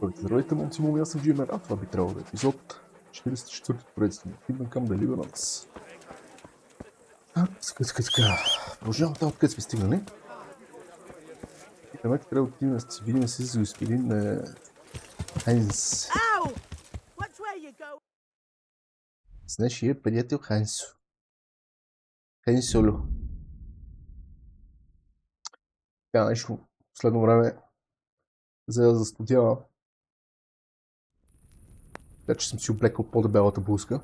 Здравейте, момци, аз съм Джимер, а това би трябвало да е епизод 44 поредствено. Идвам към Deliverance. Така. Продължавам там, откъде сме стигнали. И трябва да отидем да се видим с господин Хайнс. С нашия приятел Хайнсо. Хайнсоло. Така нещо в последно време за да застудява. Така че съм си облекал по-дебелата блузка.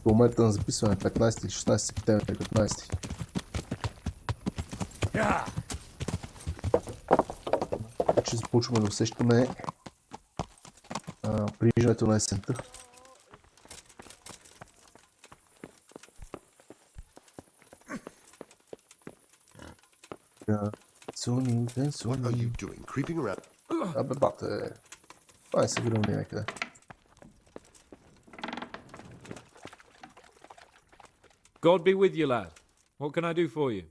До момента на записване 15 или 16 септември 15. Така че започваме да усещаме прииждането на есента. What are you doing? Creeping around? Абе, бате. Това е съгръл ми някъде. God be with you, lad. What can I do for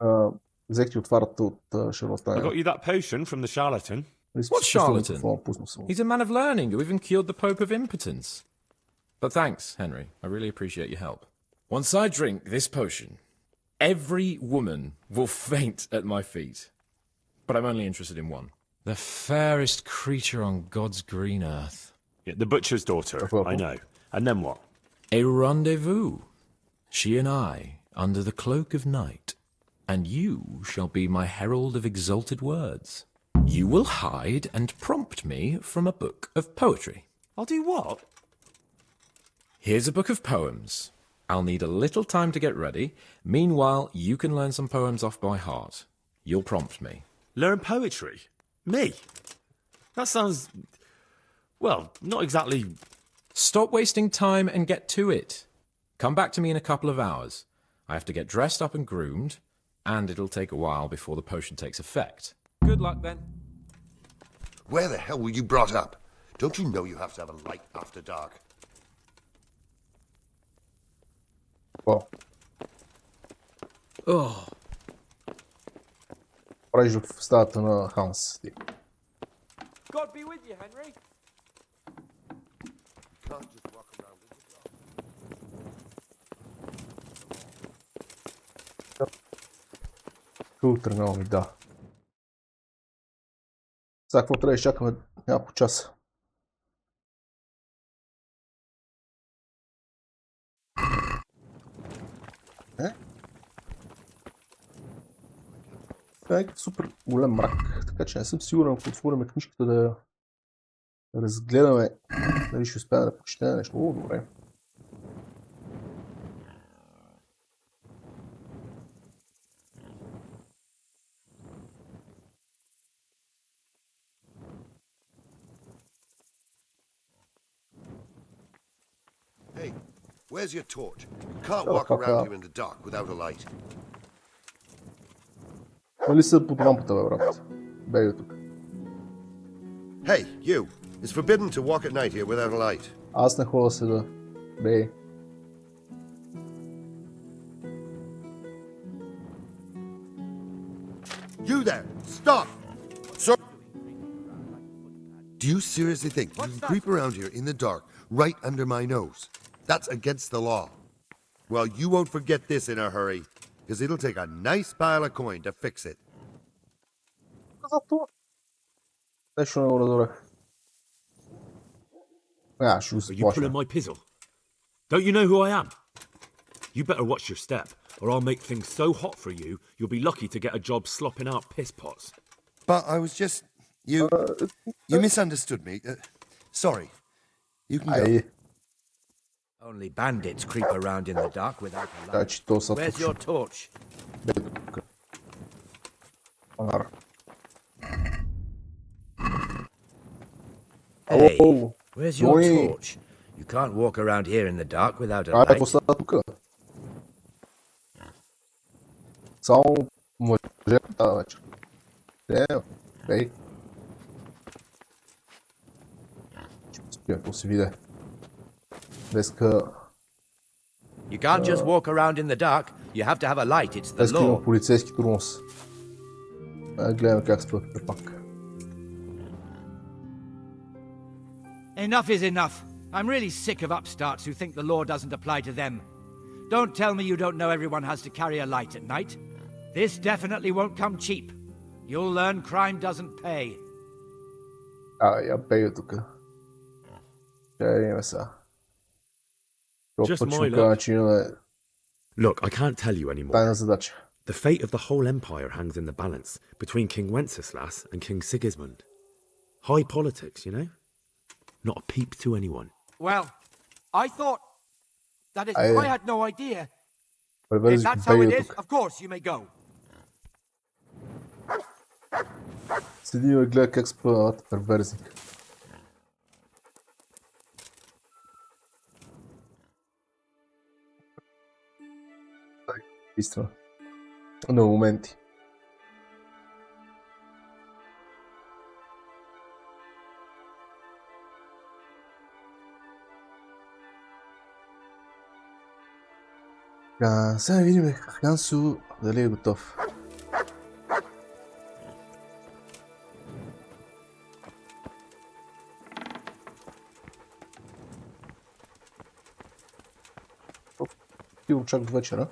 you? Взех ти отварата от шарлатана. I got you that potion from the charlatan. What charlatan? He's He's a man of learning who even cured the Pope of impotence. But thanks, Henry. I really appreciate your help. Once I drink this potion, every woman will faint at my feet. But I'm only interested in one. The fairest creature on God's green earth. Yeah, the butcher's daughter, I know. And then what? A rendezvous. She and I, under the cloak of night. And you shall be my herald of exalted words. You will hide and prompt me from a book of poetry. I'll do what? Here's a book of poems. I'll need a little time to get ready. Meanwhile, you can learn some poems off by heart. You'll prompt me. Learn poetry? Me? That sounds... well, not exactly... Stop wasting time and get to it. Come back to me in a couple of hours. I have to get dressed up and groomed, and it'll take a while before the potion takes effect. Good luck then. Where the hell were you brought up? Don't you know you have to have a light after dark? Какво? Правиш в стаята на Ханс. God be with you, Henry. Can't just walk around in the dark. Тръгнал ми, да. Сега какво трябва да изчакаме няколко часа? Това е супер голям мрак, така че не съм сигурен, ако отворим книжката да я разгледаме, дали ще успеем да прочетем нещо. О, добре. Hey, where's your torch? You can't walk around here in the dark without a light. Нали са под лампата, бе, брат? Бега тук. Hey, you! It's forbidden to walk at night here without a light. Аз не ходя седа. Бей. You there! Stop! Sir! Do you seriously think you can creep around here in the dark right under my nose? That's against the law. Well, you won't forget this in a hurry, because it'll take a nice pile of coin to fix it. За това. Нещо не го разбрах. Ще го Are you pulling my pizzle? Don't you know who I am? You better watch your step, or I'll make things so hot for you, you'll be lucky to get a job slopping out piss pots. But I was just... You misunderstood me. Sorry. You can go. Only bandits creep around in the dark without a light. Че то са Where's your torch? тук. Фонар. Hey, Ало! where's your Ой! torch? You can't walk around here in the dark without a Какво light. става тук? Само мъже тази вечер. Бей. Ще спя, какво се виде. Днеска You can't just walk around in the dark. You have to have a light. It's the има law. полицейски турмоз. Гледаме как спъхте пак. Enough is enough. I'm really sick of upstarts who think the law doesn't apply to them. Don't tell me you don't know everyone has to carry a light at night. This definitely won't come cheap. You'll learn crime doesn't pay. Я бега тука. Ще видим сега. Just Точно my казва, luck. че имаме Look, I can't tell you anymore. тайна задача. The fate of the whole empire hangs in the balance between King Wenceslas and King Sigismund. High politics, you know? Not a peep to anyone. Well, I thought... That is, I- I had no idea. If Превързи that's how it бега is, тук. of course you may go. Седи и гледа как спъват перверзник. Истина. На моменти. Сега видим Хансо дали е готов. Сигурно чак до вечера.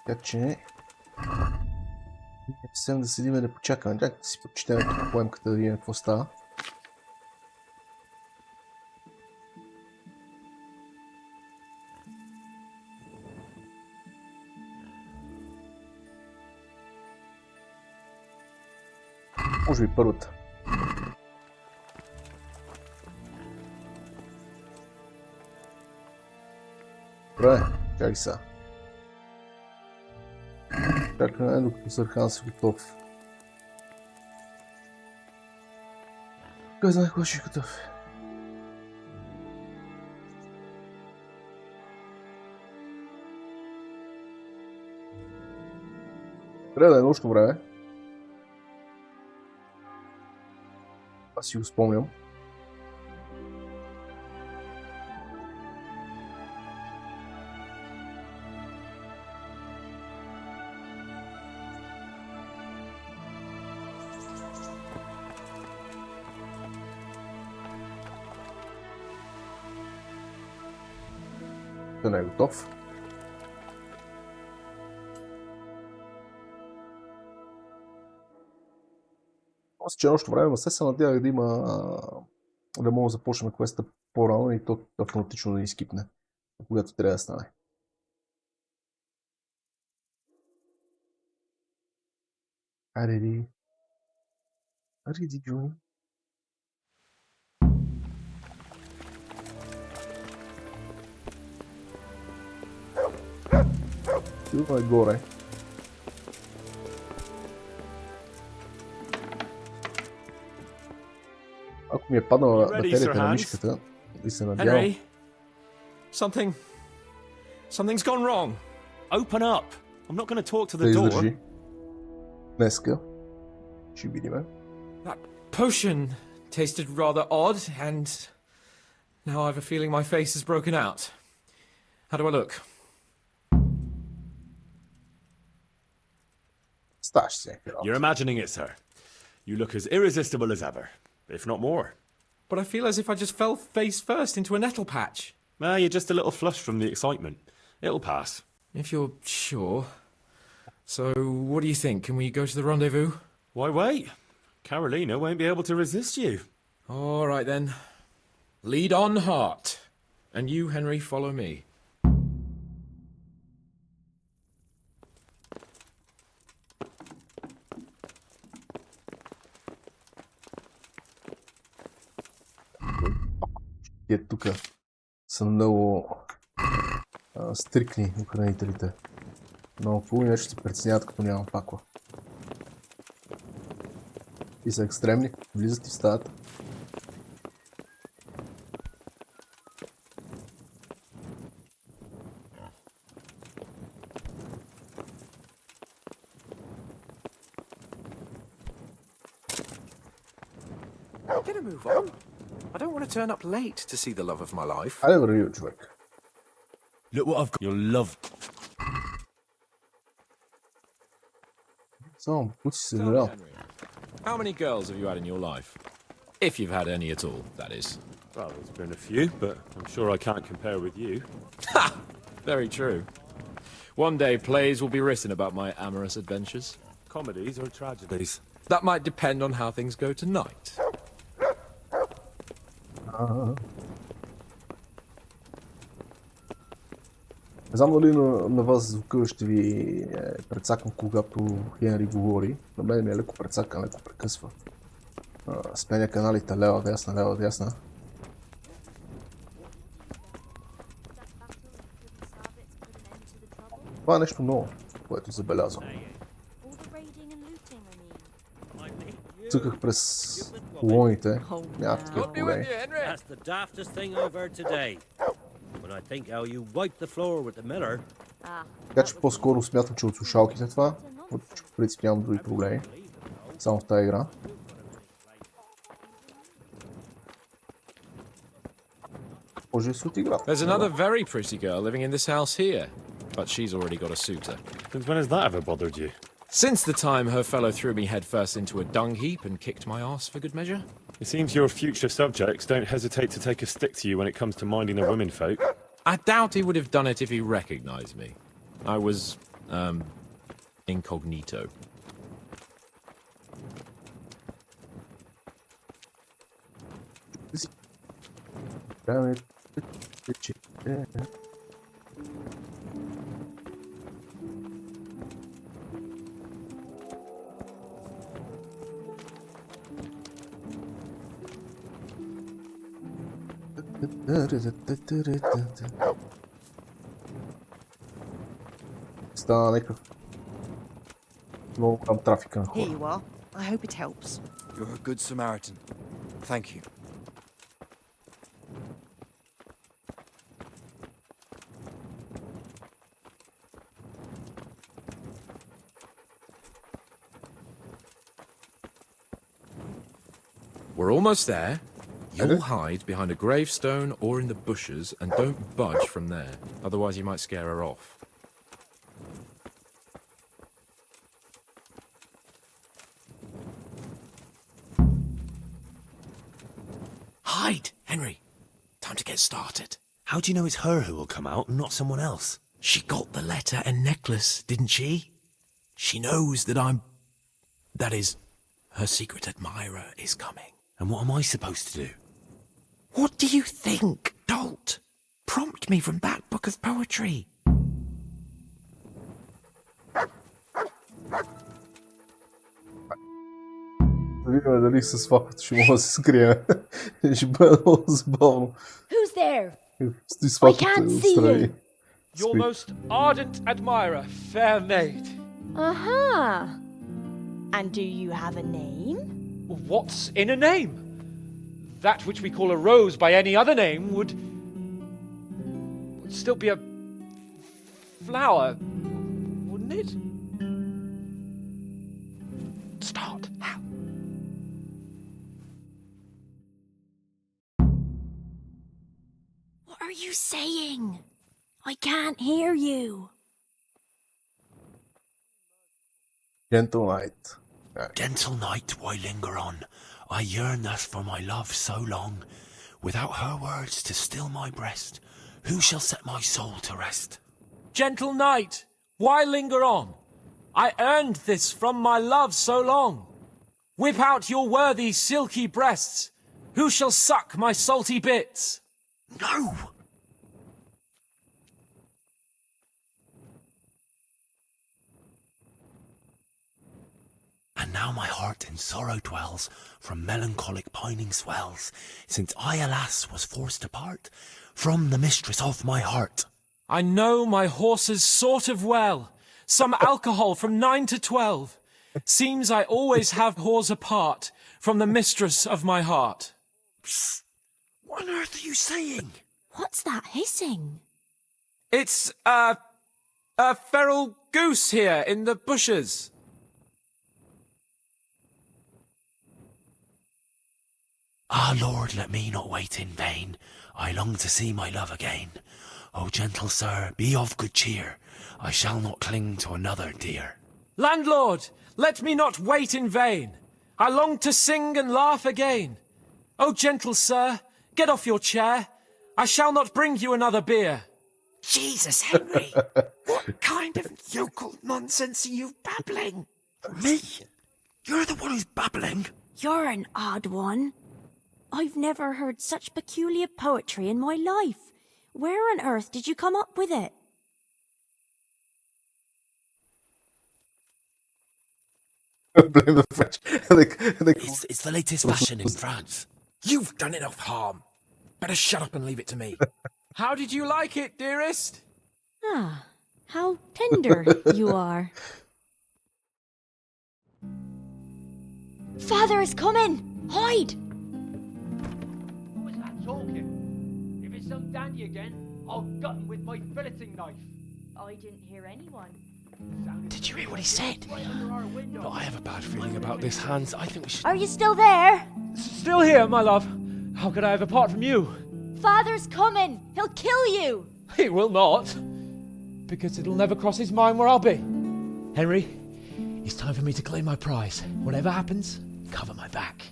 Така че... Съвсем да седим да почакаме. Чак да си почетем тук поемката да видим какво става. Може би първата. Добре, чакай сега. Чакаме докато Сърхан си готов. Кой знае кой ще е готов? Трябва да е нощно време. Аз си го спомням. Да не е готов. Аз че още време се надявах да има да мога да започнем квеста по-рано и то автоматично да ни скипне, когато трябва да стане. Ареди, Джуни. Това е горе. Ако ми е паднала батерията на мишката и се надявам... Henry, something's gone wrong. Open up! I'm not going to talk to да the door. издържи. Днеска. Ще видиме. That potion tasted rather odd, and now I have a feeling my face is broken out. How do I look? Ставаш се. You're imagining it, sir. You look as irresistible as ever, if not more. But I feel as if I just fell face first into a nettle patch. You're just a little flushed from the excitement. It'll pass. If you're sure. So, what do you think? Can we go to the rendezvous? Why wait? Carolina won't be able to resist you. All right then. Lead on, heart. And you, Henry, follow me. Те тук са много стрикни охранителите. Много хубаво, иначе се преценяват като нямам пакла. И са екстремни, влизат и в стаята. Get a move on. I don't want to turn up late to see the love of my life. Хайде върви, човек. Look what I've got. You'll love. Само пути се Tell me, съжалявам. Henry, how many girls have you had in your life? If you've had any at all, that is. Well, there's been a few, but I'm sure I can't compare with you. Ha! Very true. One day plays will be written about my amorous adventures. Comedies or tragedies? That might depend on how things go tonight. Не знам дали на вас звука ще ви е прецакан, когато Хенри говори. На мен ми е леко прецакан, леко прекъсва. Сменя каналите лева, дясна. Това е нещо ново, което забелязвам. Цъках през колоните, няма такива проблеми. Така че по-скоро смятам, че от слушалките това, че в принцип нямам други проблеми, само в тази игра. Може да се от играта. There's another very pretty girl living in this house here, but she's already got a suitor. Since when has that ever bothered you? Since the time her fellow threw me headfirst into a dung heap and kicked my arse for good measure. It seems your future subjects don't hesitate to take a stick to you when it comes to minding the women folk. I doubt he would have done it if he recognized me. I was, incognito. Стана някакъв много голям трафик на Here хора. you are. I hope it helps. You're a good Samaritan. Thank you. We're almost there. You'll hide behind a gravestone or in the bushes and don't budge from there. Otherwise you might scare her off. Hide, Henry. Time to get started. How do you know it's her who will come out and not someone else? She got the letter and necklace, didn't she? She knows that that is, her secret admirer is coming. And what am I supposed to do? What do you think, dolt? Prompt me from that book of poetry. Да видим дали с факата ще мога да се скрием. Ще бъде много забавно. Who's there? Стои с факата can't see отстрани. Your most ardent admirer, fair maid. Uh-huh. And do you have a name? What's in a name? That which we call a rose by any other name would still be a flower, wouldn't it? Start. How? What are you saying? I can't hear you. Gentle Knight. Gentle night, why linger on? I yearn thus for my love so long. Without her words to still my breast, who shall set my soul to rest? Gentle knight, why linger on? I earned this from my love so long. Whip out your worthy silky breasts. Who shall suck my salty bits? No! And now my heart in sorrow dwells, from melancholic pining swells, since I, alas, was forced to part from the mistress of my heart. I know my horses sort of well. Some alcohol from 9 to 12. Seems I always have whores apart from the mistress of my heart. Psst! What on earth are you saying? What's that hissing? It's a feral goose here in the bushes. Ah, Lord, let me not wait in vain. I long to see my love again. O gentle sir, be of good cheer. I shall not cling to another, dear. Landlord, let me not wait in vain. I long to sing and laugh again. Oh, gentle sir, get off your chair. I shall not bring you another beer. Jesus, Henry! What kind of yokel nonsense are you babbling? Me? You're the one who's babbling? You're an odd one. I've never heard such peculiar poetry in my life. Where on earth did you come up with it? Blame the French. It's the latest fashion in France. You've done enough harm. Better shut up and leave it to me. How did you like it, dearest? Ah, how tender you are. Father is coming! Hide! Who was that talking? If it's some dandy again, I'll gut him with my filleting knife. I didn't hear anyone. Did you hear what he said? But I have a bad feeling about this, Hans. I think we should... Are you still there? Still here, my love. How could I have apart from you? Father's coming! He'll kill you! He will not. Because it'll never cross his mind where I'll be. Henry, it's time for me to claim my prize. Whatever happens, cover my back.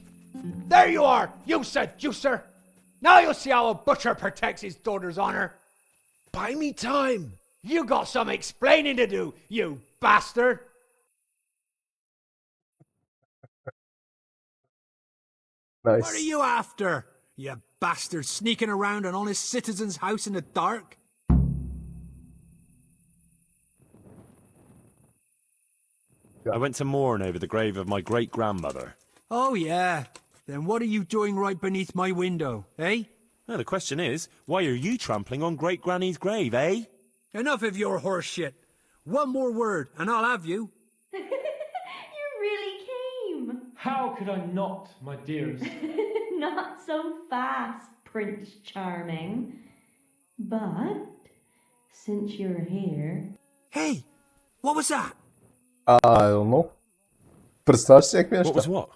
There you are, you seducer! Now you'll see how a butcher protects his daughter's honor. Buy me time. You got some explaining to do, you bastard! Nice. What are you after, you bastard, sneaking around an honest citizen's house in the dark? I went to mourn over the grave of my great-grandmother. Oh, yeah. Then what are you doing right beneath my window, eh? Now, the question is, why are you trampling on great-granny's grave, eh? Enough of your horse shit. One more word, and I'll have you. You really came! How could I not, my dearest? Not so fast, Prince Charming. But, since you're here... Hey, what was that? I don't know. Представяш си някакви What неща? was what?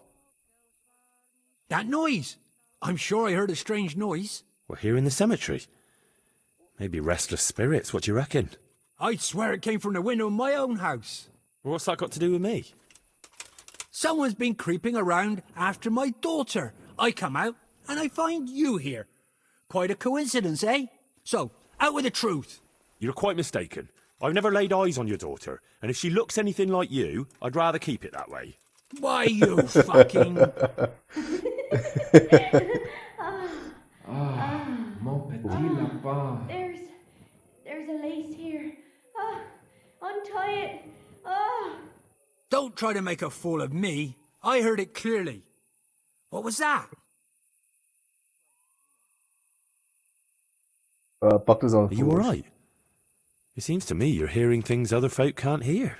That noise. I'm sure I heard a strange noise. We're here in the cemetery. Maybe restless spirits, what do you reckon? I'd swear it came from the window of my own house. Well, what's that got to do with me? Someone's been creeping around after my daughter. I come out, and I find you here. Quite a coincidence, eh? So, out with the truth. You're quite mistaken. I've never laid eyes on your daughter, and if she looks anything like you, I'd rather keep it that way. Why, you fucking... Mon petit lapin. There's a lace here. Untie it. Don't try to make a fool of me. I heard it clearly. What was that? Пак не знам. Are you alright? It seems to me you're hearing things other folk can't hear.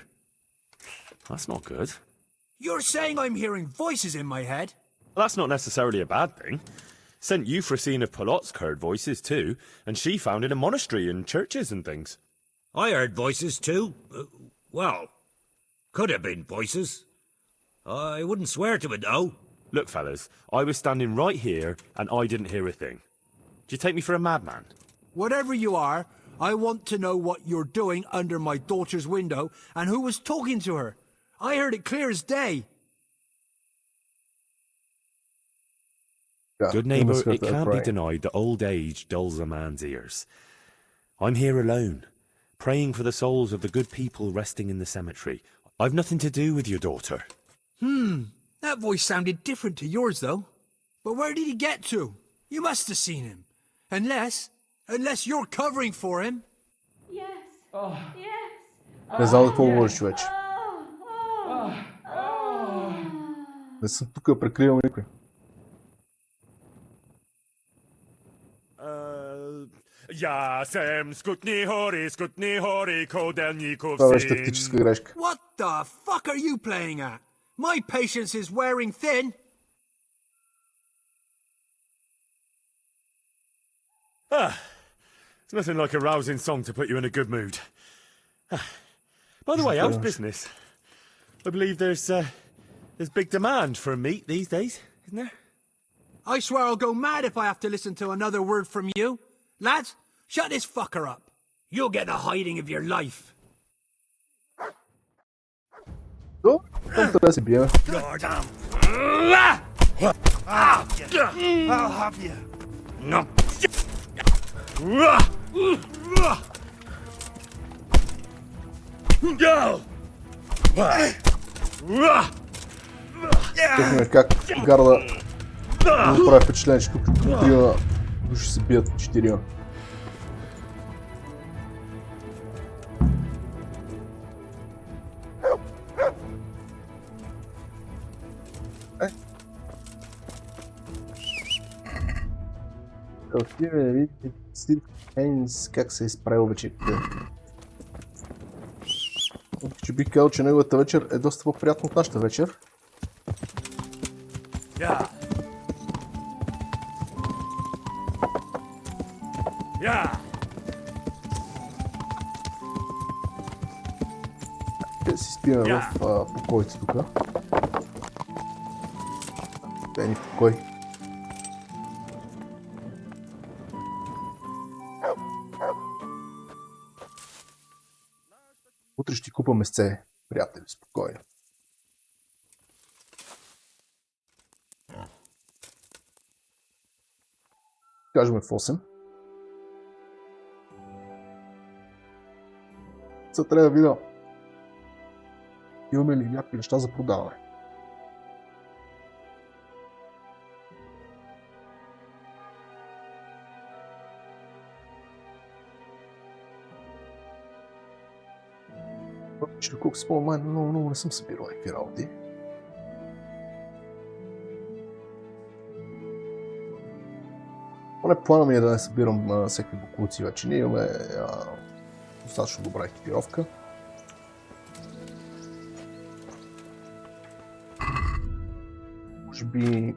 That's not good. You're saying I'm hearing voices in my head? Well, that's not necessarily a bad thing. St. Euphrosyne of Polotsk heard voices too, and she founded a monastery and churches and things. I heard voices too. Well, could have been voices. I wouldn't swear to it though. Look, fellas, I was standing right here and I didn't hear a thing. Do you take me for a madman? Whatever you are, I want to know what you're doing under my daughter's window and who was talking to her. I heard it clear as day. Yeah, Good neighbour, it can't be denied that old age dulls a man's ears. I'm here alone, praying for the souls of the good people resting in the cemetery. I've nothing to do with your daughter. That voice sounded different to yours though. But where did he get to? You must have seen him. Unless you're covering for him. Yes. Yes. Не знам за какво говориш, човече. Не съм тук да прикривам никой. Я съм скутни хори, коделников Това беше тактическа грешка. What the fuck are you playing at? My patience is wearing thin. It's nothing like a rousing song to put you in a good mood. By the way, how's business? I believe there's big demand for a meat these days, isn't there? I swear I'll go mad if I have to listen to another word from you. Lads, shut this fucker up. You'll get the hiding of your life. То, там трябва да се биеме. I'll have you. No. Техме как гарда му прави впечатление, че тук трима души се бият, четирима. Отиваме да видите Стив Хейнс как се е изправил вечерите. Че бих казал, че неговата вечер е доста по-приятна от нашата вечер. Ще си спиме в покоите тук. Дай ни покой. Утре ще ти купа месце, приятели, спокойно. Кажем в 8. Сега трябва да видя имаме ли някакви неща за продаване. Въпреки колко спомня, много не съм събирал някакви работи. Поне плана ми е да не събирам всеки буклуци вече. Ние имаме достатъчно добра екипировка. Може би...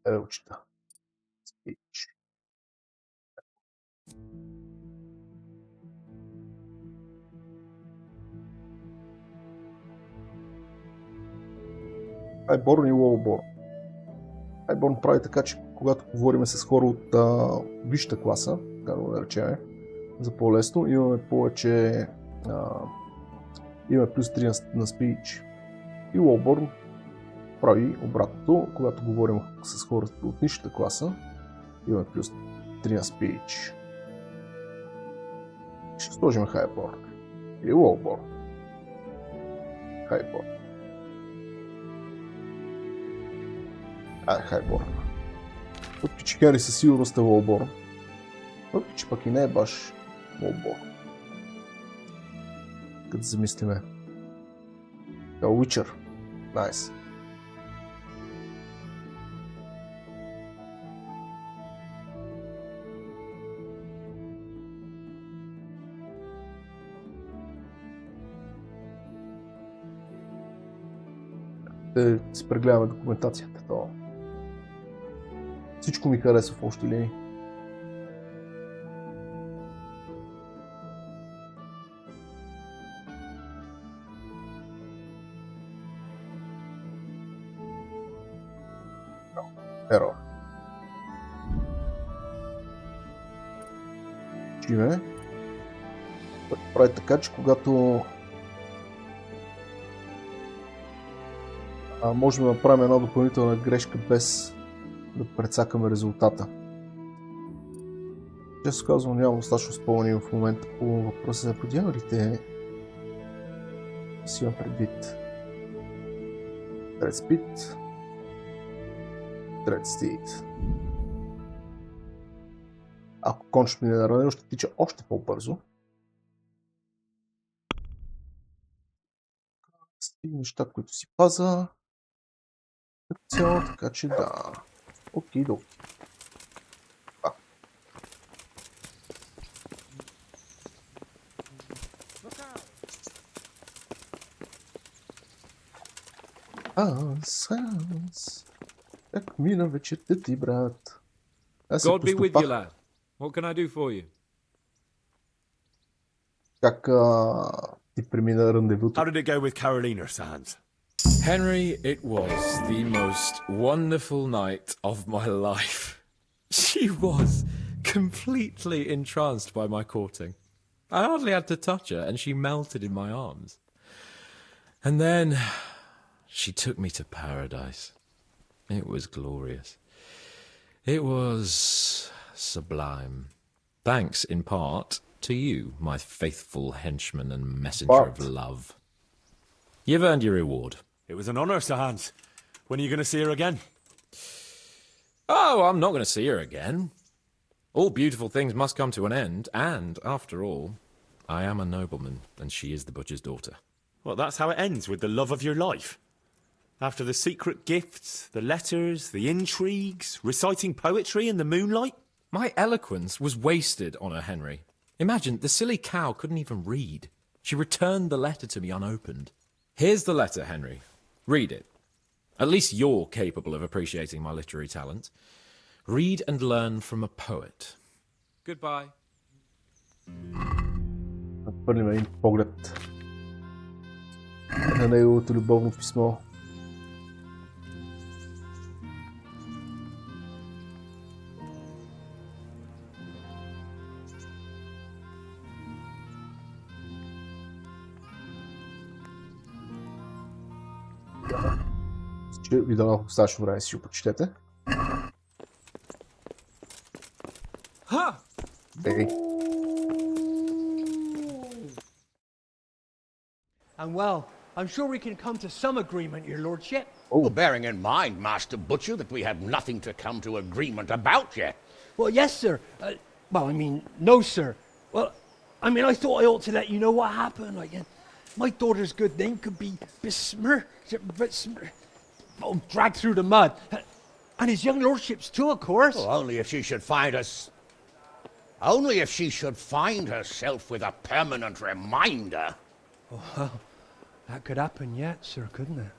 Елчета. Спич. Хайборн и лоуборн. Хайборн прави така, че когато говорим с хора от висшата класа, така да го наречем, за по-лесно, имаме повече имаме плюс 3 на спич. И лоуборн прави обратното, когато говорим с хора от нисшата класа, имаме плюс 3 на спич. Ще сложим хайборн или лоуборн. Хайборн. Хайборн. Въпреки че Хенри със сигурност е лоуборн. Въпреки че пък и не е баш лоуборн. Като замислиме. Уичър. Найс. Да си прегледаме документацията. Това. Всичко ми харесва в общи линии. Ерор. Чиме. Прави така, че когато можем да направим една допълнителна грешка без да прецакаме резултата. Често казвам, нямам достатъчно спомени в момента по въпроса за подявалите. Си имам предвид. Thread speed. Thread speed. Ако кончето ми не е наранено, ще тича още по-бързо. Неща, които си паза. Цяло, така че да. Окей, добре. Как мина вечерта ти, брат? God be with you, lad. What can I do for you? Как ти премина рандевуто? How did it go with Carolina, Sans? Henry, it was the most wonderful night of my life. She was completely entranced by my courting. I hardly had to touch her, and she melted in my arms. And then she took me to paradise. It was glorious. It was sublime. Thanks, in part, to you, my faithful henchman and messenger of love. You've earned your reward. It was an honour, Sir Hans. When are you going to see her again? Oh, I'm not going to see her again. All beautiful things must come to an end, and, after all, I am a nobleman, and she is the butcher's daughter. Well, that's how it ends, with the love of your life. After the secret gifts, the letters, the intrigues, reciting poetry in the moonlight. My eloquence was wasted on her, Henry. Imagine, the silly cow couldn't even read. She returned the letter to me unopened. Here's the letter, Henry. Read it. At least you're capable of appreciating my literary talent. Read and learn from a poet. Goodbye. Хвърлим един поглед на неговото любовно писмо. Ще ви дам достатъчно време си го прочетете. And well, I'm sure we can come to some agreement, your lordship. Well, bearing in mind, Master Butcher, that we have nothing to come to agreement about yet. Well, yes, sir. No, sir. Well, I thought I ought to let you know what happened. My daughter's good name could be besmirched, dragged through the mud. And his young lordship's too, of course. Well, only if she should find herself with a permanent reminder. Oh, well, that could happen yet, sir, couldn't it?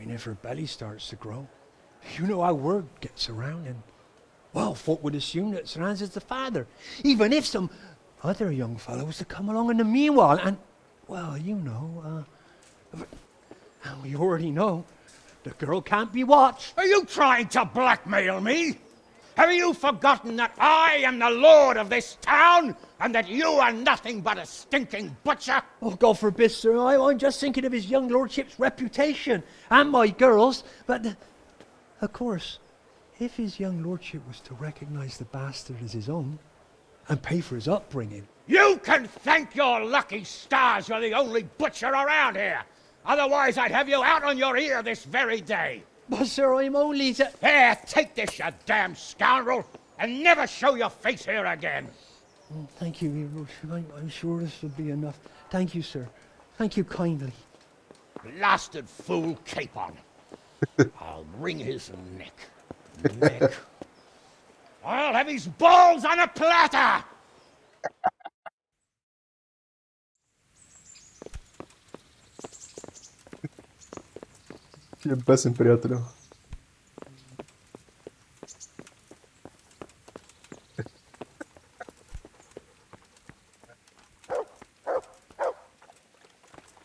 If her belly starts to grow. You know how word gets around, and, well, folk would assume that Sir Hans is the father, even if some other young fellow was to come along in the meanwhile, and, well, you know, and we already know, the girl can't be watched. Are you trying to blackmail me? Have you forgotten that I am the lord of this town, and that you are nothing but a stinking butcher? Oh, God forbid, sir. I'm just thinking of his young lordship's reputation, and my girl's, but, of course, if his young lordship was to recognize the bastard as his own, and pay for his upbringing... You can thank your lucky stars you're the only butcher around here. Otherwise, I'd have you out on your ear this very day. But, sir, I'm only... Here, take this, you damn scoundrel, and never show your face here again. Thank you, your lordship. I'm sure this will be enough. Thank you, sir. Thank you kindly. Blasted fool capon. I'll wring his neck. I'll have his balls on a platter! Ти е бесен, приятелю.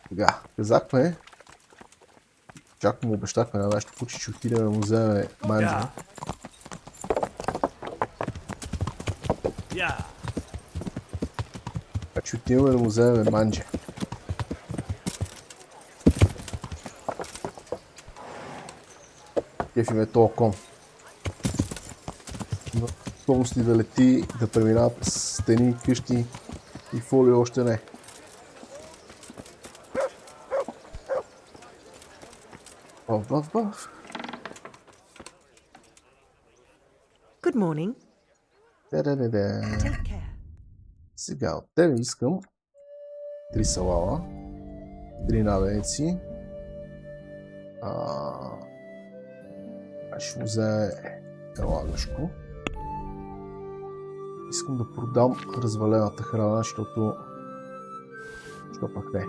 Сега, казахме, чак му обещахме на нашето куче, че отидем да му вземе манджа. Така че отиваме да му вземе манджа. Кефим е тоя кон. Има способности да лети, да преминава през стени, къщи и фоли още не. Good morning. Take care. Сега от тебе искам 3 салала, 3 наденици. Ще му вземе елагашко. Искам да продам развалената храна, защото пък не.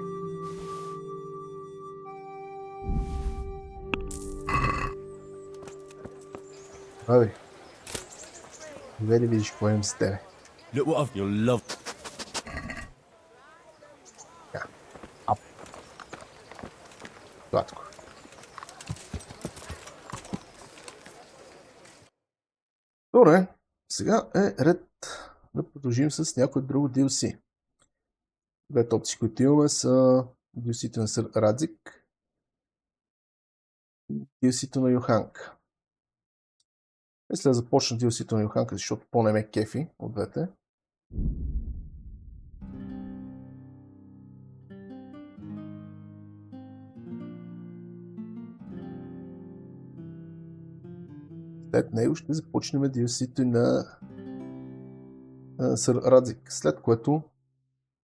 Абе, ли видиш какво имам с тебе? Look what I've... You'll love... Ап. Гладко. Добре, сега е ред да продължим с някой друго DLC. Двете опции, които имаме, са DLC-то на Сър Радзик и DLC-то на Йоханка. Мисля да започна DLC-то на Йоханка, защото по-не ме кефи от двете. След него ще започнем DLC-то на Сър Радзик, след което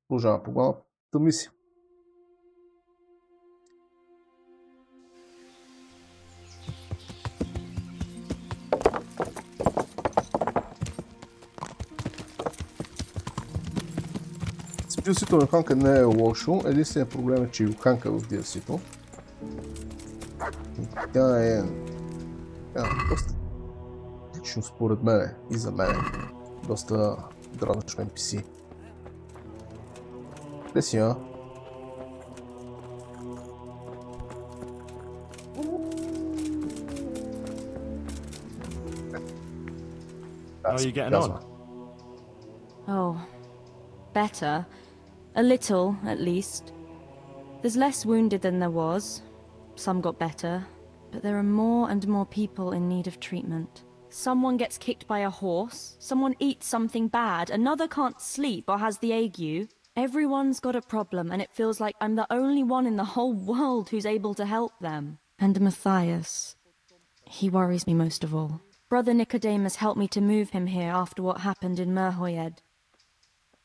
продължаваме по главната мисия. DLC-то на Йоханка не е лошо, единственият проблем е, че Йоханка в DLC-то. Тя е доста лично според мен и за мен. Доста дразнъчно NPC. Къде си, а? How are you getting on? Oh, better. A little, at least. There's less wounded than there was. Some got better. But there are more and more people in need of treatment. Someone gets kicked by a horse, someone eats something bad, another can't sleep or has the ague. Everyone's got a problem, and it feels like I'm the only one in the whole world who's able to help them. And Matthias, he worries me most of all. Brother Nicodemus helped me to move him here after what happened in Merhoyed.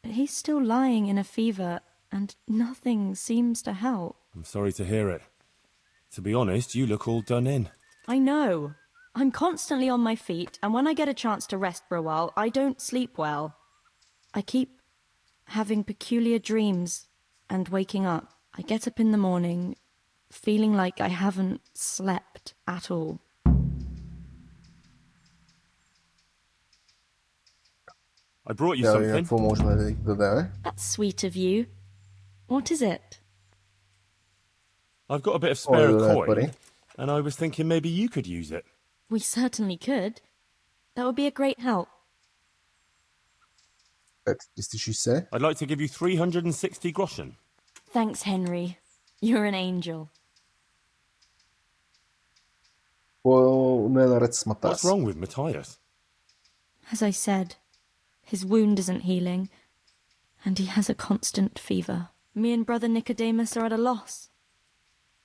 But he's still lying in a fever, and nothing seems to help. I'm sorry to hear it. To be honest, you look all done in. I know. I'm constantly on my feet, and when I get a chance to rest for a while, I don't sleep well. I keep having peculiar dreams and waking up. I get up in the morning feeling like I haven't slept at all. I brought you something. That's sweet of you. What is it? I've got a bit of spare coin, and I was thinking maybe you could use it. We certainly could. That would be a great help. I'd like to give you 360 groschen. Thanks, Henry. You're an angel. What's wrong with Matthias? As I said, his wound isn't healing, and he has a constant fever. Me and Brother Nicodemus are at a loss.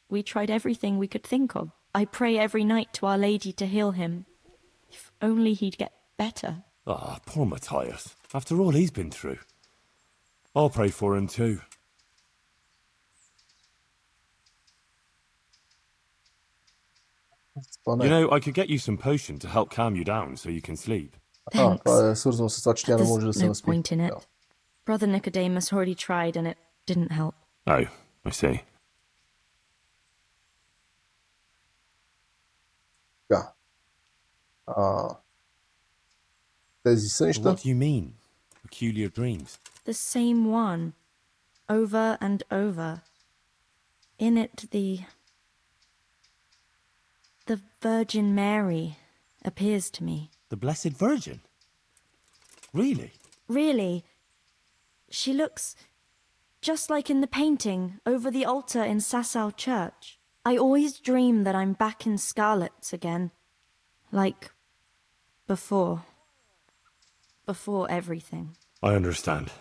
We tried everything we could think of. I pray every night to Our Lady to heal him. If only he'd get better. Ah, poor Matthias. After all he's been through. I'll pray for him too. You know, I could get you some potion to help calm you down so you can sleep. Thanks. There's no point in it. Brother Nicodemus already tried and it didn't help. Oh, I see. What do you mean? Peculiar dreams? The same one. Over and over. In it, the Virgin Mary appears to me. The Blessed Virgin? Really? Really. She looks just like in the painting over the altar in Sasau Church. I always dream that I'm back in Scarlet's again. Like before. Before everything. I understand.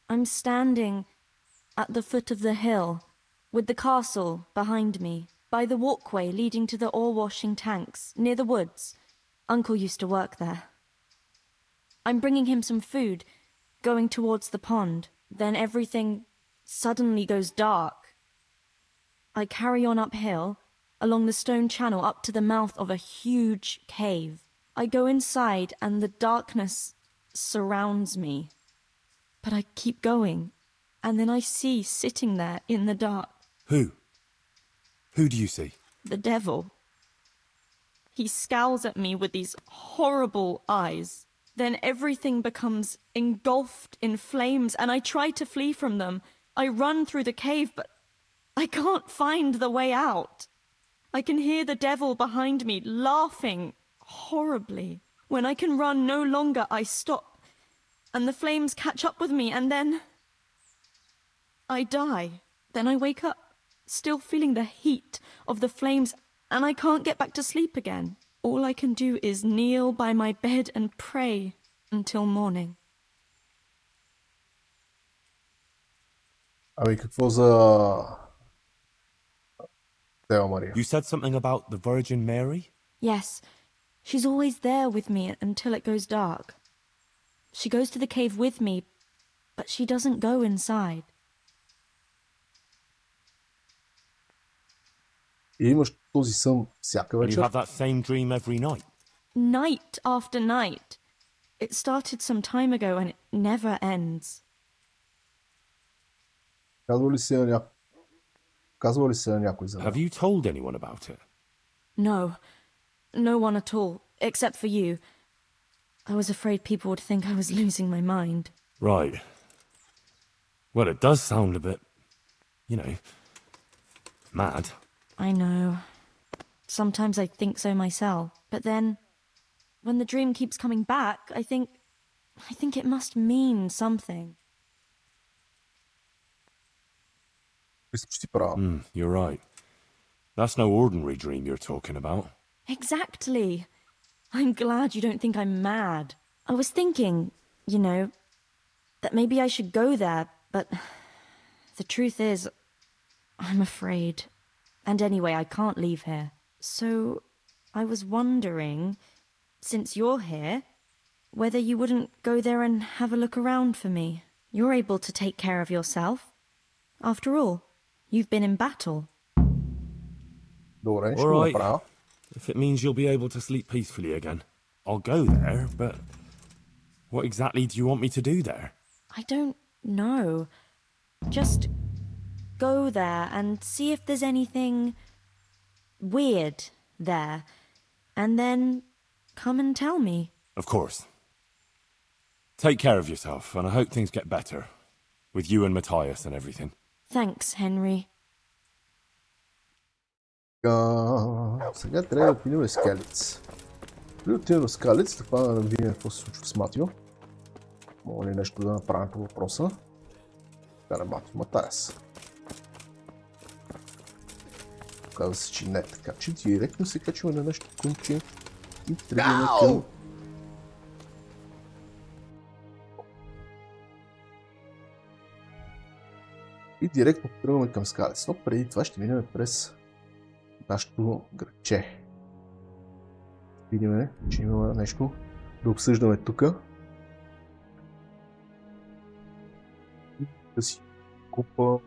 I'm standing at the foot of the hill, with the castle behind me, by the walkway leading to the ore-washing tanks, near the woods. Uncle used to work there. I'm bringing him some food, going towards the pond. Then everything suddenly goes dark. I carry on uphill, along the stone channel up to the mouth of a huge cave. I go inside and the darkness surrounds me. But I keep going, and then I see sitting there in the dark. Who? Who do you see? The devil. He scowls at me with these horrible eyes. Then everything becomes engulfed in flames, and I try to flee from them. I run through the cave, but I can't find the way out. I can hear the devil behind me laughing horribly. When I can run no longer, I stop, and the flames catch up with me, and then I die. Then I wake up, still feeling the heat of the flames, and I can't get back to sleep again. All I can do is kneel by my bed and pray until morning. Ами какво за Дева Мария? You said something about the Virgin Mary? Yes, she's always there with me until it goes dark. She goes to the cave with me, but she doesn't go inside. И имаш този сън всяка And you вечер? have that same dream every night? Night after night. It started some time ago and it never ends. Казва ли се на някой за Have you told anyone about it? No. No one at all, except for you. I was afraid people would think I was losing my mind. Right. Well, it does sound a bit, mad. I know. Sometimes I think so myself. But then, when the dream keeps coming back, I think it must mean something. You're right. That's no ordinary dream you're talking about. Exactly. I'm glad you don't think I'm mad. I was thinking, that maybe I should go there, but the truth is, I'm afraid. And anyway, I can't leave here. So, I was wondering, since you're here, whether you wouldn't go there and have a look around for me. You're able to take care of yourself. After all, you've been in battle. Добре, ще All го right. направя. If it means you'll be able to sleep peacefully again, I'll go there, but what exactly do you want me to do there? I don't know. Just go there and see if there's anything weird there, and then come and tell me. Of course. Take care of yourself, and I hope things get better. With you and Matthias and everything. Thanks, Henry. Сега трябва да отидем в Скалец. Преди отидем в Скалец, да видим какво се случва с Матио. Мога ли нещо да направим по въпроса? Кара Матио Матаяс. Казва се, че не, така че директно се качваме на нещо конче и тръгваме към... И директно тръгваме към Скалец, но преди това ще минем през нашето градче. Видиме, че има нещо да обсъждаме тук. Да си купа...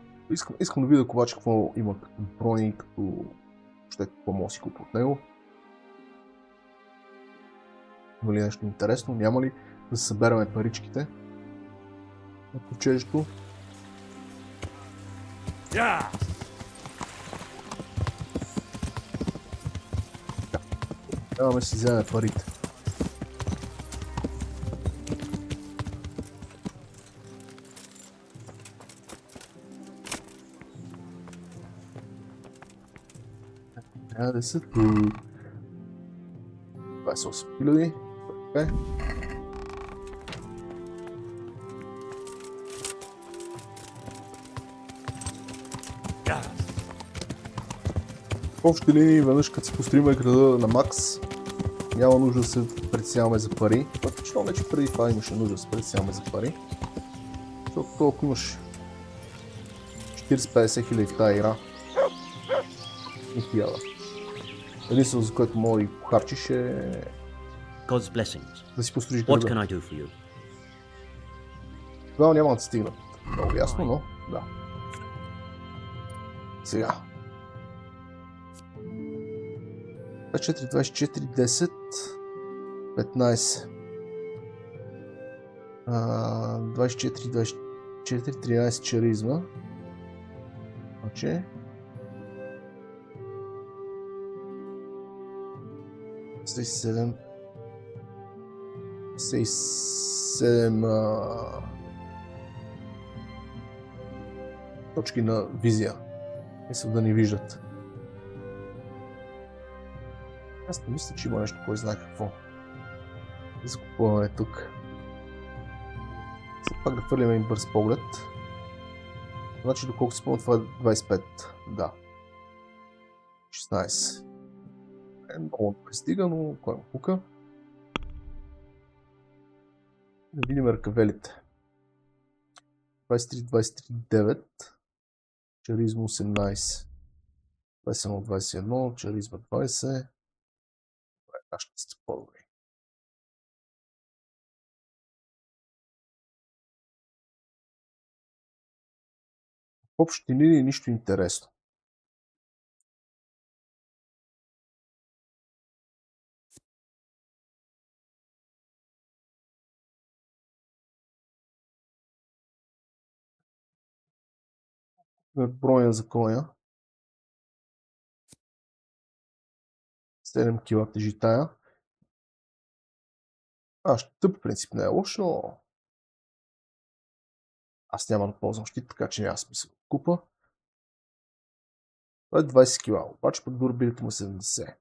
Искам да видя обаче какво има като брони, като... какво мога да си купа от него. Има ли нещо интересно? Няма ли да събераме паричките на ковчежето? Трябва да си вземе парите. Трябва да са тук. 28 000. Добре. В общи линии, веднъж като си построим града на макс, няма нужда да се притесняваме за пари. Въпреки не, че преди това имаше нужда да се притесняваме за пари. Защото толкова имаш 40-50 хиляди в тази игра. И хиляда. Единствено, за което мога да ги похарчиш е... God's blessings. Да си построиш What града. can I do for you? Тогава няма да стигнат. Много ясно, но да. Сега. 24, 24, 10, 15. 24, 24, 13 чаризма. Значи. 7 точки на визия. Мисля да ни виждат. Аз не мисля, че има нещо, кой знае какво. Закупуваме тук. Все пак да хвърлим един бърз поглед. Значи, доколко си помня, това е 25. Да. 16. Много не стига, но кой му пука. Да видим ръкавелите. 23-9. Чаризма 18. 21-21. Чаризма 20. Аз ще сте по-добри. В общи линии нищо интересно. Броя за коня. 7 кила тежи тая. Тъп принцип не е лош, но аз няма да ползвам щит, така че няма смисъл да купа. Това е 20 кила, обаче пък дурбилите му 70.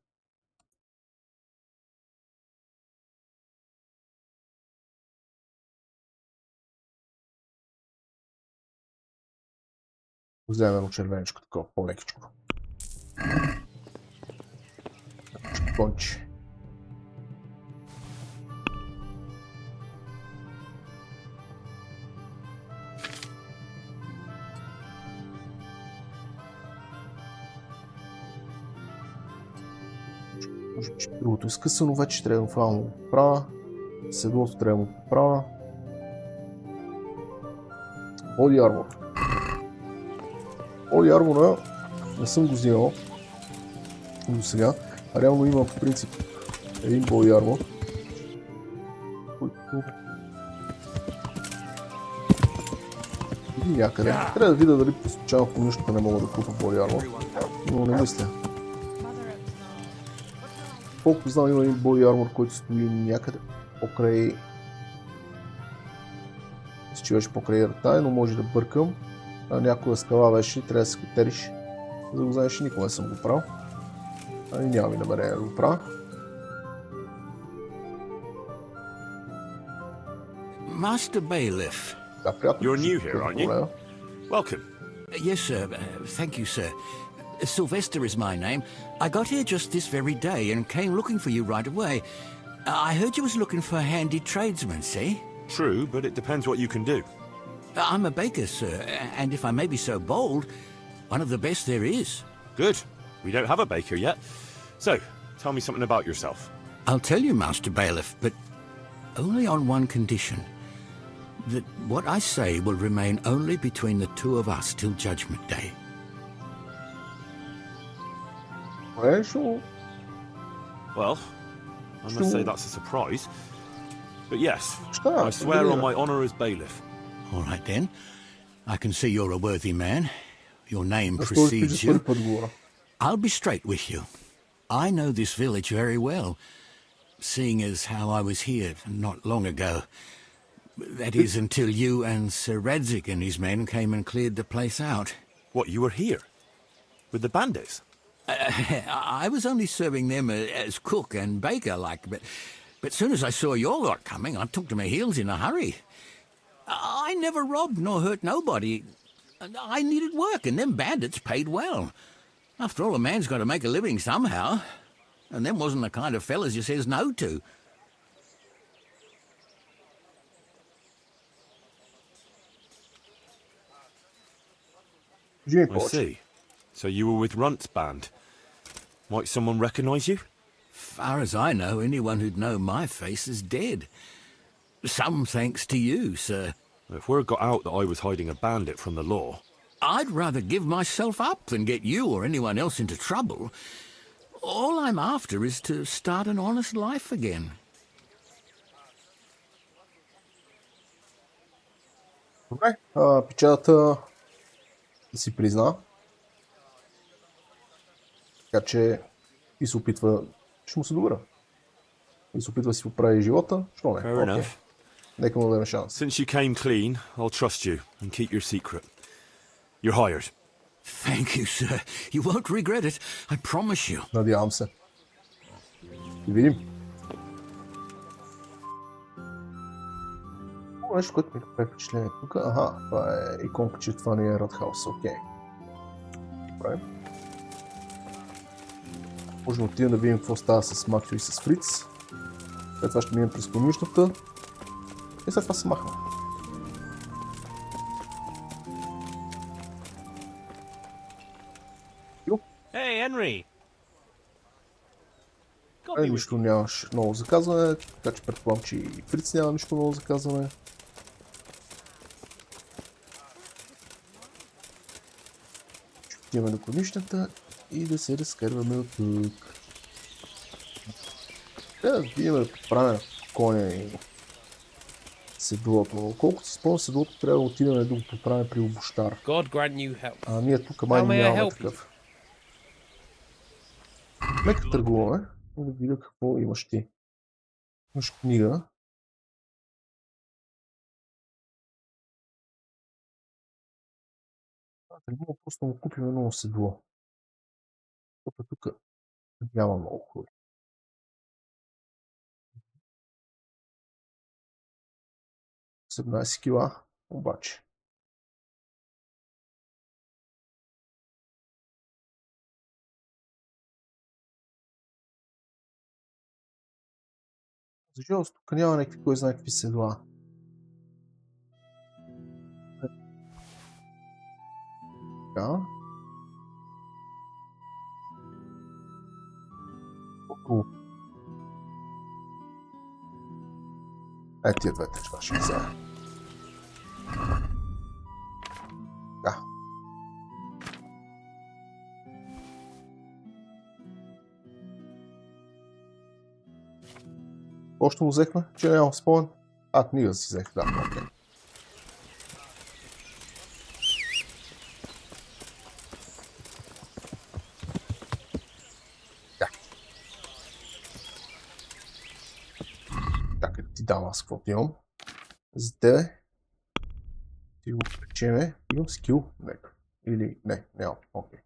Вземем едно червеничко, такова по-лекичко. Конче. Другото изкъсано вече трябва да фално го поправя. Седлото трябва да го поправя. Боди армор. Боди армора не съм го взимал до сега. Реално има по принцип един боди армор, който иди някъде. Трябва да видя дали по случайно по нещото не мога да купа боди армор, но не мисля. Колко знам, има един боди армор, който стои някъде покрай... Мисля, че беше покрай Играта, но може да бъркам. Някоя скала беше, трябва да се катериш. За да го знаеш, никога не съм го правил. Нямам и намерение да го правя. Master Bailiff. Да, приятно. You're new here, aren't you? Welcome. Yes, sir. Thank you, sir. Sylvester is my name. I got here just this very day and came looking for you right away. I heard you was looking for handy tradesmen, see? True, but it depends what you can do. I'm a baker, sir, and if I may be so bold, one of the best there is. Good. We don't have a baker yet. So, tell me something about yourself. I'll tell you, Master Bailiff, but only on one condition. That what I say will remain only between the two of us till Judgment Day. Well, I must say that's a surprise. But yes, I swear on my honour as bailiff. All right then. I can see you're a worthy man. Your name precedes you. I'll be straight with you. I know this village very well, seeing as how I was here not long ago. That is until you and Sir Radzik and his men came and cleared the place out. What, you were here? With the bandits? I was only serving them as cook and baker, but soon as I saw your lot coming, I took to my heels in a hurry. I never robbed nor hurt nobody. I needed work, and them bandits paid well. After all, a man's got to make a living somehow, and them wasn't the kind of fellas you says no to. I see. So you were with Runt's band. Might someone recognise you? Far as I know, anyone who'd know my face is dead. Some thanks to you, sir. If word got out that I was hiding a bandit from the law... I'd rather give myself up than get you or anyone else into trouble. All I'm after is to start an honest life again. Добре, печата да си призна. Така че и се опитва, ще му се добра. И се опитва да си поправи живота, що не? Fair enough. Нека му дадем шанс. Since you came clean, I'll trust you and keep your secret. You're hired. Thank you, sir. You won't regret it. I promise you. Надявам се. И видим. нещо, което ми прави впечатление тук. Аха, това е иконка, че това не е Радхаус. Окей. Добре. Може да отидем да видим какво става с Матио и с Фриц. След това ще минем през конюшната. И след това се махна. Hey, Henry! Нищо нямаш ново заказване, така че предполагам, че и Фриц няма нищо ново заказване. Ще отиваме до конюшната и да се разкърваме от тук. Трябва да видим да поправим коня и седлото. Колкото си спомням, седлото трябва да отидем да го поправим при обощар. А ние тук май нямаме такъв. Нека търгуваме. Да видя какво имаш ти. Имаш книга. Трябва просто да му купим едно седло. Тук няма много хубави. – 17 кила, обаче. За жалост, тук няма някакви, кой знае какви седла. Така. Тия двете неща ще взема. Да. Още му взехме, че нямам спомен. Книга си взех, да. Окей. Чакай да ти дам аз каквото имам. За тебе. Ти го пречеме. Имам скил. Нека. Или не, нямам. Окей.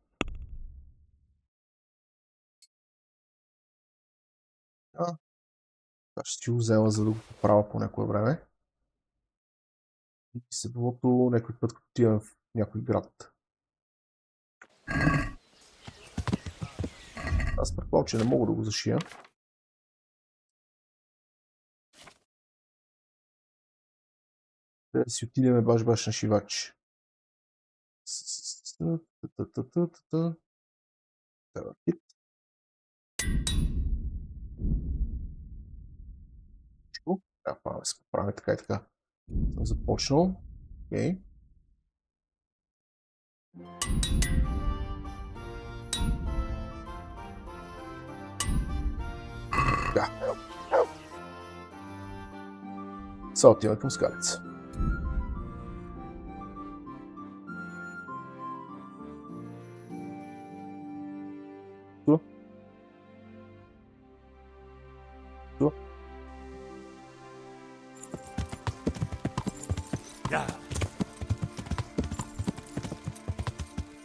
Ще си го взема, за да го поправя по някое време. И седлото някой път, като отивам в някой град. Аз предполагам, че не мога да го зашия. Трябва да си отидем баш на шивач. Трябва да се поправя така и така. Съм започнал. Окей. Да. Сега отиваме към скалица.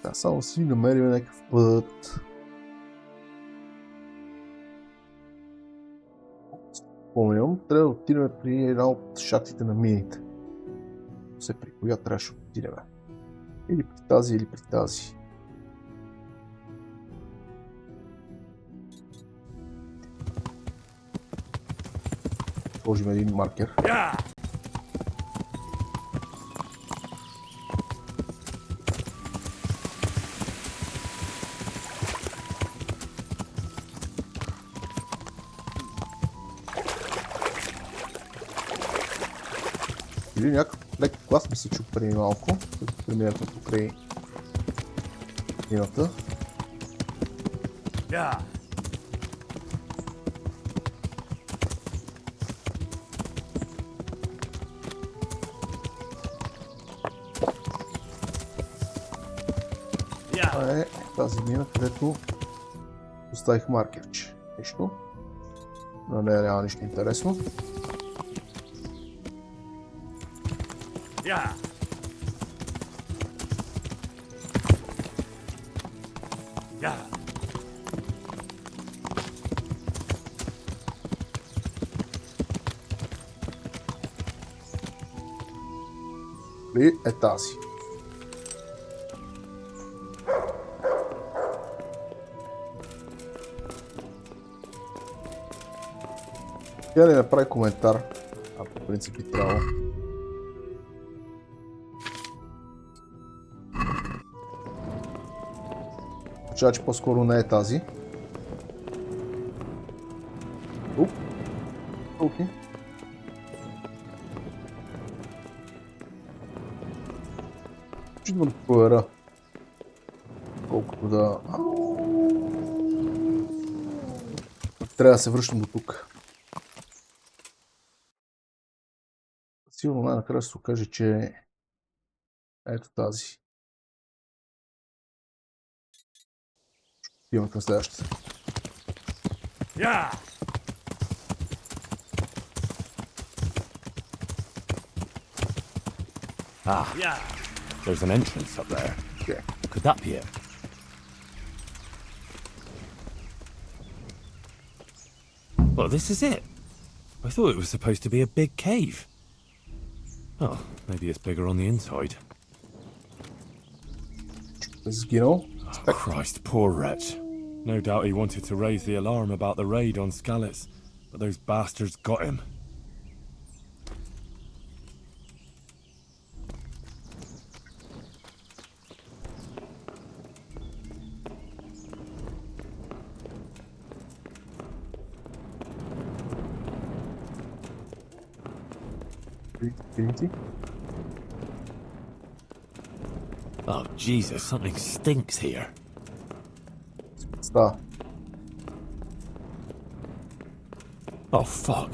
Да, само си намерим някакъв път. Спомням, трябва да отидем при една от шахтите на мините. Все при коя трябваше да отидем. Или при тази, или при тази. Сложим един маркер. Или някакъв лек клас ми се чу преди малко, като преминахме покрай мината. Това е тази мина, където поставих маркерче. Нищо. На нея няма нищо интересно. Ли е тази. Тя ли направи коментар, а по принцип би трябвало. Означава, че по-скоро не е тази. Окей. Чудвам да проверя. Колкото да... Трябва да се връщам до тук. Сигурно най-накрая ще се окаже, че ето тази. Имам към следващата. There's an entrance up there. Okay. Could that be it? Well, this is it. I thought it was supposed to be a big cave. Oh, maybe it's bigger on the inside. Сгинал. Oh, Christ, poor wretch. No doubt he wanted to raise the alarm about the raid on Skalitz, but those bastards got him. Oh, Jesus, something stinks here. Stop. Oh, fuck.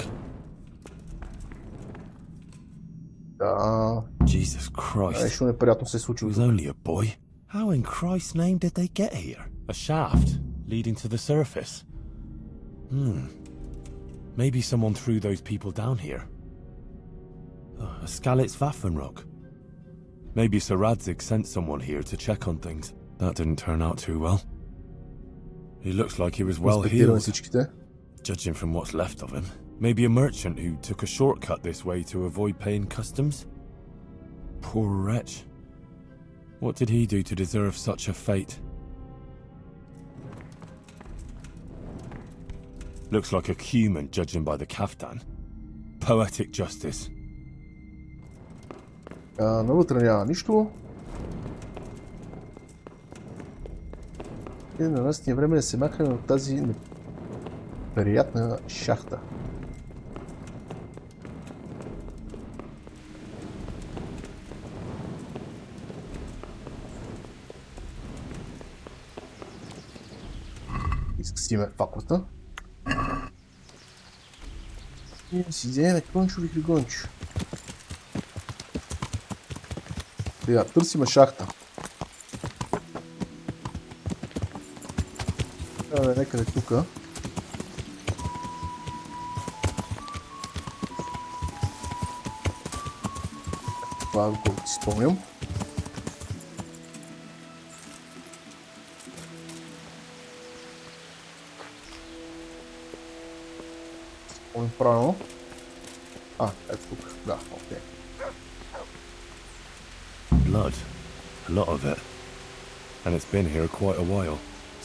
Jesus Christ. Нещо неприятно се случи. He was only a boy. How in Christ's name did they get here? A shaft leading to the surface. Maybe someone threw those people down here. A Skalitz Waffenrock. Maybe Sir Radzig sent someone here to check on things. That didn't turn out too well. He looks like he was well healed, judging from what's left of him. Maybe a merchant who took a shortcut this way to avoid paying customs? Poor wretch. What did he do to deserve such a fate? Looks like a human, judging by the kaftan. Poetic justice. Навътре няма нищо. И на нас ни е време да се махаме от тази неприятна шахта. Изкъсиме факлата. И си вземе кончо или гончо. Сега, търсиме шахта. Трябва да е някъде тука. Това е колкото си спомням. Спомням правилно. Ето тук. Да, окей. Blood. A lot of it. And it's been here quite a while.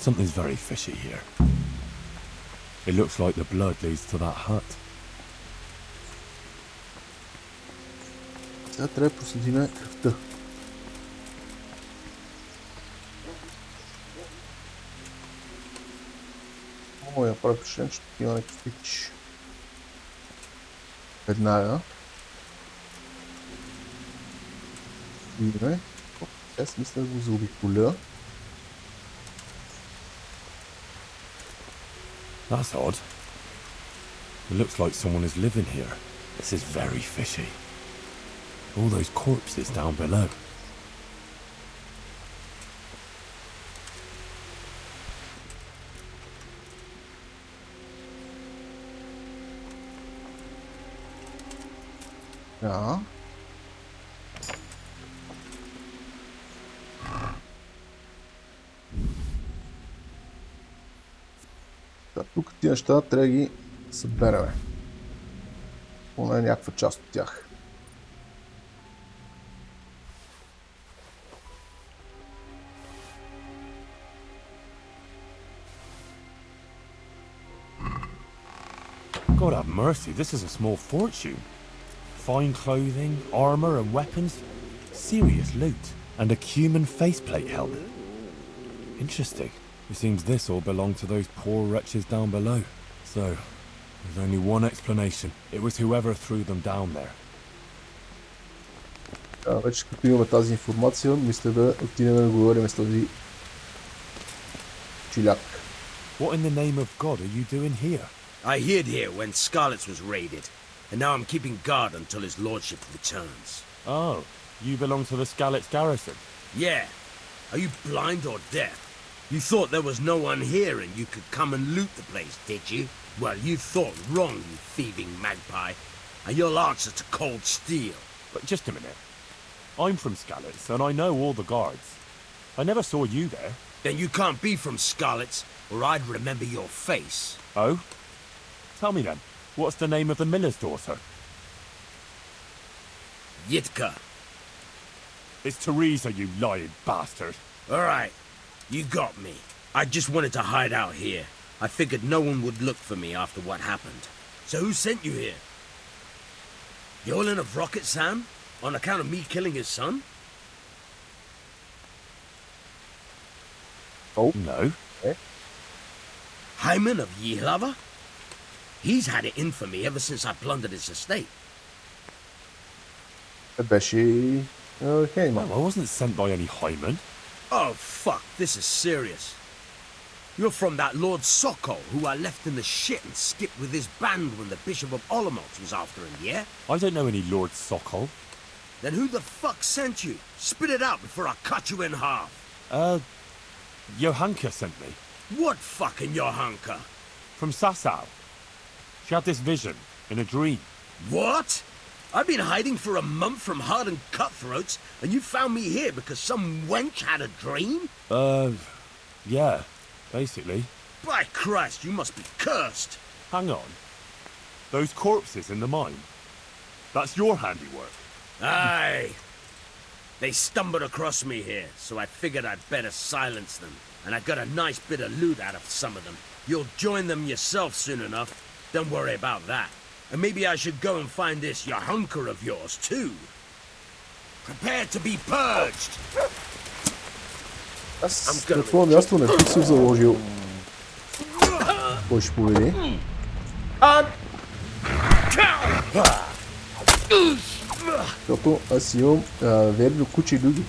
Something's very fishy here. It looks like the blood leads to that hut. Сега трябва да проследиме кръвта. Моя прави впечатление, че тук има някакъв пич. Веднага. Видиме. Аз мисля да го заобиколя. That's odd. It looks like someone is living here. This is very fishy. All those corpses down below. Да. Тук тия неща трябва да ги събереме. Поне някаква част от тях. God have mercy, this is a small fortune. Fine clothing, armor and weapons. Serious loot. And a cumin faceplate helmet. Interesting. It seems this all belonged to those poor wretches down below. So, there's only one explanation. It was whoever threw them down there. Вече като имаме тази информация, мисля да отидем да говорим с този чиляк. What in the name of God are you doing here? I hid here when Scarlet's was raided, and now I'm keeping guard until his lordship returns. Oh, you belong to the Skalitz garrison? Yeah. Are you blind or deaf? You thought there was no one here and you could come and loot the place, did you? Well, you thought wrong, you thieving magpie, and you'll answer to cold steel. But just a minute. I'm from Skalitz, and I know all the guards. I never saw you there. Then you can't be from Scarlet's, or I'd remember your face. Oh? Tell me then, what's the name of the miller's daughter? Yitka. It's Teresa, you lying bastard. Alright, you got me. I just wanted to hide out here. I figured no one would look for me after what happened. So who sent you here? The Olin of Rocket Sam? On account of me killing his son? Oh. No. Hyman of Yihlava? He's had it in for me ever since I plundered his estate. Беше Хейман. No, I wasn't sent by any Hyman. Oh, fuck, this is serious. You're from that Lord Sokol who I left in the shit and skipped with his band when the Bishop of Olomouc was after him, yeah? I don't know any Lord Sokol. Then who the fuck sent you? Spit it out before I cut you in half. Yochanka sent me. What fucking Yоханка? From Sasau. She had this vision, in a dream. What? I've been hiding for a month from hardened cutthroats, and you found me here because some wench had a dream? Yeah, basically. By Christ, you must be cursed. Hang on. Those corpses in the mine. That's your handiwork. Aye. They stumbled across me here, so I figured I'd better silence them. And I got a nice bit of loot out of some of them. You'll join them yourself soon enough. Don't worry about that. And maybe I should go and find this Yоханка of yours, too. Prepare to be purged! Аз на това място не бих си заложил кой ще победи. Защото аз имам верно куче люги.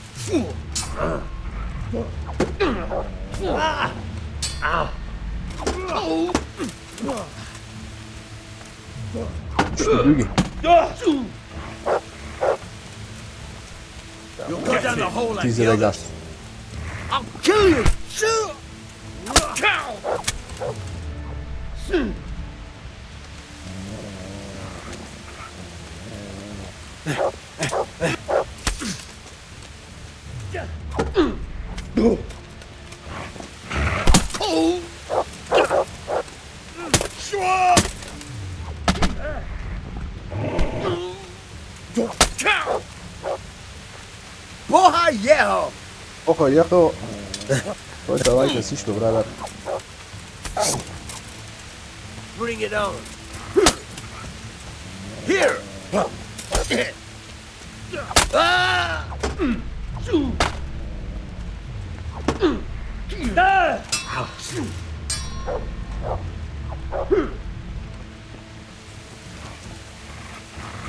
Куче люги. Ти залегаш. I'll kill you! Бохемия! Бохемия! Той давайте всичко, брат. Bring it on. Here.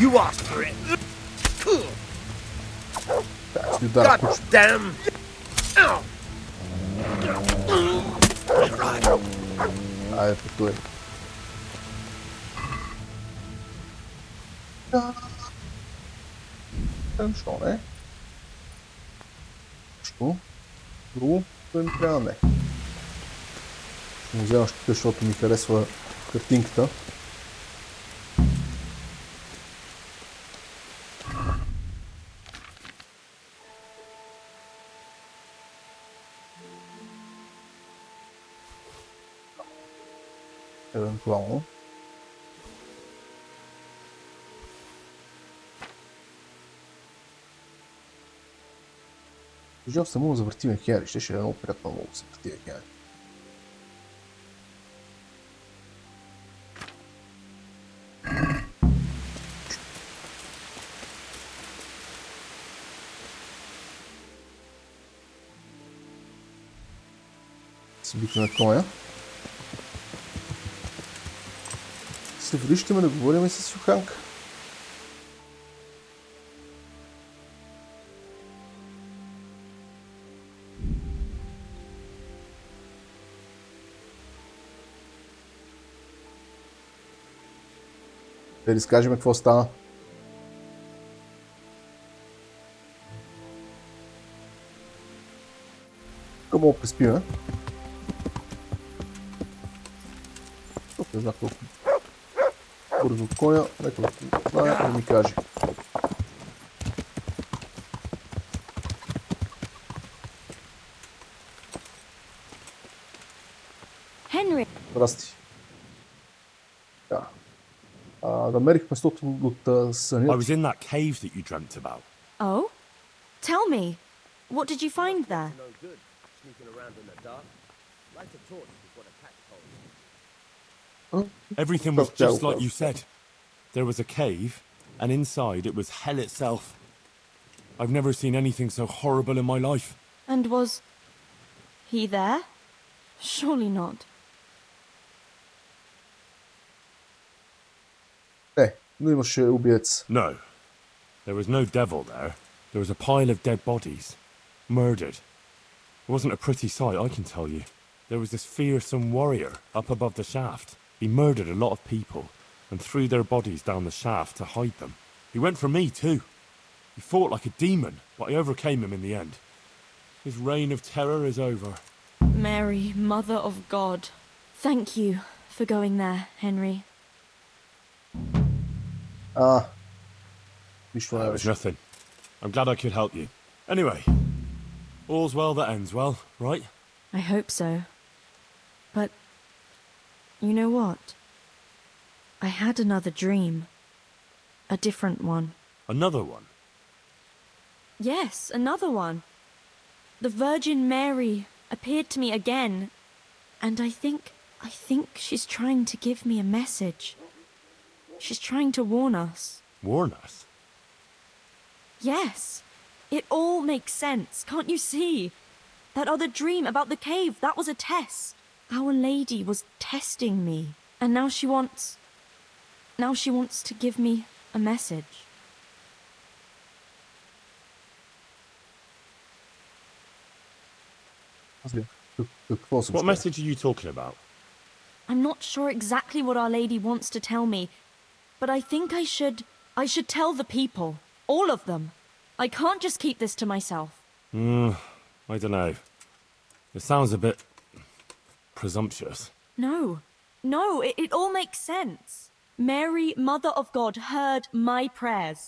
You asked for it. God damn. Ай, потуе. Що не? Що? Друго да ми трябва не. Ще му взема щита, защото ми харесва картинката. Евентуално. Виждам само да завъртиме Хенри, ще е много приятно много да се въртиме Хенри. Се викаме коня. Се връщаме да говорим с Йоханка. Да разкажем какво стана. Тук мога преспиме. Тук не знам колко бързо от коня, нека да ми каже. Henry. Здрасти. Да. Намерих местото от съня. I was in that cave that you dreamt about. Oh? Tell me. What did you find there? No good. Sneaking around in the dark. Light a torch before the pack holds. Everything was just like you said. There was a cave, and inside it was hell itself. I've never seen anything so horrible in my life. And was he there? Surely not. Но имаше убиец. No. There was no devil there. There was a pile of dead bodies. Murdered. It wasn't a pretty sight, I can tell you. There was this fearsome warrior up above the shaft. He murdered a lot of people and threw their bodies down the shaft to hide them. He went for me too. He fought like a demon, but I overcame him in the end. His reign of terror is over. Mary, Mother of God. Thank you for going there, Henry. Нищо не It was беше. nothing. I'm glad I could help you. Anyway, all's well that ends well, right? I hope so. But you know what? I had another dream. A different one. Another one? Yes, another one. The Virgin Mary appeared to me again, and I think she's trying to give me a message. She's trying to warn us. Warn us? Yes. It all makes sense, can't you see? That other dream about the cave, that was a test. Our Lady was testing me, and now she wants to give me a message. What message are you talking about? I'm not sure exactly what Our Lady wants to tell me, but I think I should tell the people, all of them. I can't just keep this to myself. I don't know. It sounds a bit presumptuous. No, it all makes sense. Mary, Mother of God, heard my prayers.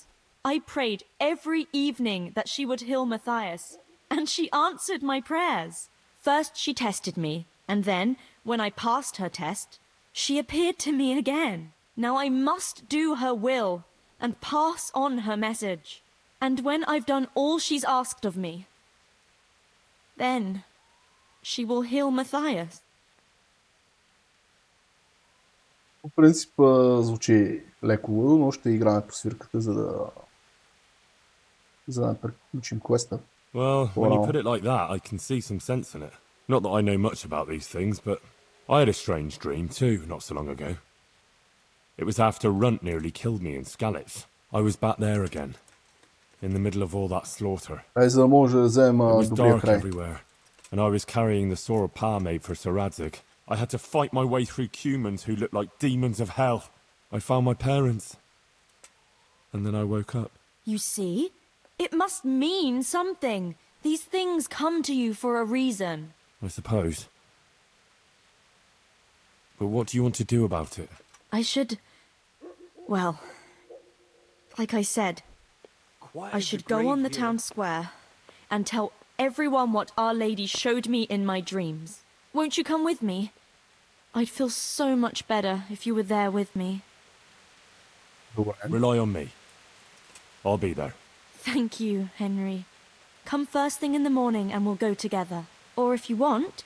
I prayed every evening that she would heal Matthias, and she answered my prayers. First she tested me, and then, when I passed her test, she appeared to me again. Now I must do her will and pass on her message. And when I've done all she's asked of me, then she will heal Matthias. По принцип звучи леко лудо, но ще играем по свирката, за да приключим квеста. Well, when you put it like that, I can see some sense in it. Not that I know much about these things, but I had a strange dream too, not so long ago. It was after Runt nearly killed me in Skalitz. I was back there again, in the middle of all that slaughter. За да може да вземем It was добрия dark край. everywhere, and I was carrying the sword Pa made for Sir Radzig. I had to fight my way through humans who looked like demons of hell. I found my parents, and then I woke up. You see? It must mean something. These things come to you for a reason. I suppose. But what do you want to do about it? I should... Well, like I said, I should go on the town square and tell everyone what Our Lady showed me in my dreams. Won't you come with me? I'd feel so much better if you were there with me. Rely on me. I'll be there. Thank you, Henry. Come first thing in the morning and we'll go together. Or if you want,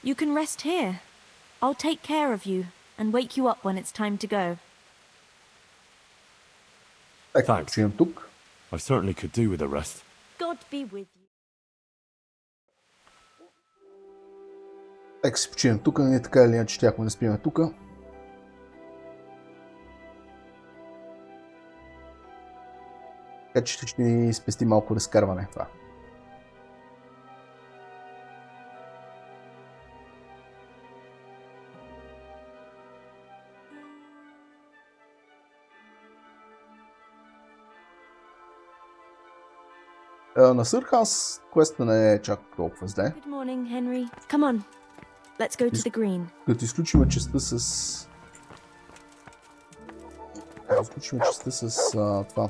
you can rest here. I'll take care of you and wake you up when it's time to go. Thanks. I certainly could do with a rest. God be with you. Нека си починем тук, ние така или иначе щяхме да спиме тук. Така че ще ни спести малко разкарване това. На Сър Ханс квеста не е чак толкова зле. Good morning, Henry. Come on. Let's go to the green. Като изключим частта с... изключим частта с това.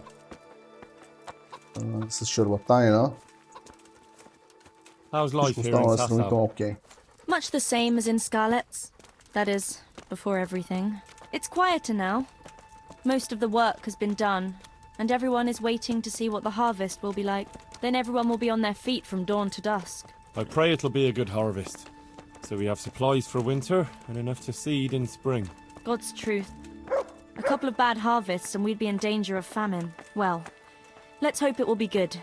С шарлатанина. Всичко останало е сравнително окей. Much the same as in Scarlet's. That is, before everything. It's quieter now. Most of the work has been done, and everyone is waiting to see what the harvest will be like. Then everyone will be on their feet from dawn to dusk. I pray it'll be a good harvest, so we have supplies for winter and enough to seed in spring. God's truth. A couple of bad harvests and we'd be in danger of famine. Well, let's hope it will be good.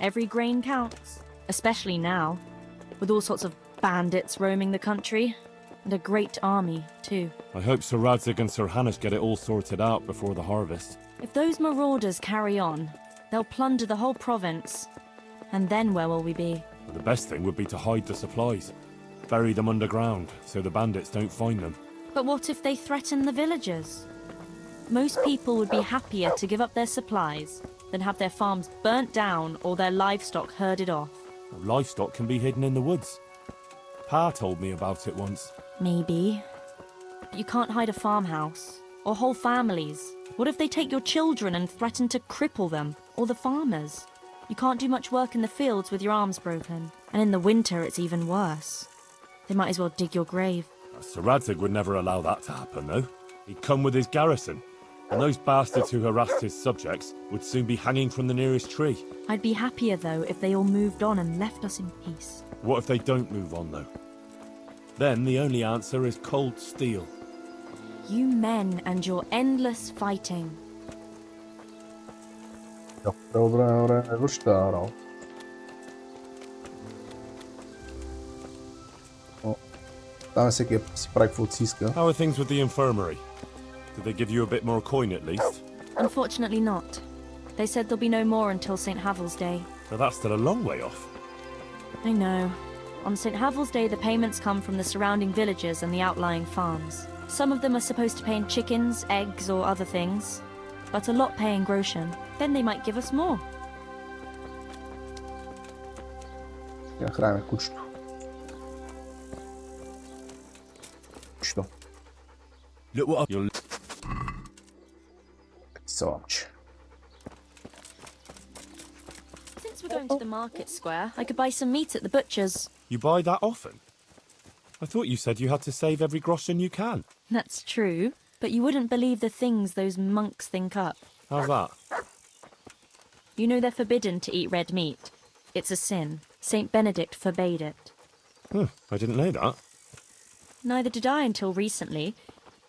Every grain counts, especially now, with all sorts of bandits roaming the country, and a great army, too. I hope Sir Radzig and Sir Hanush get it all sorted out before the harvest. If those marauders carry on, they'll plunder the whole province. And then where will we be? The best thing would be to hide the supplies. Bury them underground, so the bandits don't find them. But what if they threaten the villagers? Most people would be happier to give up their supplies than have their farms burnt down or their livestock herded off. Livestock can be hidden in the woods. Pa told me about it once. Maybe. But you can't hide a farmhouse. Or whole families. What if they take your children and threaten to cripple them? Or the farmers? You can't do much work in the fields with your arms broken. And in the winter it's even worse. They might as well dig your grave. Sir Radzig would never allow that to happen, though. He'd come with his garrison. And those bastards who harassed his subjects would soon be hanging from the nearest tree. I'd be happier, though, if they all moved on and left us in peace. What if they don't move on, though? Then the only answer is cold steel. You men and your endless fighting. Там всеки си прави каквото си иска. How are things with the infirmary? Did they give you a bit more coin at least? Unfortunately not. They said there'll be no more until St. Havel's Day. So that's still a long way off. I know. On St. Havel's Day the payments come from the surrounding villages and the outlying farms. Some of them are supposed to pay in chickens, eggs or other things, but a lot pay in groschen. Then they might give us more. Я храня кучето. Що? Look what you're... Саламче. Since we're going to the market square, I could buy some meat at the butcher's. You buy that often? I thought you said you had to save every groschen you can. That's true, but you wouldn't believe the things those monks think up. How's that? You know they're forbidden to eat red meat. It's a sin. Saint Benedict forbade it. I didn't know that. Neither did I until recently.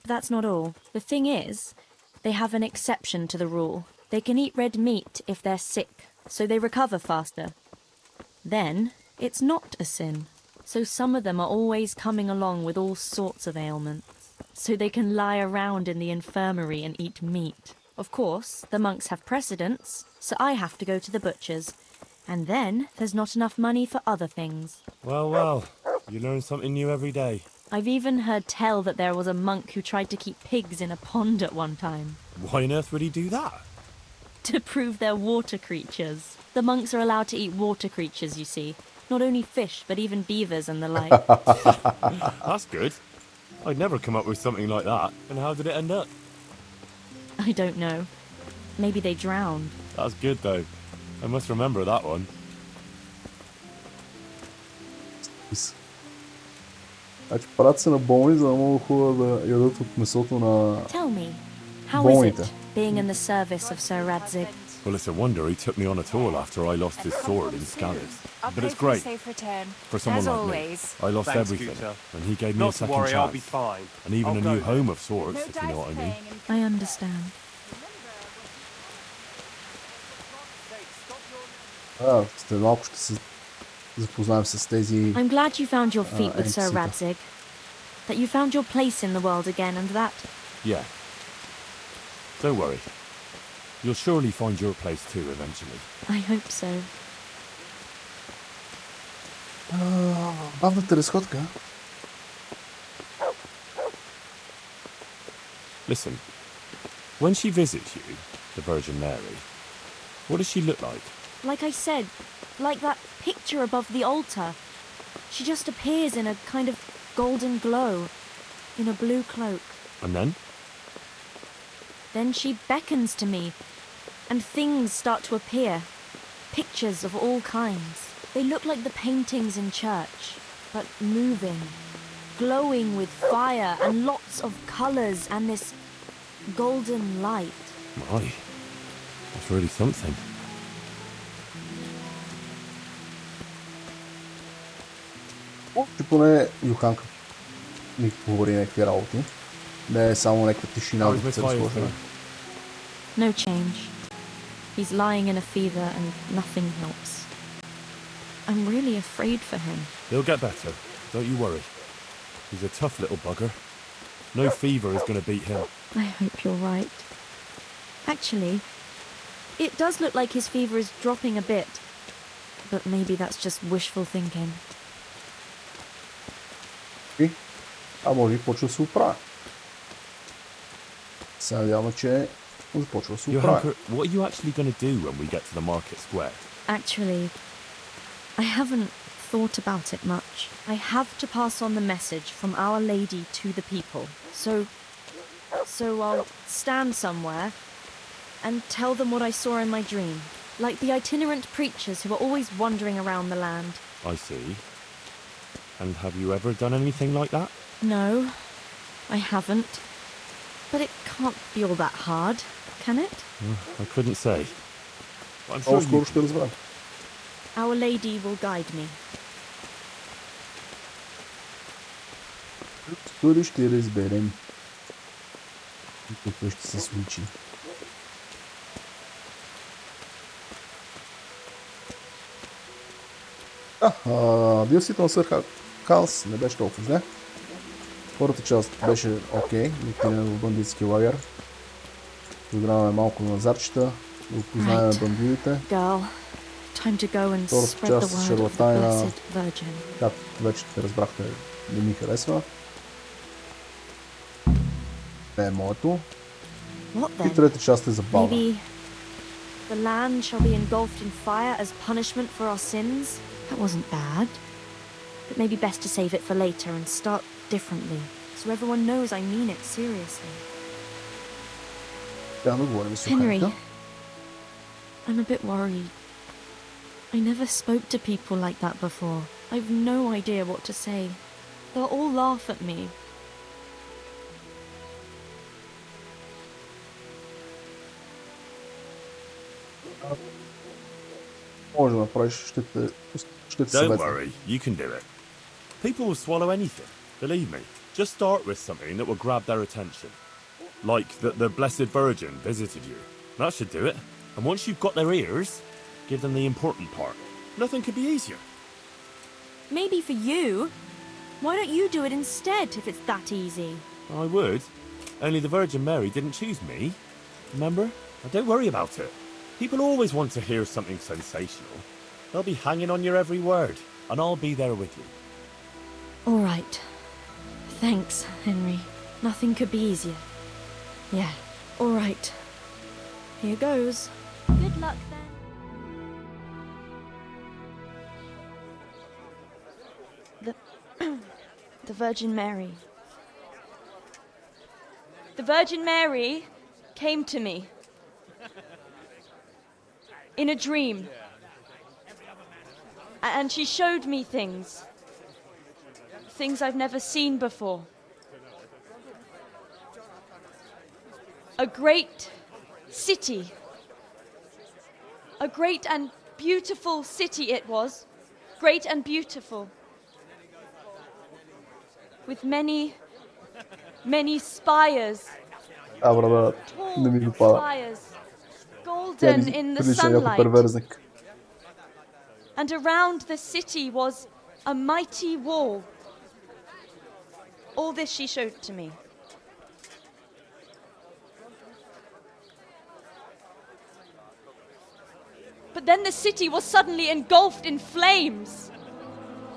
But that's not all. The thing is, they have an exception to the rule. They can eat red meat if they're sick, so they recover faster. Then, it's not a sin. So some of them are always coming along with all sorts of ailments. So they can lie around in the infirmary and eat meat. Of course, the monks have precedence, so I have to go to the butcher's. And then, there's not enough money for other things. Well, you learn something new every day. I've even heard tell that there was a monk who tried to keep pigs in a pond at one time. Why on earth would he do that? To prove they're water creatures. The monks are allowed to eat water creatures, you see. Not only fish, but even beavers and the like. That's good. I'd never come up with something like that. And how did it end up? I don't know. Maybe they drowned. That's good, though. I must remember that one. Значи правят се на болни, за да могат хора да ядат от месото на Tell me, how болните. is it being in the service of Sir Radzig? Well, it's a wonder he took me on at all after I lost his sword in Scalise. But it's great. For someone like me. I lost everything, and he gave me a second chance. And even a new home of sorts, if you know what I mean. I understand. След малко ще се запознаем с тези I'm glad you found your feet with Sir NPC-та. Radzig. That you found your place in the world again and that... Yeah. Don't worry. You'll surely find your place too eventually. I hope so. Бавната разходка. Listen, when she visits you, the Virgin Mary, what does she look like? Like I said, like that picture above the altar. She just appears in a kind of golden glow, in a blue cloak. And then? Then she beckons to me, and things start to appear. Pictures of all kinds. They look like the paintings in church, but moving, glowing with fire and lots of colours and this golden light. My, that's really something. Че поне Йоханка ми говори някакви работи. Не е само някаква тишина, да се разхожда. No change. He's lying in a fever and nothing helps. I'm really afraid for him. He'll get better. Don't you worry. He's a tough little bugger. No fever is going to beat him. I hope you're right. Actually, it does look like his fever is dropping a bit. But maybe that's just wishful thinking. А може и почва да се оправя. Се надяваме, че започва да се оправя. Йоханка, what are you actually going to do when we get to the market square? Actually, I haven't thought about it much. I have to pass on the message from Our Lady to the people. So I'll stand somewhere and tell them what I saw in my dream. Like the itinerant preachers who are always wandering around the land. I see. And have you ever done anything like that? No, I haven't. But it can't be all that hard, can it? I couldn't say. I'm sure you ще разберем. Our Lady will guide me. Скоро ще разберем какво ще се случи. DLC-то на Сър Ханс не беше толкова зле. Първата част беше окей, отидем в бандитски лагер. Програмаме малко назадчета, да опознаем бандитите. Втората част с шарлатайна, както вече разбрахте, не ми харесва. Не е моето. И трета част е забавна. The land shall be engulfed in fire as punishment for our sins. That wasn't bad. But maybe best to save it for later and start differently, so everyone knows I mean it seriously. Henry, I'm a bit worried. I never spoke to people like that before. I've no idea what to say. They'll all laugh at me. Може да направиш, ще те Don't worry, you can do it. People will swallow anything, believe me. Just start with something that will grab their attention. Like that the Blessed Virgin visited you. That should do it. And once you've got their ears, give them the important part. Nothing could be easier. Maybe for you. Why don't you do it instead if it's that easy? I would. Only the Virgin Mary didn't choose me. Remember? Now don't worry about it. People always want to hear something sensational. They'll be hanging on your every word, and I'll be there with you. All right. Thanks, Henry. Nothing could be easier. Yeah, all right. Here goes. Good luck, then. The Virgin Mary. The Virgin Mary came to me. In a dream. And she showed me things. Things I've never seen before. A great city. A great and beautiful city it was. Great and beautiful. With many spires. Tall spires. Golden in the sunlight. and around the city was a mighty wall. All this she showed to me. But then the city was suddenly engulfed in flames.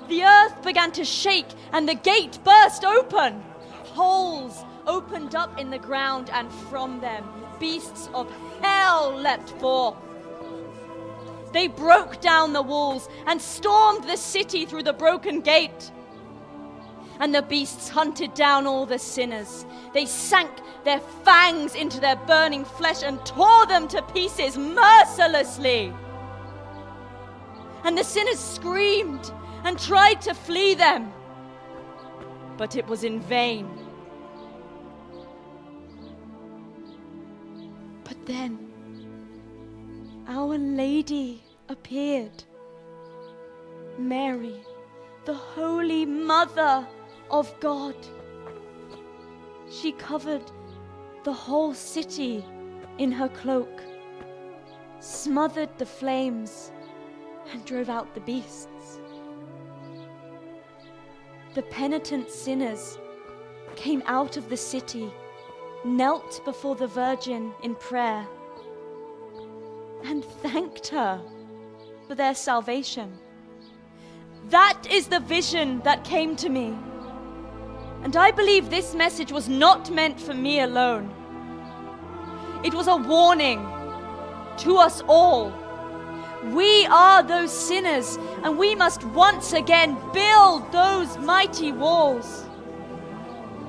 The earth began to shake and the gate burst open. Holes opened up in the ground, and from them beasts of hell leapt forth. They broke down the walls and stormed the city through the broken gate. And the beasts hunted down all the sinners. They sank their fangs into their burning flesh and tore them to pieces mercilessly. And the sinners screamed and tried to flee them, but it was in vain. But then Our Lady appeared. Mary, the Holy Mother of God. She covered the whole city in her cloak, smothered the flames, and drove out the beasts. The penitent sinners came out of the city, knelt before the Virgin in prayer, and thanked her for their salvation. That is the vision that came to me. And I believe this message was not meant for me alone. It was a warning to us all. We are those sinners, and we must once again build those mighty walls.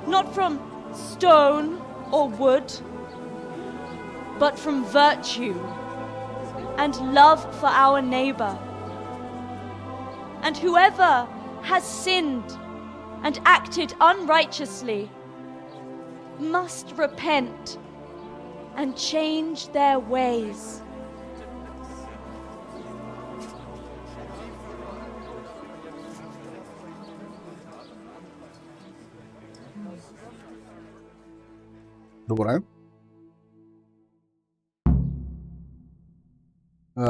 Not from stone or wood, but from virtue and love for our neighbor. And whoever has sinned and acted unrighteously must repent and change their ways. Добре.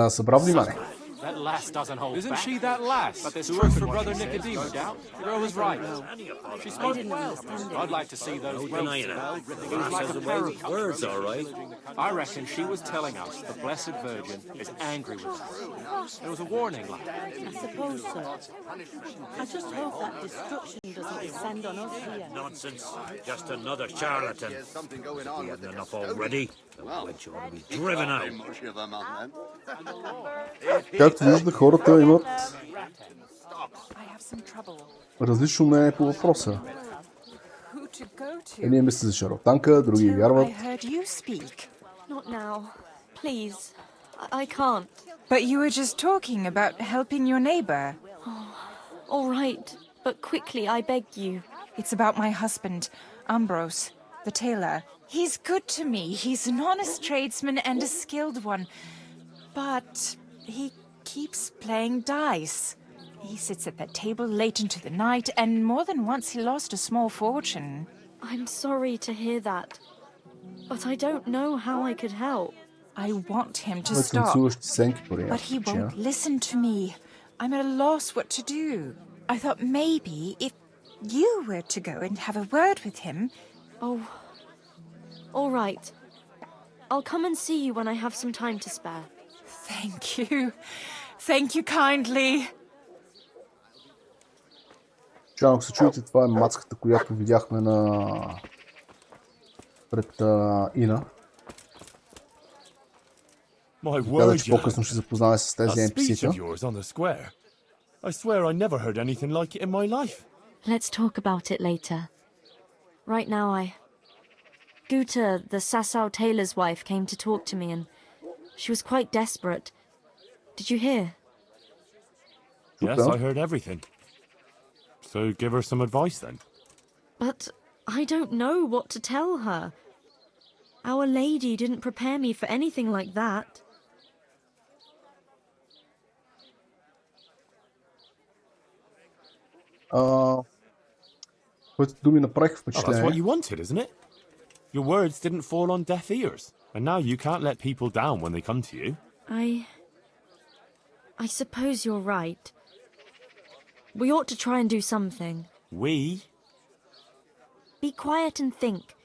Събра внимание. That lass doesn't hold Isn't back. she that lass? But there's who truth works in for what Brother she says, Nicodemus? no doubt. The girl was right. She spoke well. I'd like to see those denying ropes. it. It was like a parable. Words, all right. I reckon she was telling us the Blessed Virgin is angry with us. There was a warning like that. I suppose so. I just hope that destruction doesn't descend on us here. Nonsense. Just another charlatan. We hadn't enough already. The wench ought to be driven out. Както вижда, хората имат различно мнение по въпроса. Едни мислят за шарлатанка, други вярват. Not now. Please. I can't. But you were just talking about helping your neighbor. Oh, all right. But quickly, I beg you. It's about my husband, Ambrose, the tailor. He's good to me. He's an honest tradesman and a skilled one. But he keeps playing dice. He sits at that table late into the night, and more than once he lost a small fortune. I'm sorry to hear that. But I don't know how I could help. I want him to stop. But he won't listen to me. I'm at a loss what to do. I thought maybe if you were to go and have a word with him... Oh, all right. I'll come and see you when I have some time to spare. Thank you. Thank you kindly. Чу, ако се чуете, това е мацката, която видяхме пред Ина. Каза, че по-късно ще запознаме с тези NPC-та. I swear I never heard anything like it in my life. Let's talk about it later. Right now, Guta, the Sasau tailor's wife, came to talk to me, and she was quite desperate. Did you hear? Yes, I heard everything. So give her some advice then. But I don't know what to tell her. Our Lady didn't prepare me for anything like that. Твоите думи направиха впечатление. That's what you wanted, isn't it? Your words didn't fall on deaf ears, and now you can't let people down when they come to you. I suppose you're right. We ought to try and do something. We? Be quiet and think.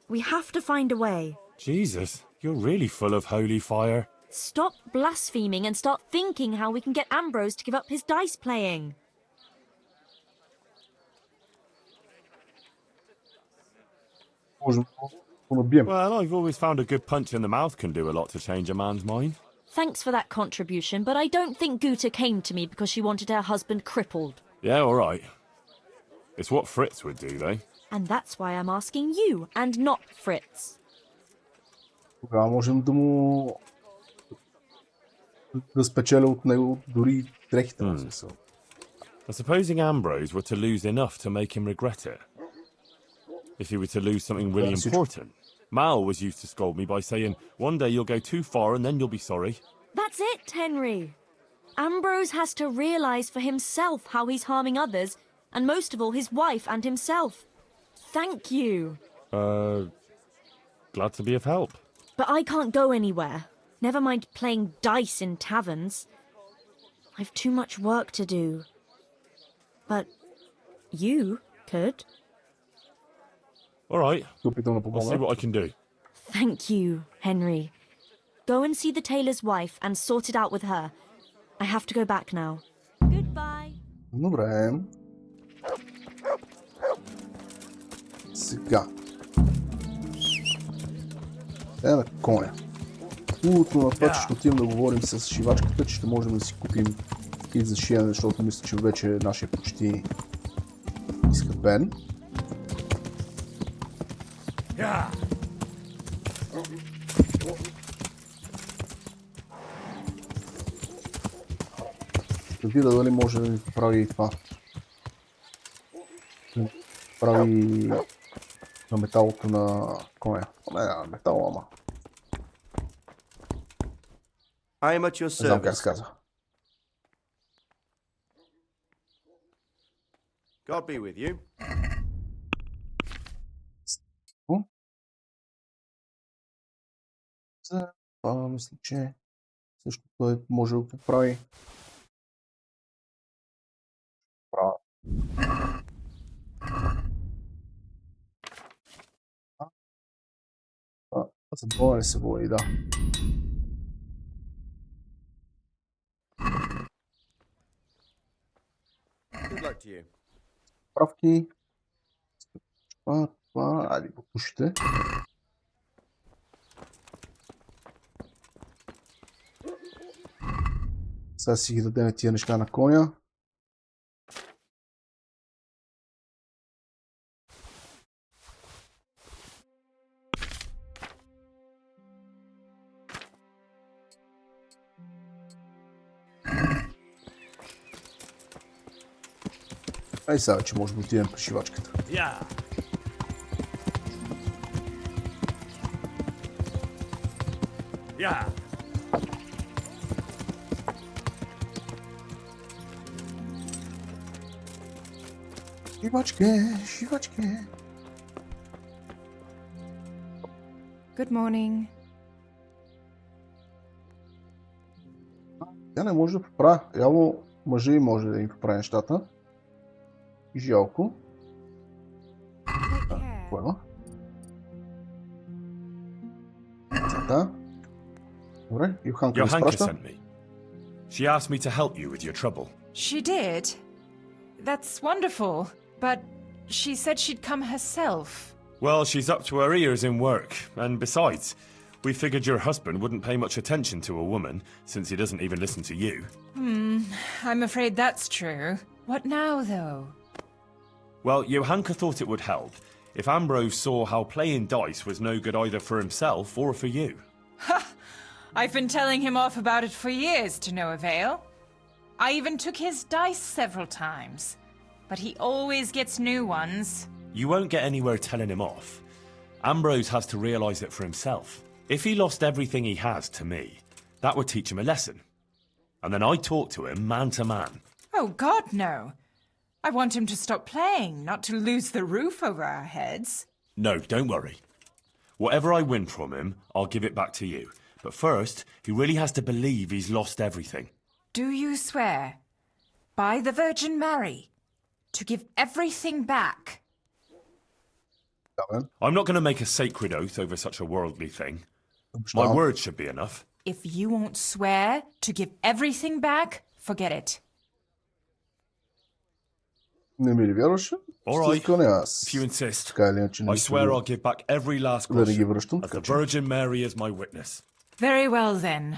We have to find a way. Jesus, you're really full of holy fire. Stop blaspheming and start thinking how we can get Ambrose to give up his dice playing. Well, I've always found a good punch in the mouth can do a lot to change a man's mind. Thanks for that contribution, but I don't think Guta came to me because she wanted her husband crippled. Yeah, all right. It's what Fritz would do, though. And that's why I'm asking you, and not Fritz. Тогава можем да му... да спечеля от него дори дрехите на смисъл. Supposing Ambrose were to lose enough to make him regret it. If he were to lose something really important. Mal was used to scold me by saying, one day you'll go too far and then you'll be sorry. That's it, Henry. Ambrose has to realise for himself how he's harming others, and most of all his wife and himself. Thank you. Glad to be of help. But I can't go anywhere. Never mind playing dice in taverns. I've too much work to do. But you could. All right. I'll see what I can do. Thank you, Henry. Go and see the tailor's wife and sort it out with her. I have to go back now. Goodbye. Добре. Сега. На коня. Хубавото на това, че ще отидем да говорим с шивачката, че ще можем да си купим кит за шиене, защото мисля, че вече нашия почти изхъбен. Да видя дали може да ни прави и това. Прави на металото на коня. Не на метал, ама. I am at your Не знам как service. се казва. God be with you. Мисля, че също той може да го поправи. За това не се води, да. Good luck to you. Правки. Това, айде го пушите. Сега си ги дадем тия неща на коня. Ай сега, че може да отидем при шивачката. Шивачке. Good morning. Тя не може да поправя. Явно мъжа и може да им поправи нещата. Жалко. Поема. Да. Добре, Йоханка Йоханка изпраща. sent me. She asked me to help you with your trouble. She did? That's wonderful. But she said she'd come herself. Well, she's up to her ears in work. And besides, we figured your husband wouldn't pay much attention to a woman, since he doesn't even listen to you. I'm afraid that's true. What now, though? Well, Johanka thought it would help if Ambrose saw how playing dice was no good either for himself or for you. Ha! I've been telling him off about it for years to no avail. I even took his dice several times. But he always gets new ones. You won't get anywhere telling him off. Ambrose has to realise it for himself. If he lost everything he has to me, that would teach him a lesson. And then I'd talk to him man to man. Oh, God, no. I want him to stop playing, not to lose the roof over our heads. No, don't worry. Whatever I win from him, I'll give it back to you. But first, he really has to believe he's lost everything. Do you swear, by the Virgin Mary, to give everything back? I'm not going to make a sacred oath over such a worldly thing. My word should be enough. If you won't swear to give everything back, forget it. Не ми ли вярваше? All right, Аз. if you insist. Така или иначе, I swear I'll give back every last да не ги groschen, връщам. as the Virgin Mary is my witness. Very well then.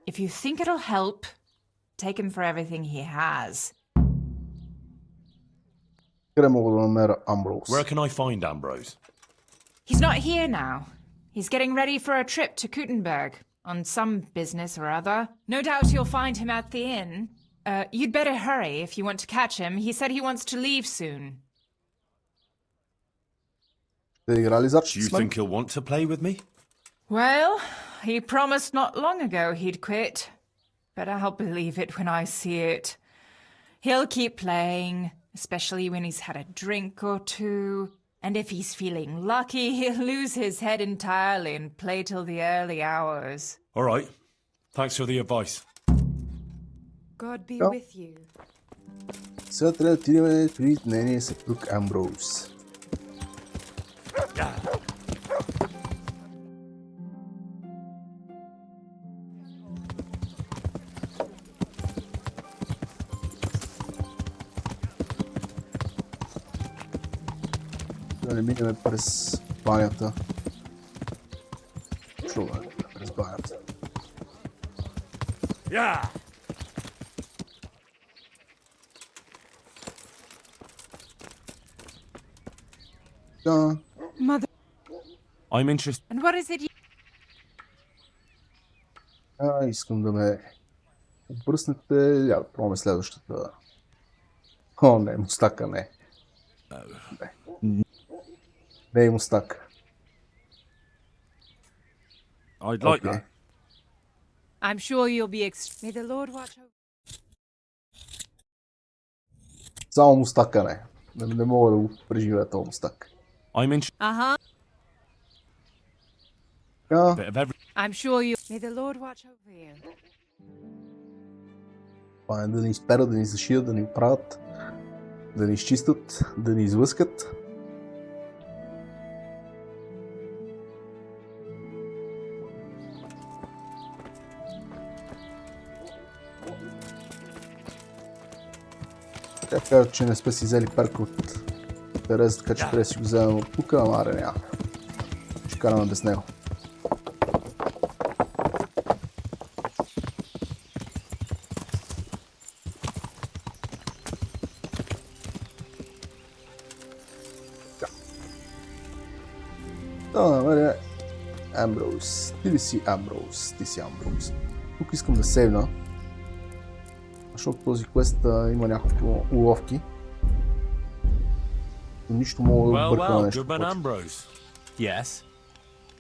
If you think it'll help, take him for everything he has. Къде мога да намеря Амброуз? Where can I find Ambrose? He's not here now. He's getting ready for a trip to Kuttenberg on some business or other. No doubt you'll find him at the inn. You'd better hurry if you want to catch him. He said he wants to leave soon. Да игра ли Do зачи you с мен? think he'll want to play with me? Well, he promised not long ago he'd quit. But I'll believe it when I see it. He'll keep playing, especially when he's had a drink or two. And if he's feeling lucky, he'll lose his head entirely and play till the early hours. All right. Thanks for the advice. God be Yeah. with you. Сега трябва да отидем при нейния съпруг Амброуз. Да не минем през банята. Чуваме през банята. Yeah. Да. Mother. I'm interested. And what is it you... Искам да ме обръснете. Я да пробваме следващата. О, не, мустака не. Не е мустак. I'd like that. I'm sure you'll be May the Lord watch over. Само мустака не. Не мога да го преживея този мустак. I'm interested. Uh-huh. Bit of every. I'm sure you... May the Lord watch over you. Това е да ни изперат, да ни зашият, да ни оправят, да ни изчистят, да ни излъскат. Тя казва, че не сме си взели перка от Тереза, така че трябва да си го вземем от тук, ама аре няма. Ще караме без него. Да намеря Амброуз. Ти ли си Амброуз? Ти си Амброуз. Тук искам да сейвна, защото този квест има няколко уловки. Нищо мога да обърка на нещо Goodman повече. Ambrose. Yes?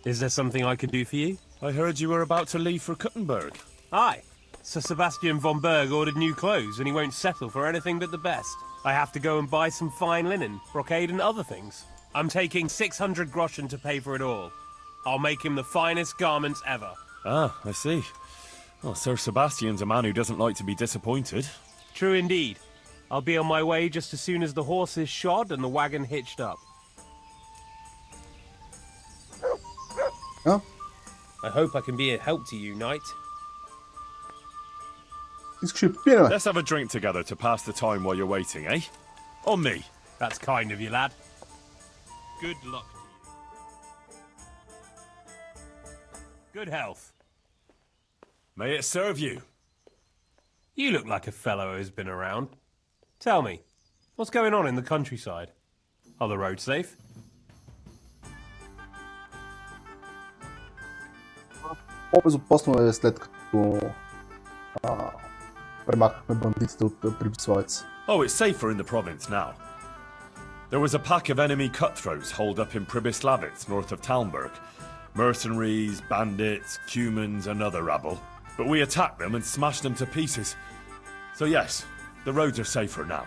Is there something I can do for you? I heard you were about to leave for Kuttenberg. Aye. Sir Sebastian von Berg ordered new clothes and he won't settle for anything but the best. I have to go and buy some fine linen, brocade and other things. I'm taking 600 groschen to pay for it all. I'll make him the finest garments ever. Ah, I see. Well, Sir Sebastian's a man who doesn't like to be disappointed. True indeed. I'll be on my way just as soon as the horse is shod and the wagon hitched up. Huh? I hope I can be a help to you, knight. Искаш да пиеме? Let's have a drink together to pass the time while you're waiting, eh? On me. That's kind of you, lad. Good luck to you. Good health. May it serve you. You look like a fellow who's been around. Tell me, what's going on in the countryside? Are the roads safe? По-безопасно е след като премахнахме бандитите от Прибиславец. Oh, it's safer in the province now. There was a pack of enemy cutthroats holed up in Pribyslavitz, north of Talmberg. Mercenaries, bandits, cumans, and other rabble. But we attacked them and smashed them to pieces. So yes, the roads are safer now.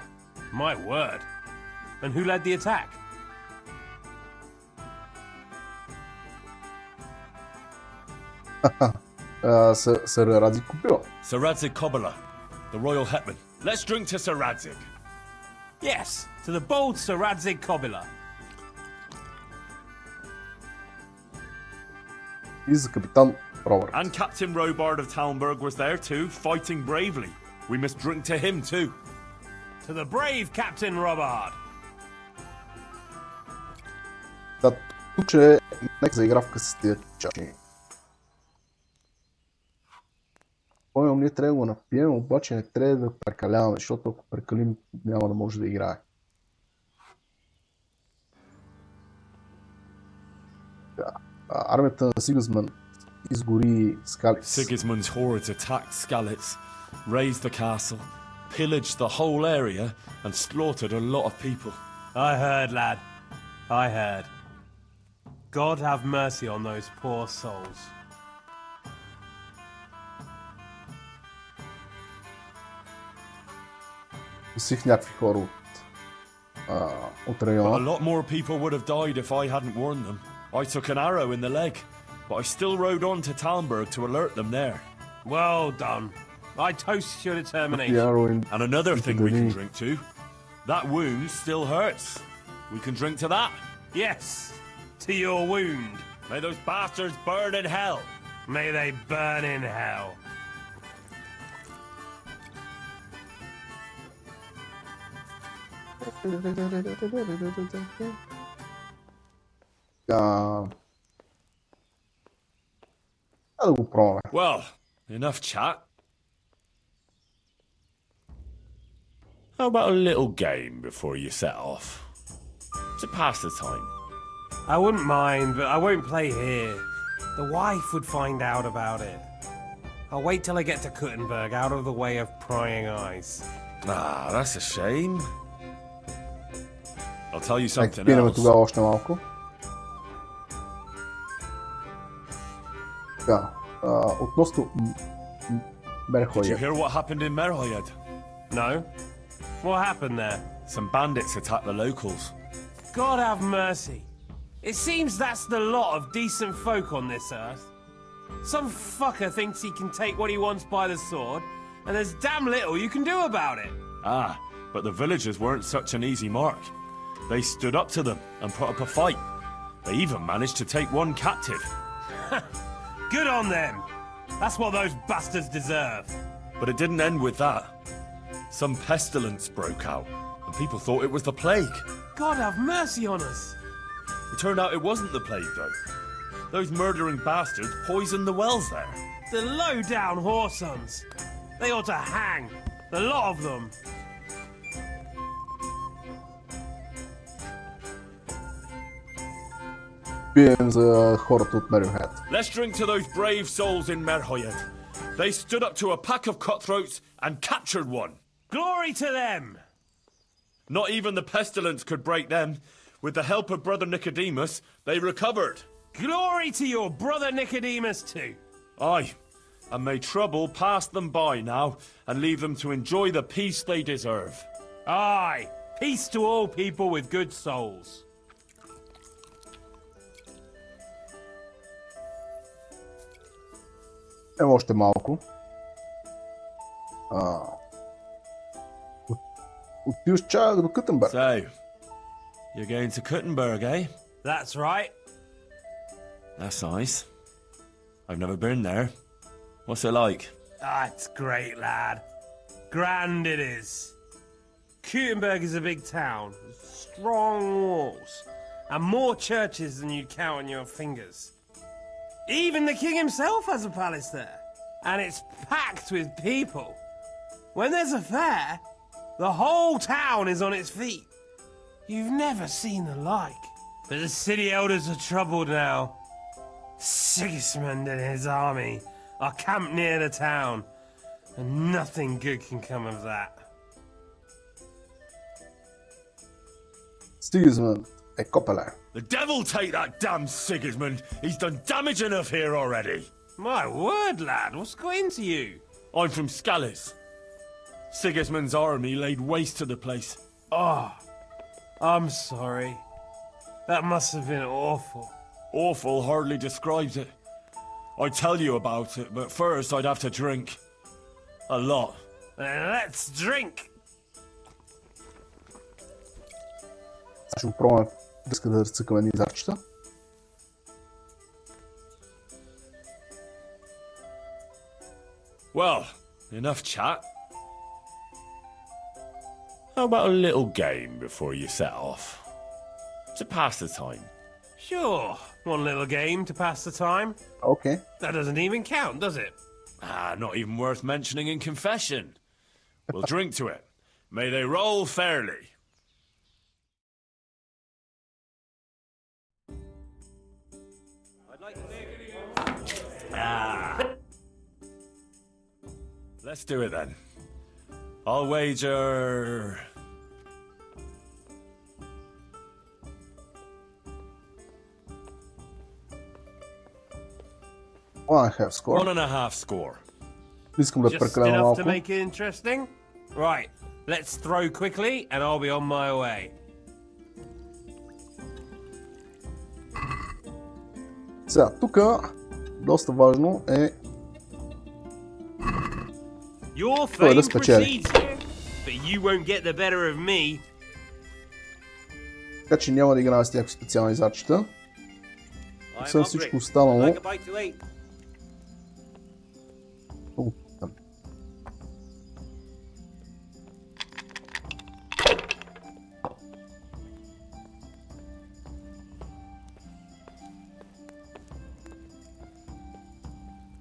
My word. And who led the attack? Сър Радзик Копила. Sir Radzig Kobyla, the royal hetman. Let's drink to Sir Radzig. Yes, to the bold Sir Radzig Kobyla. И за капитан Робърт. And Captain Robard of Talmberg was there too, fighting bravely. We must drink to him too. To the brave Captain Robard. Да, тук е нека заигравка с тия чаши. Помням, ние трябва да го напием, обаче не трябва да прекаляваме, защото ако прекалим, няма да може да играе. Да. Армията на Сигизмунд изгори Скалиц. Sigismund's hordes attacked Skalitz, razed the castle, pillaged the whole area, and slaughtered a lot of people. I heard, lad. I heard. God have mercy on those poor souls. Усих някакви хора от But a района. lot more people would have died if I hadn't warned them. I took an arrow in the leg, but I still rode on to Talmberg to alert them there. Well done. I toast your determination. And another thing we can drink to. That wound still hurts. We can drink to that. Yes, to your wound. May those bastards burn in hell. May they burn in hell. Да го пробваме. Well, enough chat. How about a little game before you set off? To pass the time. I wouldn't mind, but I won't play here. The wife would find out about it. I'll wait till I get to Kuttenberg, out of the way of prying eyes. Ah, that's a shame. I'll tell you something Пинаме else. тогава още малко. Да. Относно Did you Мерхоя. hear what happened in Merhoyed? No? What happened there? Some bandits attacked the locals. God have mercy. It seems that's the lot of decent folk on this earth. Some fucker thinks he can take what he wants by the sword, and there's damn little you can do about it. Ah, but the villagers weren't such an easy mark. They stood up to them and put up a fight. They even managed to take one captive. Good on them. That's what those bastards deserve. But it didn't end with that. Some pestilence broke out, and people thought it was the plague. God have mercy on us. It turned out it wasn't the plague, though. Those murdering bastards poisoned the wells there. The low-down whoresons. They ought to hang. The lot of them. Пием за хората от Мерхоя. Let's drink to those brave souls in Merhoyed. They stood up to a pack of cutthroats and captured one. Glory to them! Not even the pestilence could break them. With the help of Brother Nicodemus, they recovered. Glory to your brother Nicodemus too. Aye, and may trouble pass them by now and leave them to enjoy the peace they deserve. Aye, peace to all people with good souls. Още малко. Отиваш чак до Кутенберг. So, you're going to Kuttenberg, eh? That's right. That's nice. I've never been there. What's it like? Ah, it's great, lad. Grand it is. Kuttenberg is a big town, with strong walls, and more churches than you'd count on your fingers. Even the king himself has a palace there, and it's packed with people. When there's a fair, the whole town is on its feet. You've never seen the like. But the city elders are troubled now. Sigismund and his army are camped near the town, and nothing good can come of that. Sigismund е копеле. The devil take that damn Sigismund! He's done damage enough here already! My word, lad, what's got into you? I'm from Skalitz. Sigismund's army laid waste to the place. Oh, I'm sorry. That must have been awful. Awful hardly describes it. I'd tell you about it, but first I'd have to drink. A lot. Let's drink! Ще го пробваме да разцъкаме едни зарчета. Well, enough chat. How about a little game before you set off? To pass the time. Sure, one little game to pass the time. Okay. That doesn't even count, does it? Not even worth mentioning in confession. We'll drink to it. May they roll fairly. Let's do it then. I'll wager... One and a half score. 1.5 score. Искам да Just прекалявам enough малко. to make it interesting? Right, let's throw quickly and I'll be on my way. Сега, тук доста важно е Your той да fame спечели. precedes you, but you won't get the better of me. Така че няма да играем с някакви специални зарчета. Освен всичко останало. Like a bite to eat.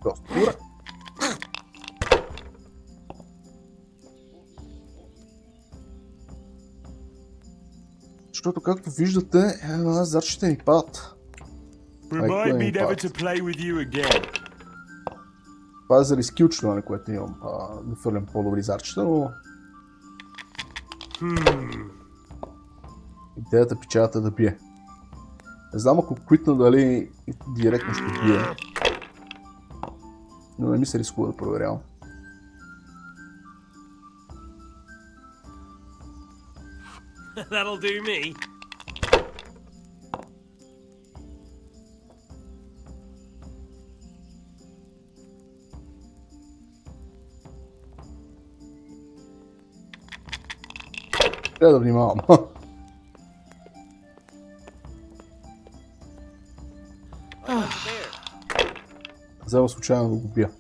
Доста добре. Защото, както виждате, зарчета ни падат. Remind me never to play with you again. Това е заради скилчето, на което имам да фърлям по-добри зарчета, но... Идеята печалята да бие. Не знам ако квитна дали директно ще бие. Но не ми се рискува да проверявам. That'll do me. Трябва да внимавам. Взема случайно да го бия.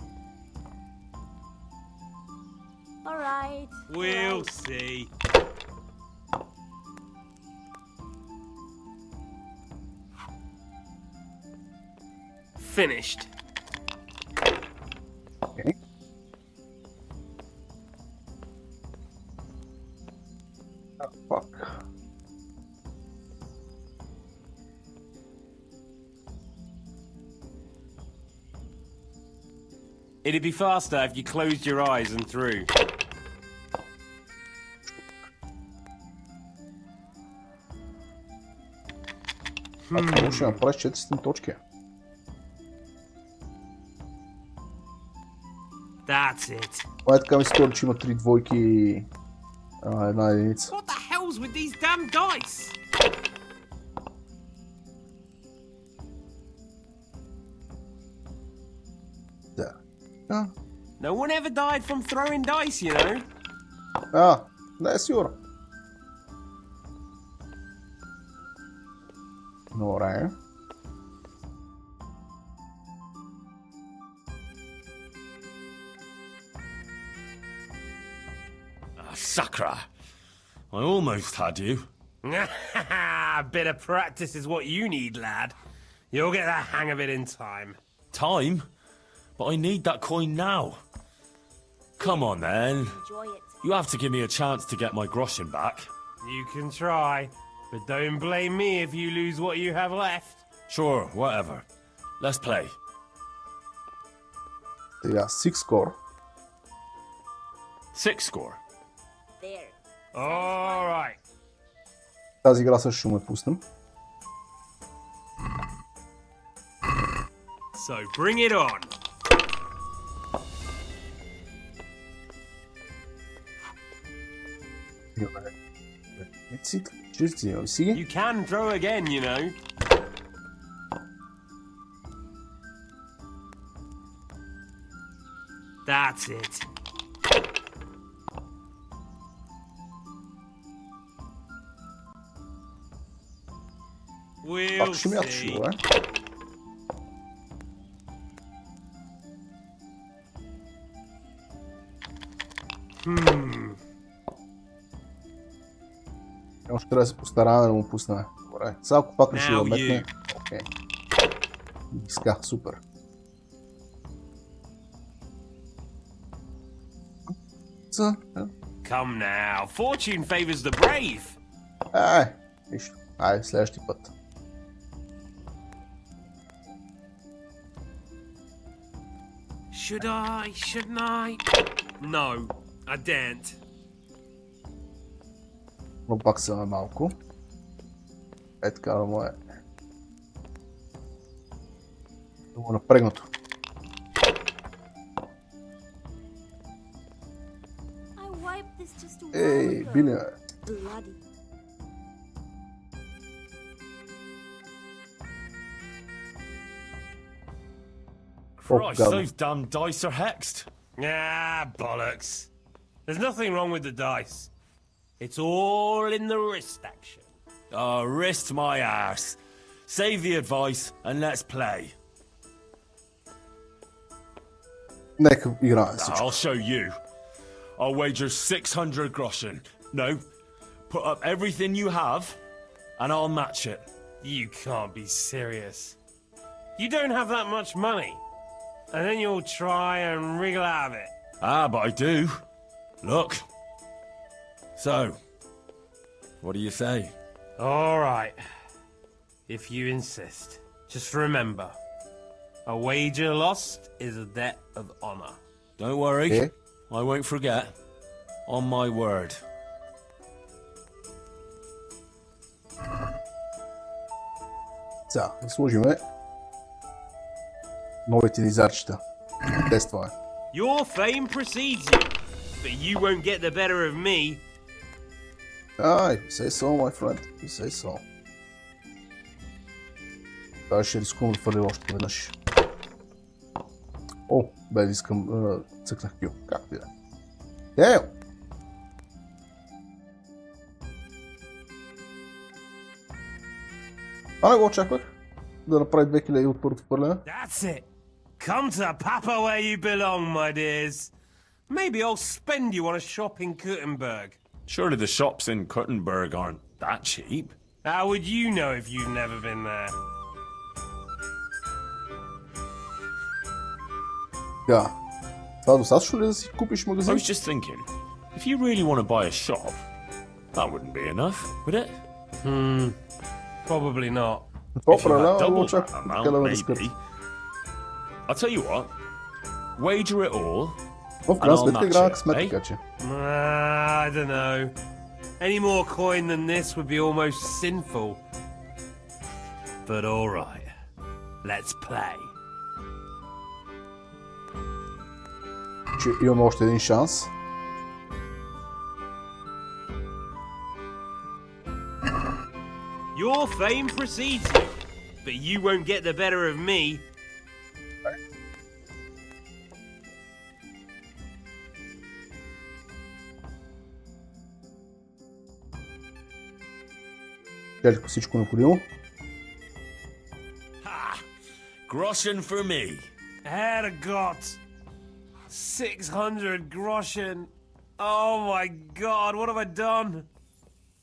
Alright. We'll see. Finished. Okay. Oh, fuck. It'd be faster if you closed your eyes and threw. Ако ще направиш 400 точки. That's it. Това е така ми скоро, че има 3 двойки и една единица. What the hell's with these damn dice? Да. No one ever died from throwing dice, you know. Не е сигурно. Добре. Sakra. I almost had you. A bit of practice is what you need, lad. You'll get the hang of it in time. Time? But I need that coin now. Come on then. You have to give me a chance to get my groschen back. You can try, but don't blame me if you lose what you have left. Sure, whatever. Let's play. Сега, 6 score. 6 score. All right. Тази игра също ще му я пуснем. So bring it on. You can throw again, you know. That's it. We'll Пак ще ми ядеш, see. добре. Още трябва да се постараме да му пусна. Добре. Сега ако пак реши да Now метне. you. Окей. Иска, супер. Come now. Fortune favors the brave. Нищо. Айде, следващия път. Should I? Shouldn't I? No, I daren't. Но пак се малко. Е така да му е. Да му е напрегнато. Ей, Биля. Christ, God. those damn dice are hexed. Ah, bollocks. There's nothing wrong with the dice. It's all in the wrist action. Oh, wrist my ass. Save the advice and let's play. Нека играем всичко. I'll show you. I'll wager 600 groschen. No, put up everything you have and I'll match it. You can't be serious. You don't have that much money. And then you'll try and wriggle out of it. Ah, but I do. Look. So, what do you say? All right. If you insist. Just remember, a wager lost is a debt of honor. Don't worry. Okay. I won't forget. On my word. Сега, да сложиме новите дизарчета. Тестваме. Your fame precedes you, but you won't get the better of me. Ай, say so, my friend. Say so. Това ще рискувам да фърля още веднъж. О, без искам цъкнах кил. Както и да. Damn! Това не го очаквах. Да направи 2000 от първото пърлене. That's it. Come to Papa where you belong, my dears. Maybe I'll spend you on a shop in Kuttenberg. Surely the shops in Kuttenberg aren't that cheap. How would you know if you've never been there? Да. Това достатъчно ли да си купиш I магазин? was just thinking, if you really want to buy a shop, that wouldn't be enough, would it? Probably not. Това If you had определено double го that очаквах. amount, Така да ме разкъпи. maybe. I'll tell you what, wager it all, Но в крайна and I'll сметка match игра на it, късмет, eh? така че. I don't know. Any more coin than this would be almost sinful. But all right, let's play. Че имаме още един шанс. Your fame precedes you, but you won't get the better of me. Чакай всичко необходимо. groschen for me. Herrgott! 600 groschen! Oh my god, what have I done?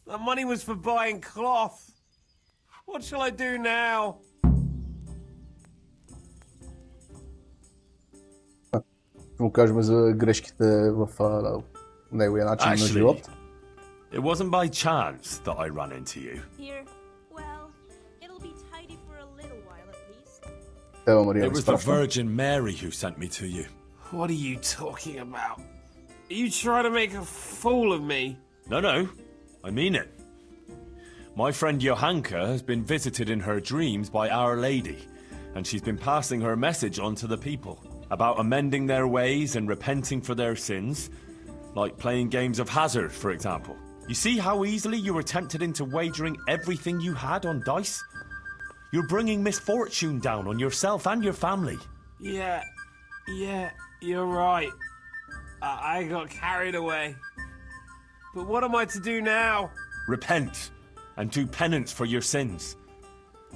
The money was for buying cloth. What shall I do now? Ще му кажем за грешките в неговия начин на живот. It wasn't by chance that I ran into you. Here. Well, it'll be tidy for a little while at least. Ева Мария It ми was the спрашва. Virgin Mary who sent me to you. What are you talking about? Are you trying to make a fool of me? No, I mean it. My friend Yоханka has been visited in her dreams by Our Lady, and she's been passing her message on to the people about amending their ways and repenting for their sins, like playing games of hazard, for example. You see how easily you were tempted into wagering everything you had on dice? You're bringing misfortune down on yourself and your family. Yeah, you're right. I got carried away. But what am I to do now? Repent and do penance for your sins.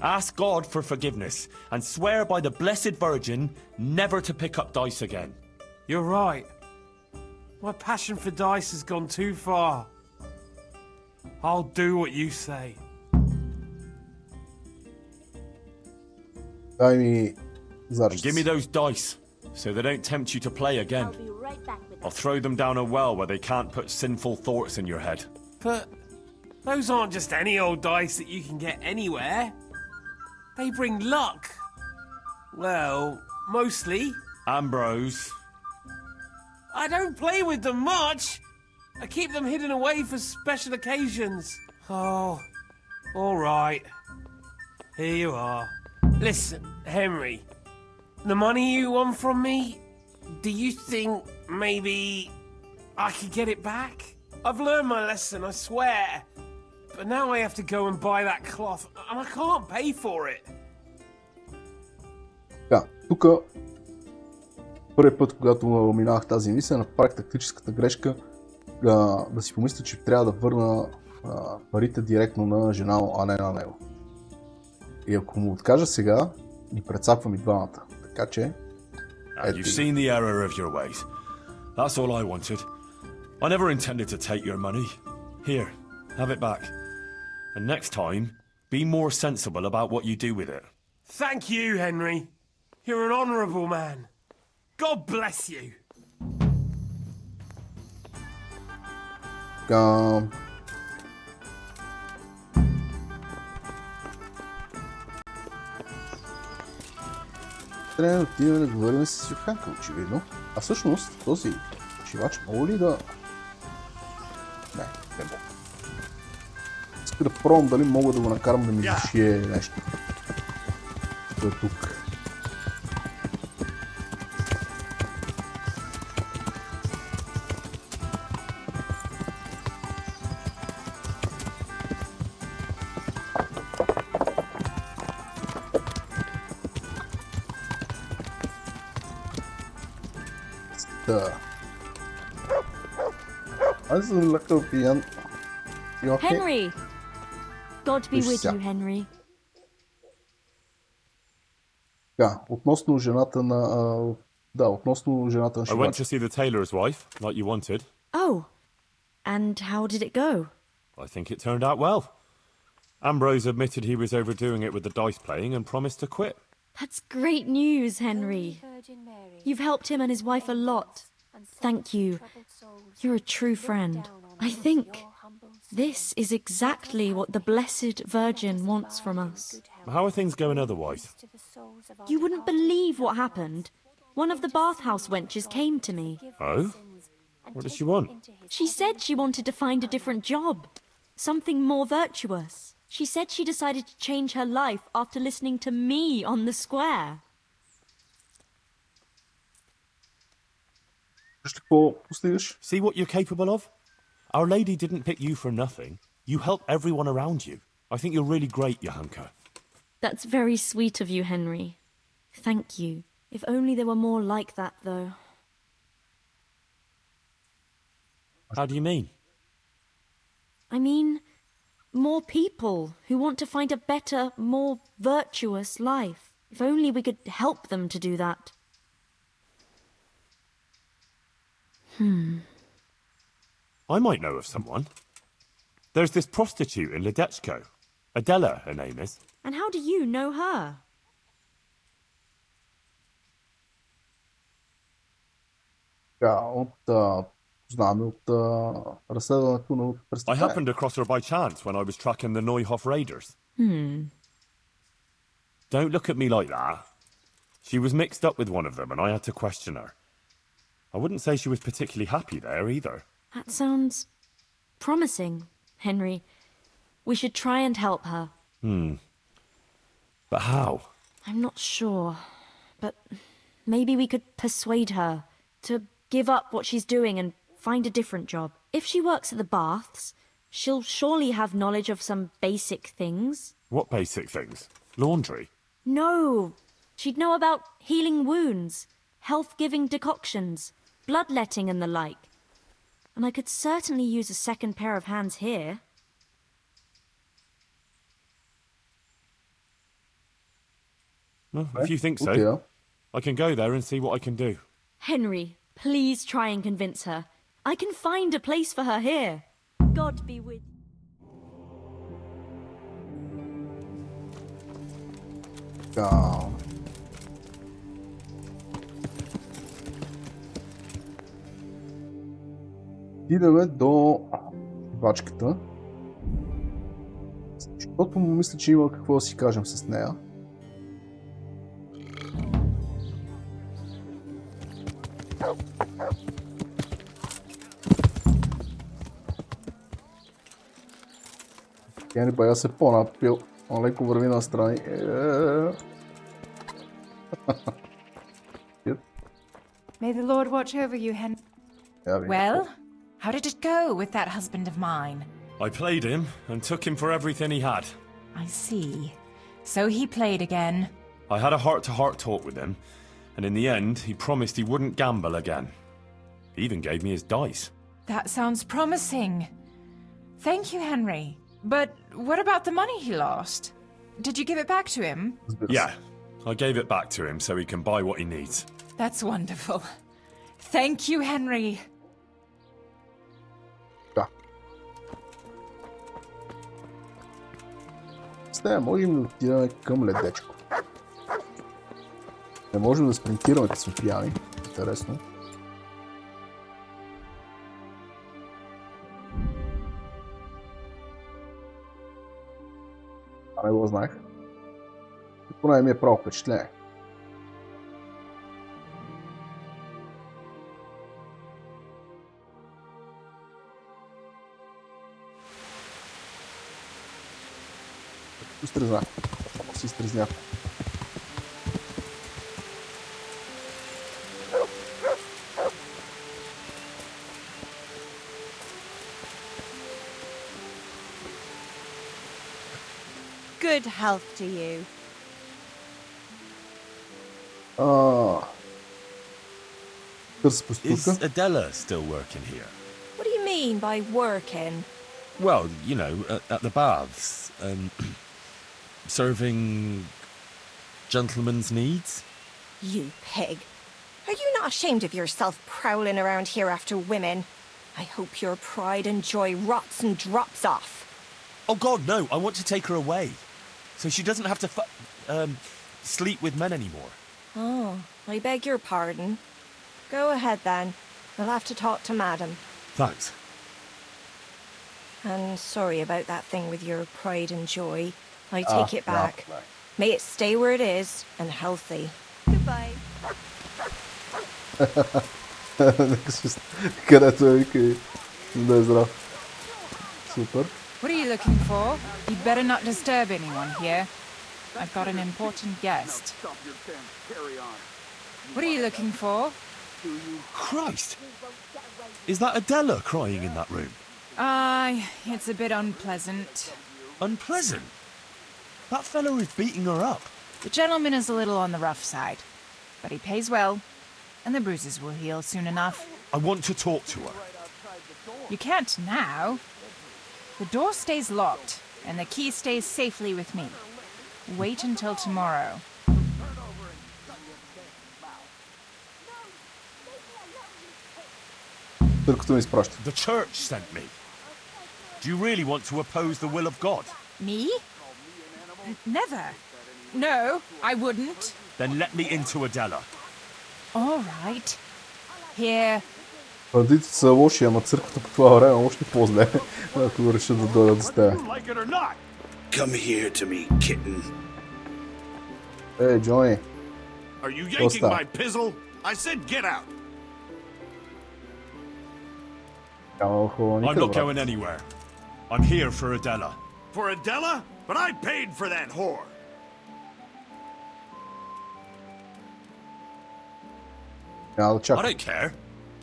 Ask God for forgiveness and swear by the Blessed Virgin never to pick up dice again. You're right. My passion for dice has gone too far. I'll do what you say. Дай ми And зарчици. give me those dice so they don't tempt you to play again. I'll throw them down a well where they can't put sinful thoughts in your head. But those aren't just any old dice that you can get anywhere. They bring luck. Well, mostly. Ambrose. I don't play with them much. I keep them hidden away for special occasions. Oh, all right. Here you are. Listen, Henry. The money you won from me, do you think maybe I could get it back? I've learned my lesson, I swear. But now I have to go and buy that cloth, and I can't pay for it. Така, тук първият път, когато минавах тази мисия, направих тактическата грешка да си помисля, че трябва да върна парите директно на жена му, а не на него. И ако му откажа сега, ни прецаквам и двамата. Така че... You've seen the error of your ways. That's all I wanted. I never intended to take your money. Here, have it back. And next time, be more sensible about what you do with it. Thank you, Henry. You're an honourable man. God bless you. Трябва да отидем да говорим с Йоханка, очевидно. А всъщност, този шивач мога ли да... Не мога. Иска да пробвам дали мога да го накарам да ми зашие нещо. Това е тук. Henry! God be with you, Henry. Да, относно жената на... относно жената на I went шивача. to see the tailor's wife, like you wanted. Oh, and how did it go? I think it turned out well. Ambrose admitted he was overdoing it with the dice playing and promised to quit. That's great news, Henry. You've helped him and his wife a lot. Thank you. You're a true friend. I think this is exactly what the Blessed Virgin wants from us. How are things going otherwise? You wouldn't believe what happened. One of the bathhouse wenches came to me. Oh? What does she want? She said she wanted to find a different job. Something more virtuous. She said she decided to change her life after listening to me on the square. See what you're capable of? Our Lady didn't pick you for nothing. You help everyone around you. I think you're really great, Yahunka. That's very sweet of you, Henry. Thank you. If only there were more like that, though. How do you mean? I mean, more people who want to find a better, more virtuous life. If only we could help them to do that. I might know of someone. There's this prostitute in Ledechko. Adela, her name is. And how do you know her? Знаме от разследването на I престъпление. happened across her by chance when I was tracking the Neuhof raiders. Don't look at me like that. She was mixed up with one of them and I had to question her. I wouldn't say she was particularly happy there either. That sounds promising, Henry. We should try and help her. But how? I'm not sure, but maybe we could persuade her to give up what she's doing and find a different job. If she works at the baths, she'll surely have knowledge of some basic things. What basic things? Laundry? No, she'd know about healing wounds, health-giving decoctions. bloodletting and the like. And I could certainly use a second pair of hands here. Well, if you think so, I can go there and see what I can do. Henry, please try and convince her. I can find a place for her here. God be with you. Идеме до бачката. Защото мисля, че има какво да си кажем с нея. Хенри бая се по-напил. Он леко върви настрани. May the Lord watch over you, Henry. Well, how did it go with that husband of mine? I played him and took him for everything he had. I see. So he played again. I had a heart-to-heart talk with him, and in the end, he promised he wouldn't gamble again. He even gave me his dice. That sounds promising. Thank you, Henry. But what about the money he lost? Did you give it back to him? Yeah, I gave it back to him so he can buy what he needs. That's wonderful. Thank you, Henry. Да. С нея можем да отидем към ледечко. Не можем да спринтираме, като сме пияни. Интересно. Не го знаех. Поне ми е право впечатление. Стрезна. Си стрезня. Good health to you. Is Adela still working here? What do you mean by working? Well, you know, at the baths, serving gentlemen's needs. You pig. Are you not ashamed of yourself prowling around here after women? I hope your pride and joy rots and drops off. Oh God, no, I want to take her away. So she doesn't have to sleep with men anymore. Oh, I beg your pardon. Go ahead then. I'll have to talk to Madam. Thanks. And sorry about that thing with your pride and joy. I take it back. No. May it stay where it is and healthy. Goodbye. Където е вика да е здрав. Супер. What are you looking for? You'd better not disturb anyone here. I've got an important guest. What are you looking for? Christ! Is that Adela crying in that room? It's a bit unpleasant. Unpleasant? That fellow is beating her up. The gentleman is a little on the rough side, but he pays well, and the bruises will heal soon enough. I want to talk to her. You can't now. The door stays locked, and the key stays safely with me. Wait until tomorrow. The church sent me. Do you really want to oppose the will of God? Me? Never. No, I wouldn't. Then let me into Adela. All right. Here. Бандитите са лоши, ама църквата по това време още по-зле, ако решат да дойдат с теб. Come here to me, kitten. Hey, Johnny. Are you yanking my pizzle? I said get out. I'm not going anywhere. I'm here for Adela. For Adela? But I paid for that whore. I don't care.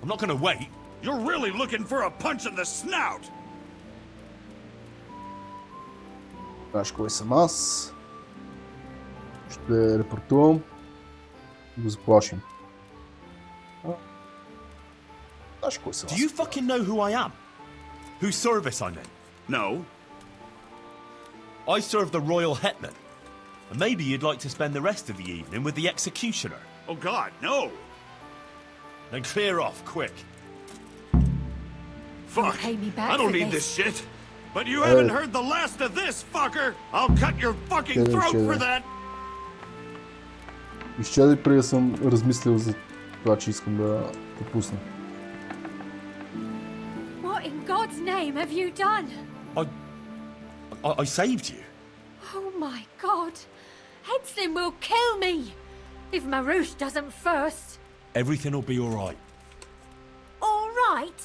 I'm not going to wait. You're really looking for a punch in the snout. Знаеш кой съм аз. Ще репортувам и го заплашим. Знаеш кой съм Do you fucking know who I am? Whose service I'm in? No. I serve the royal hetman. And maybe you'd like to spend the rest of the evening with the executioner. Oh God, no. Then clear off, quick. Fuck. Pay me back I don't for need this. this shit. But you haven't heard the last of this, fucker. I'll cut your fucking throat for that. Изчадай преди да съм размислил за това, че искам да те пусна. What in God's name have you done? I saved you. Oh my God. Henslin will kill me if Marouche doesn't first. Everything will be all right. All right?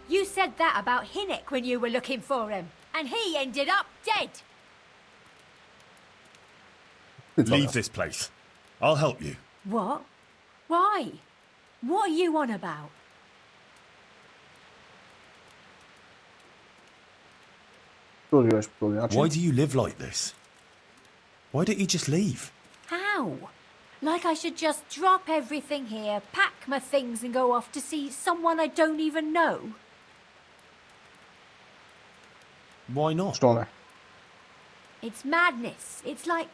You said that about Hinnock when you were looking for him, and he ended up dead. Leave this place. I'll help you. What? Why? What are you on about? Why do you live like this? Why don't you just leave? How? Like I should just drop everything here, pack my things and go off to see someone I don't even know? Why not? It's madness. It's like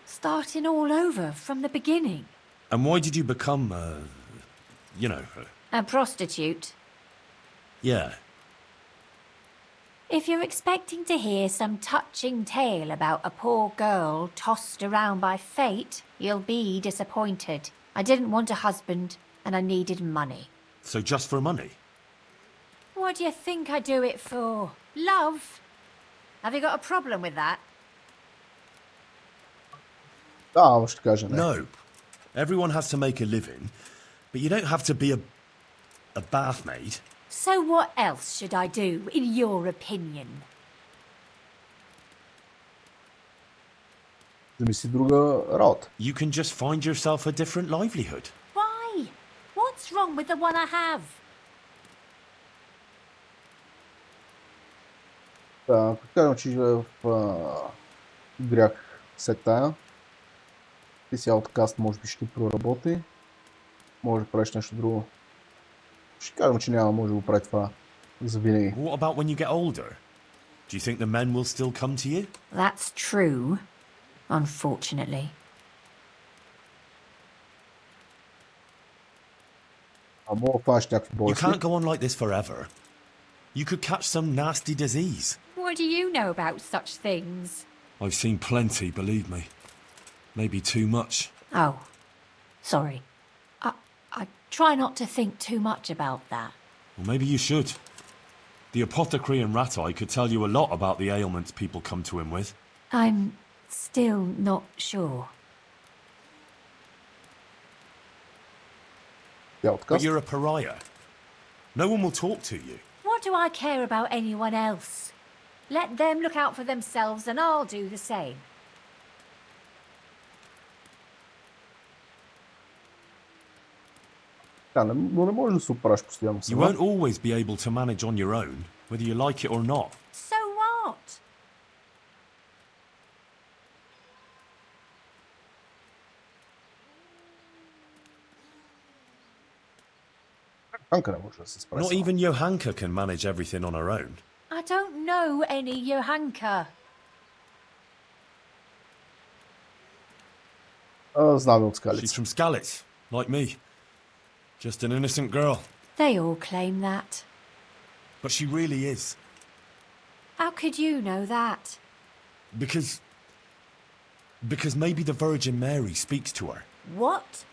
starting all over from the beginning. And why did you become, A prostitute. yeah. If you're expecting to hear some touching tale about a poor girl tossed around by fate, you'll be disappointed. I didn't want a husband, and I needed money. So just for money? What do you think I do it for? Love? Have you got a problem with that? Да, ще кажа не. No. Everyone has to make a living, but you don't have to be a bath maid. So what else should I do, in your opinion? Замисли друга работа. You can just find yourself a different livelihood. Why? What's wrong with the one I have? Да, казвам, че в грях след тая. Ти си ауткаст, може би ще проработи. Може да правиш нещо друго. Ще кажем, че няма може да го прави това за винаги. What about when you get older? Do you think the men will still come to you? That's true, unfortunately. А мога да фанеш някакви You болести. can't go on like this forever. You could catch some nasty disease. What do you know about such things? I've seen plenty, believe me. Maybe too much. Oh, sorry. I try not to think too much about that. Well, maybe you should. The apothecary in Ratai could tell you a lot about the ailments people come to him with. I'm still not sure. But you're a pariah. No one will talk to you. What do I care about anyone else? Let them look out for themselves and I'll do the same. Да, но не можеш да се оправиш постоянно You сама. won't always be able to manage on your own, whether you like it or not. So what? Йоханка не може да се справи Not сама. even Йоханка can manage everything on her own. I don't know any Йоханка. Знаме от She's скалица. from Skalitz, like me. Just an innocent girl. They all claim that. But she really is. How could you know that? Because maybe the Virgin Mary speaks to her. What?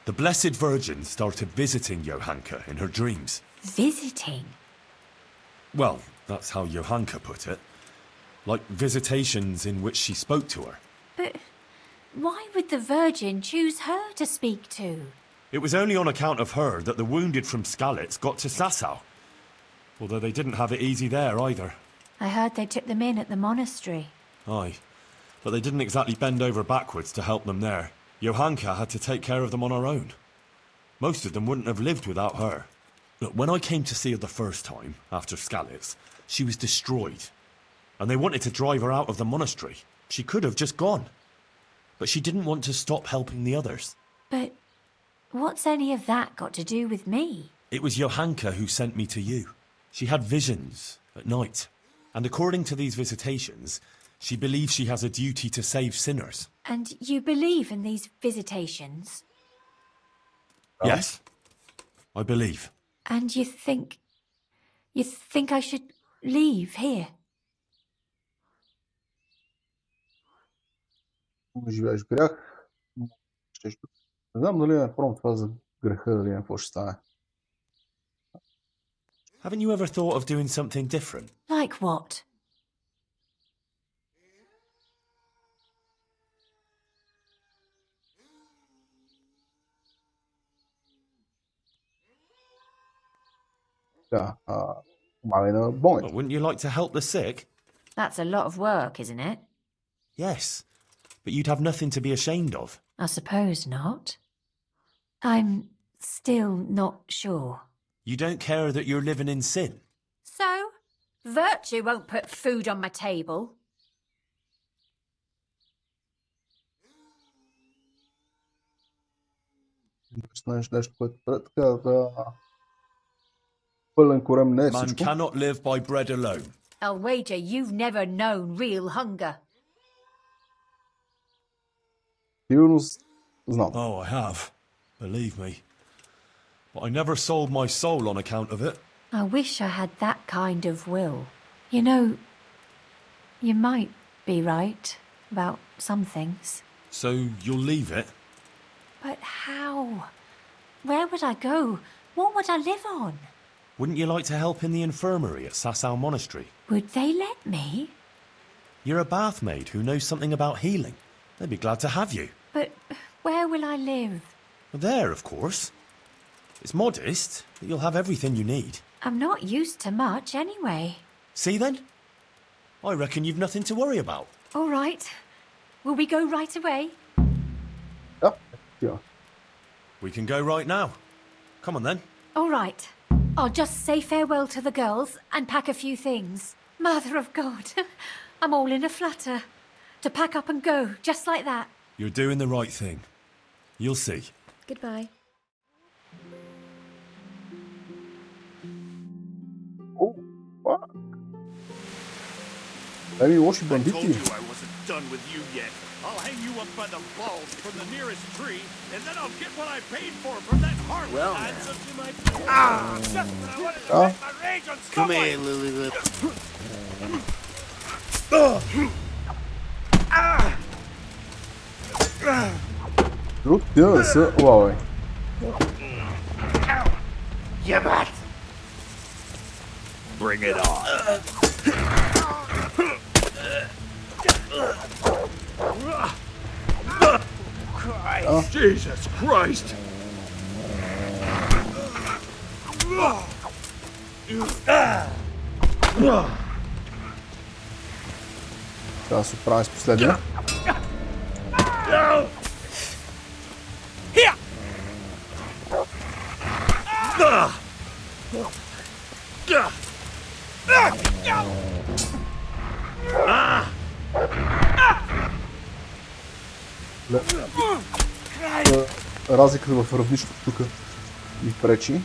The Blessed Virgin started visiting Йоханка in her dreams. Visiting? Well, that's how Йоханка put it. Like visitations in which she spoke to her. But why would the Virgin choose her to speak to? It was only on account of her that the wounded from Skalitz got to Sasau. Although they didn't have it easy there either. I heard they took them in at the monastery. Aye. But they didn't exactly bend over backwards to help them there. Йоханка had to take care of them on her own. Most of them wouldn't have lived without her. Look, when I came to see her the first time, after Skalitz, she was destroyed. And they wanted to drive her out of the monastery. She could have just gone. But she didn't want to stop helping the others. But what's any of that got to do with me? It was Yochanka who sent me to you. She had visions at night. And according to these visitations, she believes she has a duty to save sinners. And you believe in these visitations? Yes, I believe. And you think I should leave here? Живееш в грях. Не знам дали е пром това за греха, дали какво ще стане. Haven't you ever thought of doing something different? Like what? Да, помагай на болните. Wouldn't you like to help the sick? That's a lot of work, isn't it? Yes, but you'd have nothing to be ashamed of. I suppose not. I'm still not sure. You don't care that you're living in sin? So, virtue won't put food on my table. Знаеш нещо, което така да... Пълен корем не е Man всичко. cannot live by bread alone. I'll wager you've never known real hunger. Сигурно знам. Oh, I have. Believe me. But I never sold my soul on account of it. I wish I had that kind of will. You know, you might be right about some things. So you'll leave it? But how? Where would I go? What would I live on? Wouldn't you like to help in the infirmary at Sasau Monastery? Would they let me? You're a bathmaid who knows something about healing. They'd be glad to have you. But where will I live? There, of course. It's modest, but you'll have everything you need. I'm not used to much anyway. See then? I reckon you've nothing to worry about. All right. Will we go right away? Yeah. We can go right now. Come on then. All right. I'll just say farewell to the girls and pack a few things. Mother of God, I'm all in a flutter. To pack up and go, just like that. You're doing the right thing. You'll see. Goodbye. Oh, fuck. Еми, лоши I told бандити. you I wasn't done with you yet. I'll hang you up by the balls from the nearest tree, and then I'll get what I paid for from that harlot. Well, Adds up to my... Just when I wanted to Ah. vent my rage on Come someone. here, Lily. Друг ти да са... Уау, Yabat! Bring it on. Christ. Jesus Christ! Трябва да се оправим с последния. Разликата в равнището тук ми пречи.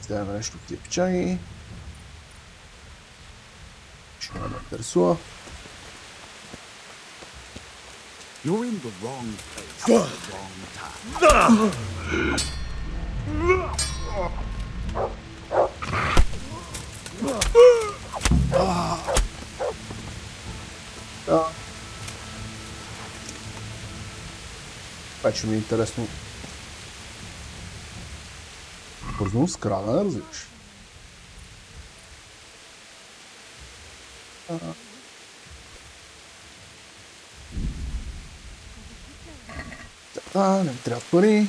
Вземем нещо от тия печани. Ще ме интересува. You're in the wrong place at the wrong time. Да. Вече ми е интересно. Бързо с крана, разбираш. Не ми трябва пари.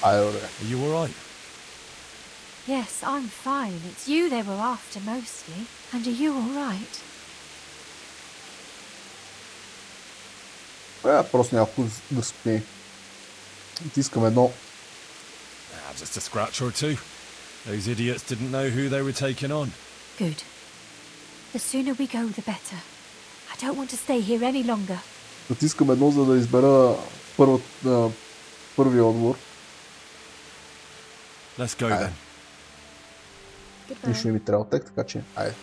Are you alright? Yes, I'm fine. It's you they were after mostly. And are you all right? Просто няколко дърспни. Искам едно. Just a scratch or two. Those idiots didn't know who they were taking on. Good. The sooner we go, the better. I don't want to stay here any longer. Натискам едно, за да избера първия отговор. Let's go then. Нищо не ми трябва от тек, така че айде.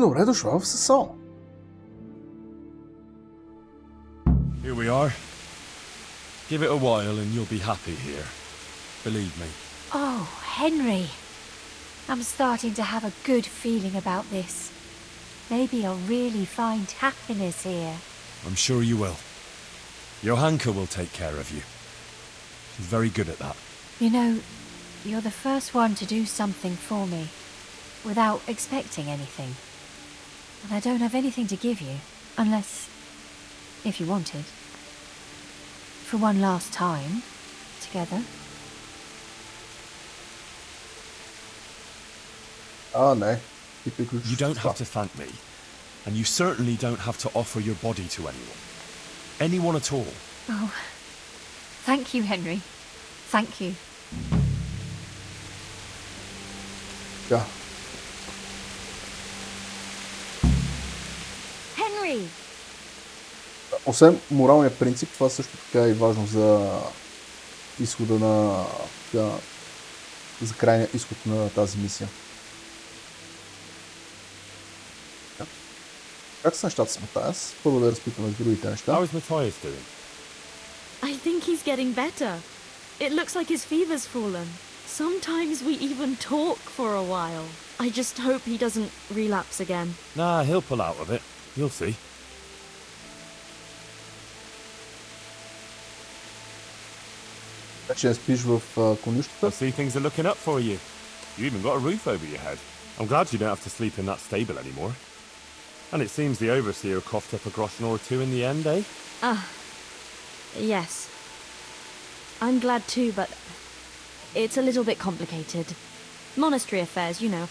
Добре дошла в ССО. Here we are. Give it a while and you'll be happy here. Believe me. Oh, Henry. I'm starting to have a good feeling about this. Maybe I'll really find happiness here. I'm sure you will. Yоханка will take care of you. She's very good at that. You know, you're the first one to do something for me without expecting anything. And I don't have anything to give you, unless, if you wanted, for one last time, together. Oh, no. You don't have to thank me, and you certainly don't have to offer your body to anyone. Anyone at all. Oh, thank you, Henry. Thank you. Yeah. Henry! Освен моралния принцип, това също така е и важно за изхода на... за крайния изход на тази мисия. Как са нещата с Матаяс? Първо да разпитаме с другите неща. How is Matthias doing? I think he's getting better. It looks like his fever's fallen. Sometimes we even talk for a while. I just hope he doesn't relapse again. Nah, he'll pull out of it. You'll see. Вече не спиш в конюшката? I see things are looking up for you. You even got a roof over your head. I'm glad you don't have to sleep in that stable anymore. And it seems the overseer coughed up a groschen or two in the end, eh? Yes. I'm glad too, but it's a little bit complicated. Monastery affairs, you know.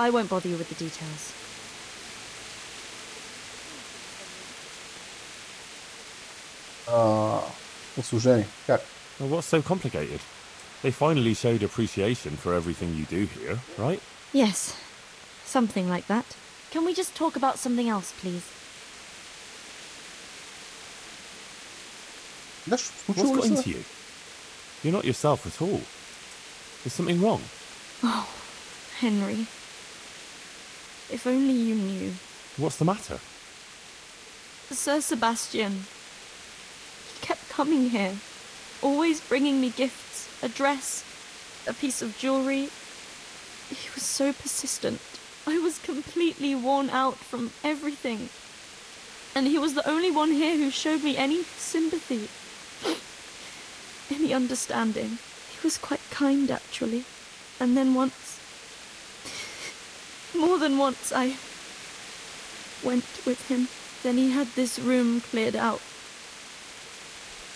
I won't bother you with the details. Услужение. Как? Well, what's so complicated? They finally showed appreciation for everything you do here, right? Yes. Something like that. Can we just talk about something else, please? What's got into you? You're not yourself at all. Is something wrong? Oh, Henry. If only you knew. What's the matter? Sir Sebastian. He kept coming here, always bringing me gifts, a dress, a piece of jewelry. He was so persistent. I was completely worn out from everything. And he was the only one here who showed me any sympathy, any understanding. He was quite kind, actually. And then once, more than once, I went with him. Then he had this room cleared out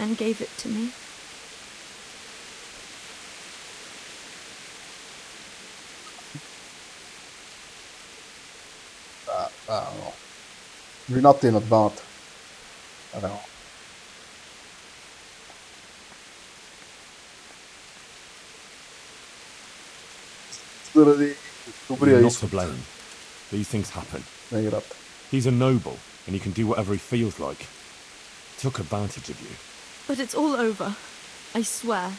and gave it to me. Вината е на двамата. Реално. Заради добрия You're not изход to blame. These things happen. на играта. He's a noble, and he can do whatever he feels like. Took advantage of you. But it's all over. I swear.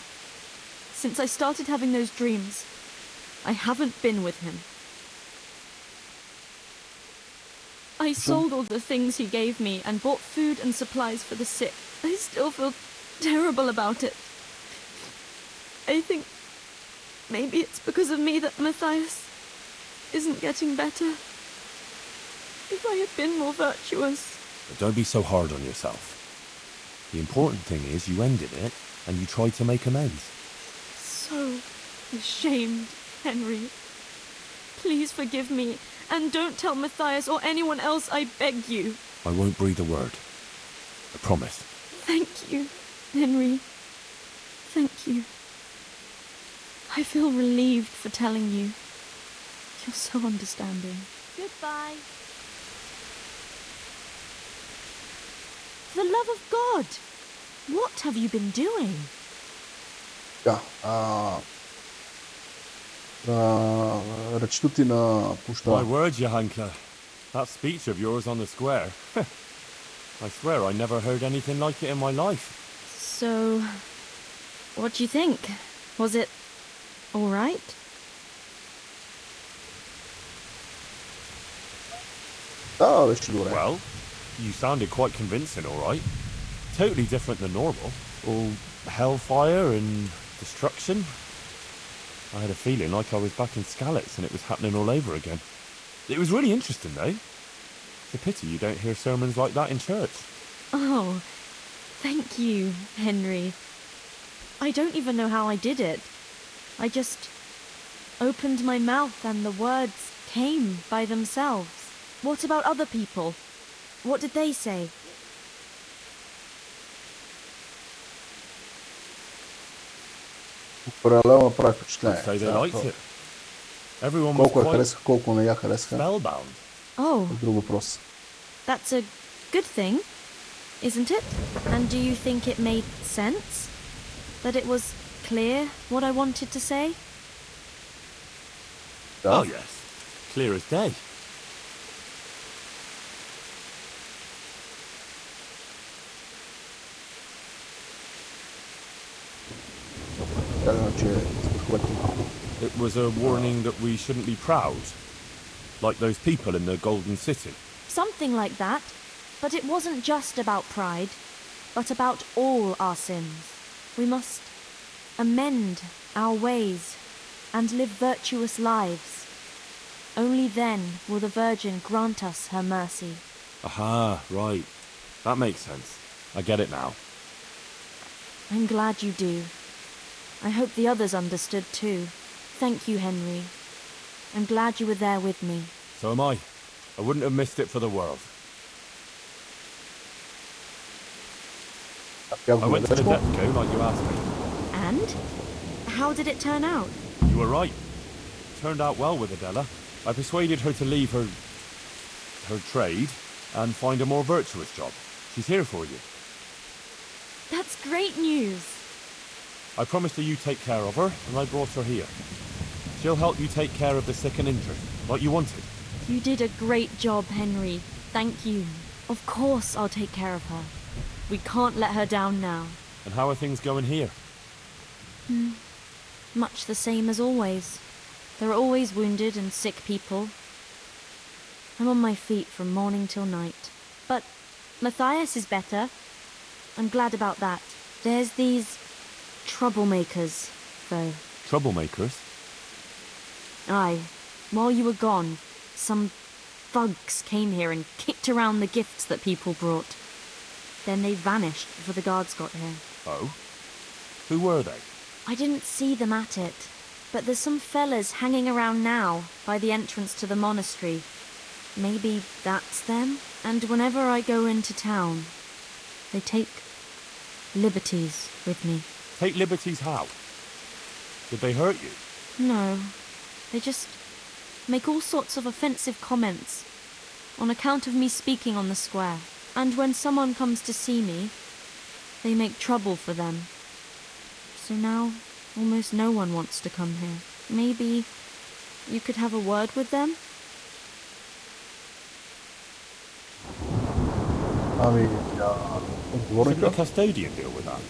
Since I started having those dreams, I haven't been with him. I sold all the things he gave me and bought food and supplies for the sick. I still feel terrible about it. I think maybe it's because of me that Matthias isn't getting better. If I had been more virtuous. But don't be so hard on yourself. The important thing is you ended it, and you tried to make amends. So ashamed, Henry. Please forgive me, and don't tell Matthias or anyone else, I beg you. I won't breathe a word. I promise. Thank you, Henry. Thank you. I feel relieved for telling you. You're so understanding. Goodbye. For the love of God! What have you been doing? Така, речето ти на пуща. My word, Йоханка. That speech of yours on the square. I swear I never heard anything like it in my life. So, what do you think? Was it all right? Беше добре. Well, you sounded quite convincing, all right. Totally different than normal. All hellfire and destruction. I had a feeling like I was back in Skalitz and it was happening all over again. It was really interesting, though. It's a pity you don't hear sermons like that in church. Oh, thank you, Henry. I don't even know how I did it. I just opened my mouth and the words came by themselves. What about other people? What did they say? Паралелно прави впечатление. Say they liked it. Everyone was Колко я quite харесаха, колко не я харесаха. spellbound. Oh, Е друг въпрос. that's a good thing, isn't it? And do you think it made sense? That it was clear what I wanted to say? Oh, yes. Clear as day. It was a warning that we shouldn't be proud. Like those people in the Golden City. Something like that. But it wasn't just about pride, but about all our sins. We must amend our ways and live virtuous lives. Only then will the Virgin grant us her mercy. Aha, right. That makes sense. I get it now. I'm glad you do. I hope the others understood too. Thank you, Henry. I'm glad you were there with me. So am I. I wouldn't have missed it for the world. I went to the Depco like you asked me. And? How did it turn out? You were right. Turned out well with Adela. I persuaded her to leave her trade and find a more virtuous job. She's here for you. That's great news. I promised her you'd take care of her, and I brought her here. She'll help you take care of the sick and injured, like you wanted. You did a great job, Henry. Thank you. Of course I'll take care of her. We can't let her down now. And how are things going here? Much the same as always. There are always wounded and sick people. I'm on my feet from morning till night. But Matthias is better. I'm glad about that. There's these troublemakers, though. Troublemakers? Aye. While you were gone, some thugs came here and kicked around the gifts that people brought. Then they vanished before the guards got here. Oh? Who were they? I didn't see them at it, but there's some fellas hanging around now by the entrance to the monastery. Maybe that's them? And whenever I go into town, they take liberties with me. Take liberties how? Did they hurt you? No, they just make all sorts of offensive comments on account of me speaking on the square. And when someone comes to see me, they make trouble for them. So now, almost no one wants to come here. Maybe you could have a word with them? Couldn't the custodian deal with that?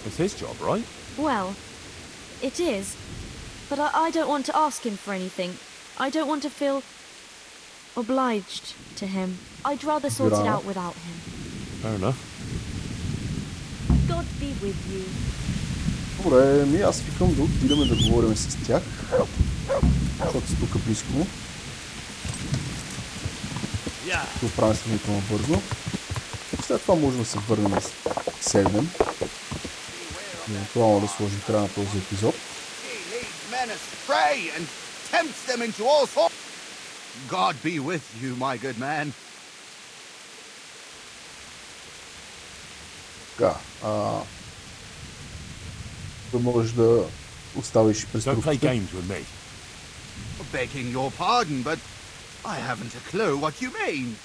It's his job, right? Well, it is. But I don't want to ask him for anything. I don't want to feel obliged to him. I'd rather sort it out without him. Fair enough. God be with you. Добре, аз викам да отидем да говорим с тях, защото са тук близко. Ще оправим сравнително бързо. След това можем да се върнем и седнем. Евентуално да сложим края на този епизод. God be with you, my good man. Така, да можеш да оставиш през Don't play трупите. games with me. Begging your pardon, but I haven't a clue what you mean.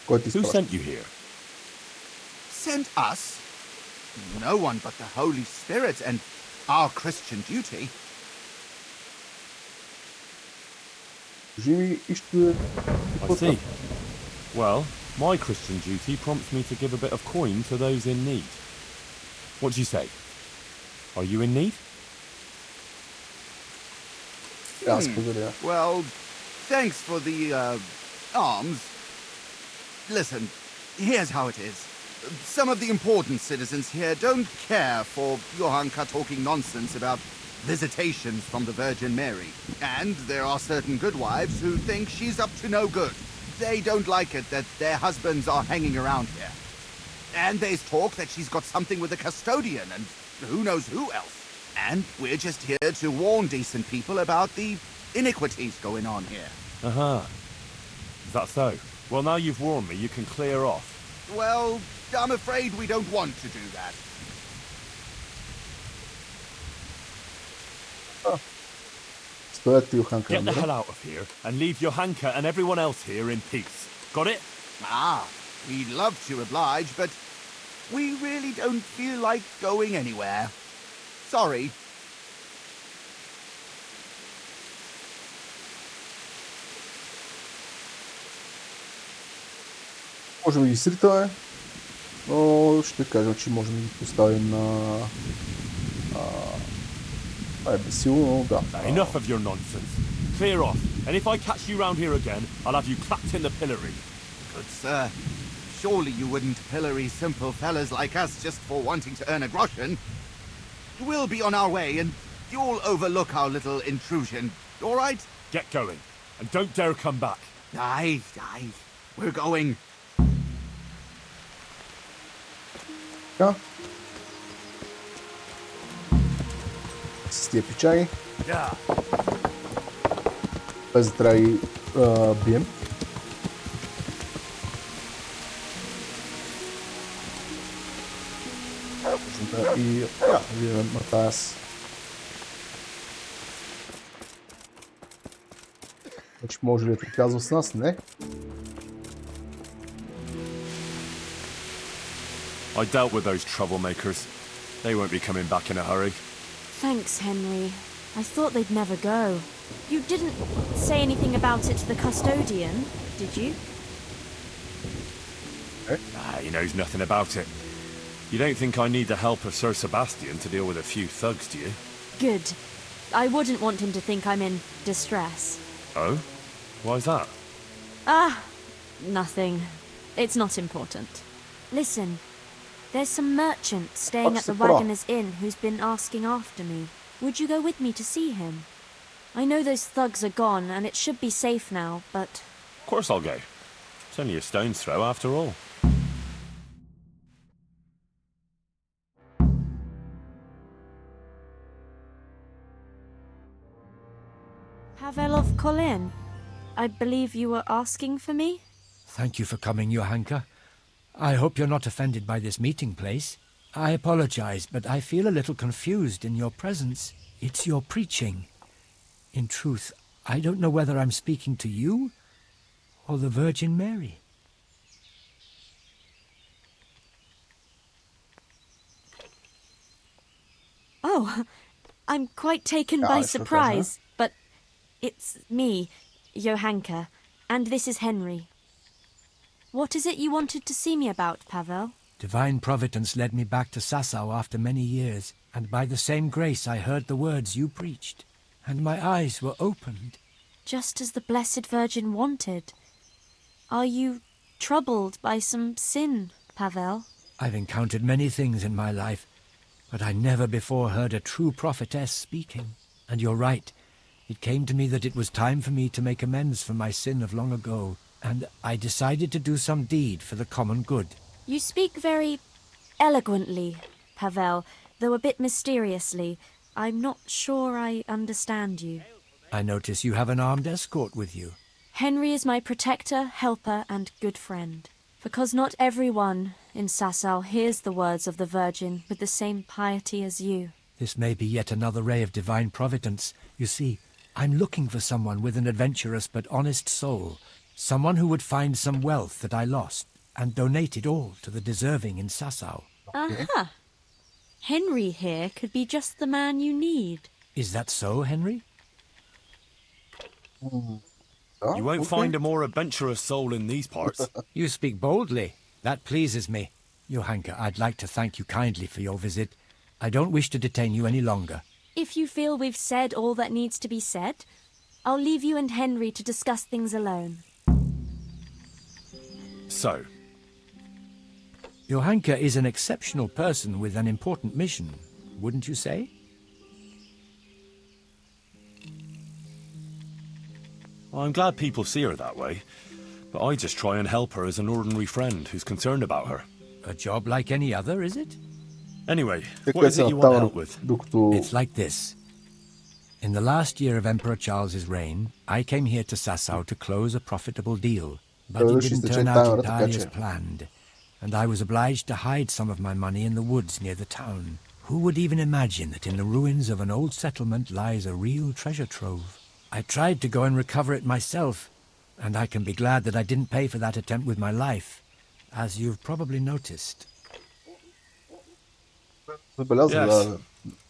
Who sent you here? Sent us? No one but the Holy Spirit and our Christian duty. I see. Well, my Christian duty prompts me to give a bit of coin to those in need. What do you say? Are you in need? Well, thanks for the, alms. Listen, here's how it is. Some of the important citizens here don't care for Yоханка talking nonsense about visitations from the Virgin Mary. And there are certain good wives who think she's up to no good. They don't like it that their husbands are hanging around here. And there's talk that she's got something with a custodian and who knows who else. And we're just here to warn decent people about the iniquities going on here. Uh-huh. Is that so? Well, now you've warned me, you can clear off. Well, I'm afraid we don't want to do that. Get the hell out of here and leave Yоханка and everyone else here in peace. Got it? Ah, we'd love to oblige, but we really don't feel like going anywhere. Sorry. Можем да ги сритаме, но ще кажем, че можем да ги поставим на... е безсилно, но да. Enough of your nonsense. Clear off, and if I catch you round here again, I'll have you clapped in the pillory. Good sir, surely you wouldn't pillory simple fellas like us just for wanting to earn a groschen. We'll be on our way, and you'll overlook our little intrusion, all right? Get going, and don't dare come back. Aye, we're going. Така. С тия печаги. Без да трябва и бием. И видим Матас. Значи може ли да приказва с нас? Не. I dealt with those troublemakers. They won't be coming back in a hurry. Thanks, Henry. I thought they'd never go. You didn't say anything about it to the custodian, did you? He knows nothing about it. You don't think I need the help of Sir Sebastian to deal with a few thugs, do you? Good. I wouldn't want him to think I'm in distress. Oh? Why's that? Nothing. It's not important. Listen, there's some merchant staying at the Wagoner's Inn who's been asking after me. Would you go with me to see him? I know those thugs are gone and it should be safe now, but... Of course I'll go. It's only a stone's throw after all. Pavel of Colin, I believe you were asking for me? Thank you for coming, Yоханка. I hope you're not offended by this meeting place. I apologize, but I feel a little confused in your presence. It's your preaching. In truth, I don't know whether I'm speaking to you or the Virgin Mary. Oh, I'm quite taken by surprise, but it's me, Yоханка, and this is Henry. What is it you wanted to see me about, Pavel? Divine Providence led me back to Sasau after many years, and by the same grace I heard the words you preached, and my eyes were opened. Just as the Blessed Virgin wanted. Are you troubled by some sin, Pavel? I've encountered many things in my life, but I never before heard a true prophetess speaking. And you're right. It came to me that it was time for me to make amends for my sin of long ago, and I decided to do some deed for the common good. You speak very eloquently, Pavel, though a bit mysteriously. I'm not sure I understand you. I notice you have an armed escort with you. Henry is my protector, helper, and good friend. Because not everyone in Sasau hears the words of the Virgin with the same piety as you. This may be yet another ray of divine providence. You see, I'm looking for someone with an adventurous but honest soul. Someone who would find some wealth that I lost and donate it all to the deserving in Sasau. Aha! Henry here could be just the man you need. Is that so, Henry? You won't find a more adventurous soul in these parts. You speak boldly. That pleases me. Johanka, I'd like to thank you kindly for your visit. I don't wish to detain you any longer. If you feel we've said all that needs to be said, I'll leave you and Henry to discuss things alone. So, Johanka is an exceptional person with an important mission, wouldn't you say? I'm glad people see her that way, but I just try and help her as an ordinary friend who's concerned about her. A job like any other, is it? Anyway, what is it you want help with? It's like this. In the last year of Emperor Charles's reign, I came here to Sasau to close a profitable deal, but it didn't turn out entirely as planned, and I was obliged to hide some of my money in the woods near the town. Who would even imagine that in the ruins of an old settlement lies a real treasure trove? I tried to go and recover it myself, and I can be glad that I didn't pay for that attempt with my life, as you've probably noticed. Yes.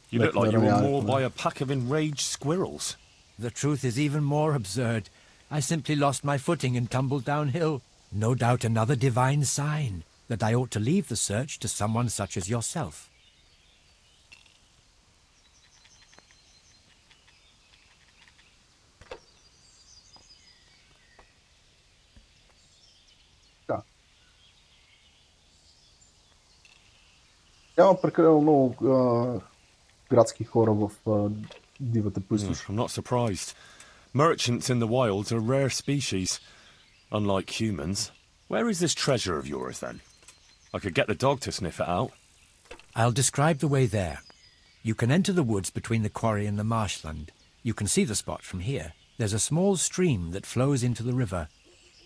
You look like you were mauled by a pack of enraged squirrels. The truth is even more absurd. I simply lost my footing and tumbled downhill. No doubt another divine sign that I ought to leave the search to someone such as yourself. Няма прекалено много градски хора в дивата пустош. I'm not surprised. Merchants in the wilds are rare species, unlike humans. Where is this treasure of yours, then? I could get the dog to sniff it out. I'll describe the way there. You can enter the woods between the quarry and the marshland. You can see the spot from here. There's a small stream that flows into the river.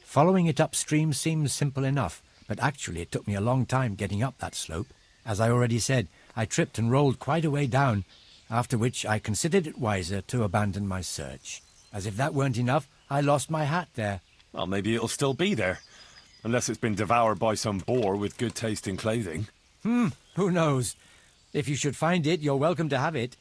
Following it upstream seems simple enough, but actually it took me a long time getting up that slope. As I already said, I tripped and rolled quite a way down, after which I considered it wiser to abandon my search. As if that weren't enough, I lost my hat there. Well, maybe it'll still be there. Unless it's been devoured by some boar with good taste in clothing. Who knows? If you should find it, you're welcome to have it.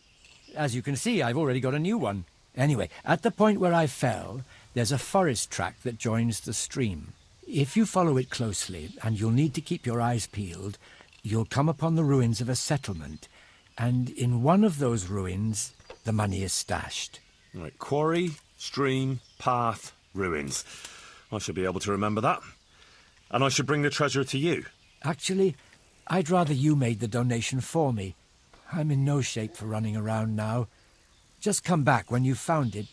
As you can see, I've already got a new one. Anyway, at the point where I fell, there's a forest track that joins the stream. If you follow it closely, and you'll need to keep your eyes peeled, you'll come upon the ruins of a settlement, and in one of those ruins, the money is stashed. Right, quarry, stream, path, ruins. I should be able to remember that. And I should bring the treasure to you. Actually, I'd rather you made the donation for me. I'm in no shape for running around now. Just come back when you've found it,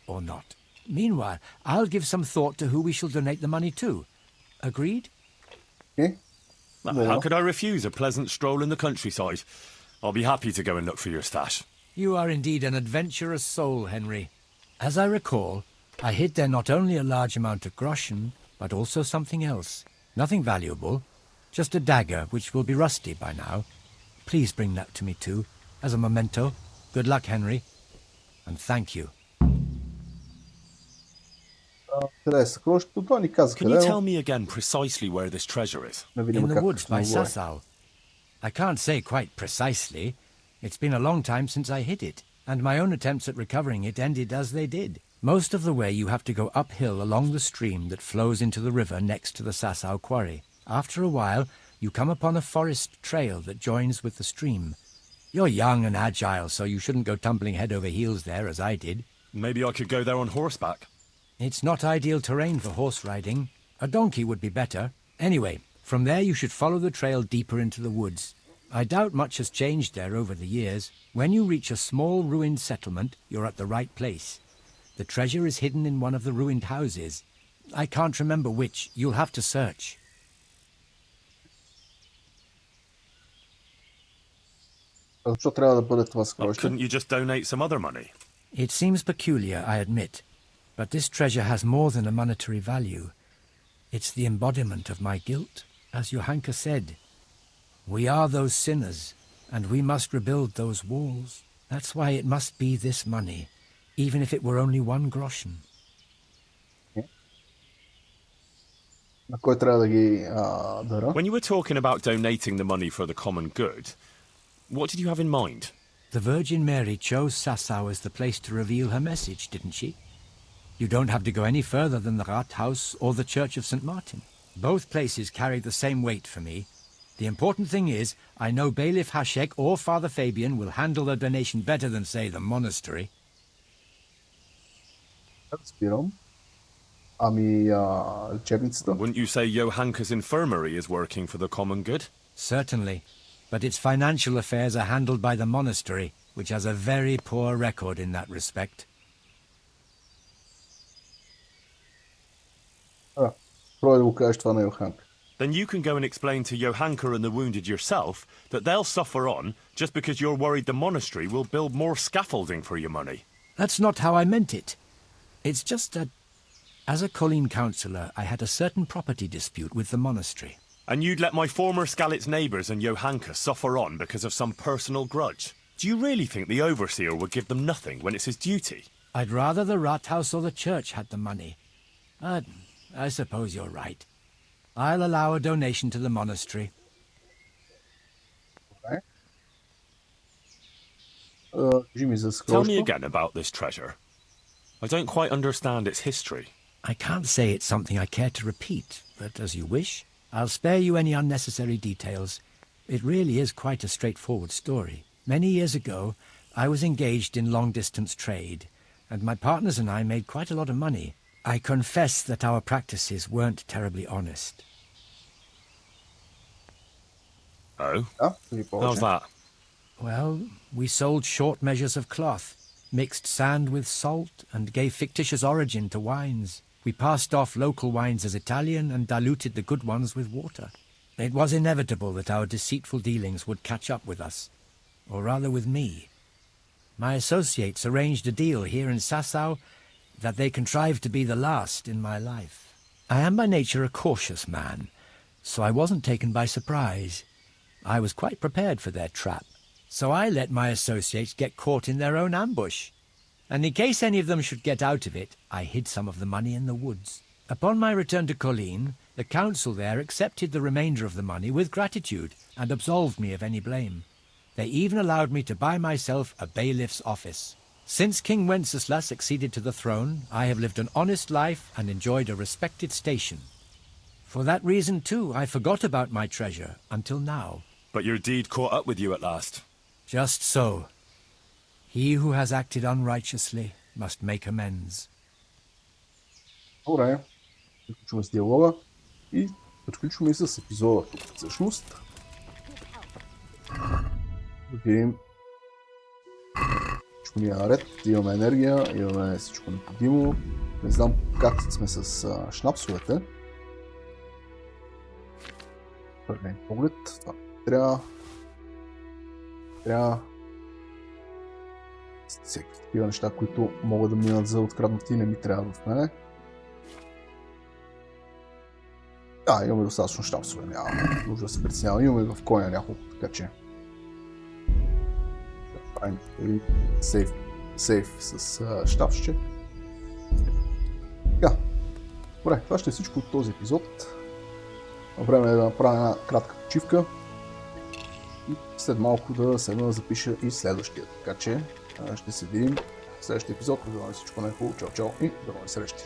or not. Meanwhile, I'll give some thought to who we shall donate the money to. Agreed? How could I refuse a pleasant stroll in the countryside? I'll be happy to go and look for your stash. You are indeed an adventurous soul, Henry. As I recall, I hid there not only a large amount of groschen, but also something else. Nothing valuable, just a dagger which will be rusty by now. Please bring that to me too, as a memento. Good luck, Henry, and thank you. Can you tell me again precisely where this treasure is? In the woods by Sasau. I can't say quite precisely. It's been a long time since I hit it, and my own attempts at recovering it ended as they did. Most of the way you have to go uphill along the stream that flows into the river next to the Sasau quarry. After a while, you come upon a forest trail that joins with the stream. You're young and agile, so you shouldn't go tumbling head over heels there as I did. Maybe I could go there on horseback. It's not ideal terrain for horse riding. A donkey would be better. Anyway, from there you should follow the trail deeper into the woods. I doubt much has changed there over the years. When you reach a small ruined settlement, you're at the right place. The treasure is hidden in one of the ruined houses. I can't remember which. You'll have to search. Couldn't you just donate some other money? It seems peculiar, I admit. But this treasure has more than a monetary value. It's the embodiment of my guilt, as Yоханка said. We are those sinners, And we must rebuild those walls. That's why it must be this money, even if it were only 1 groschen. На кой трябва да ги дара? When you were talking about donating the money for the common good, what did you have in mind? The Virgin Mary chose Sassau as the place to reveal her message, didn't she? You don't have to go any further than the Rathaus or the Church of St. Martin. Both places carry the same weight for me. The important thing is, I know Bailiff Hashek or Father Fabian will handle the donation better than, say, the monastery. Разбирам. Ами, лечебницата? Wouldn't you say Йоханka's infirmary is working for the common good? Certainly. But its financial affairs are handled by the monastery, which has a very poor record in that respect. Пробвай да го кажеш това на Йоханка. Then you can go and explain to Йоханка and the wounded yourself that they'll suffer on just because you're worried the monastery will build more scaffolding for your money. That's not how I meant it. It's just that, as a Colleen councillor, I had a certain property dispute with the monastery. And you'd let my former Skalitz neighbours and Йоханка suffer on because of some personal grudge? Do you really think the overseer would give them nothing when it's his duty? I'd rather the Rathaus or the church had the money. I suppose you're right. I'll allow a donation to the monastery. Okay. Tell me again about this treasure. I don't quite understand its history. I can't say it's something I care to repeat, but as you wish. I'll spare you any unnecessary details. It really is quite a straightforward story. Many years ago, I was engaged in long-distance trade, and my partners and I made quite a lot of money. I confess that our practices weren't terribly honest. Oh? How's that? Well, we sold short measures of cloth, mixed sand with salt, and gave fictitious origin to wines. We passed off local wines as Italian and diluted the good ones with water. It was inevitable that our deceitful dealings would catch up with us, or rather with me. My associates arranged a deal here in Sassau that they contrived to be the last in my life. I am by nature a cautious man, so I wasn't taken by surprise. I was quite prepared for their trap, so I let my associates get caught in their own ambush. And in case any of them should get out of it, I hid some of the money in the woods. Upon my return to Colleen, the council there accepted the remainder of the money with gratitude and absolved me of any blame. They even allowed me to buy myself a bailiff's office. Since King Wenceslas succeeded to the throne, I have lived an honest life and enjoyed a respected station. For that reason, too, I forgot about my treasure until now. But your deed caught up with you at last. Just so. He who has acted unrighteously must make amends. Добре. Приключваме с диалога и приключваме с епизода тук всъщност. Да видим. Всичко ни е наред. Имаме енергия, имаме всичко необходимо. Не знам как сме с шнапсовете. Първен поглед. Това трябва всеки такива неща, които могат да минат за откраднати, не ми трябва в мене. Имаме достатъчно щапсове, няма нужда да се притесняваме. Имаме в коня няколко, така че правим сейф с щапсче. Така, добре, това ще е всичко от този епизод. Време е да направя една кратка почивка и след малко да седна да запиша и следващия, така че ще се видим в следващия епизод. Пожелавам всичко най-хубаво, чао и до нови срещи!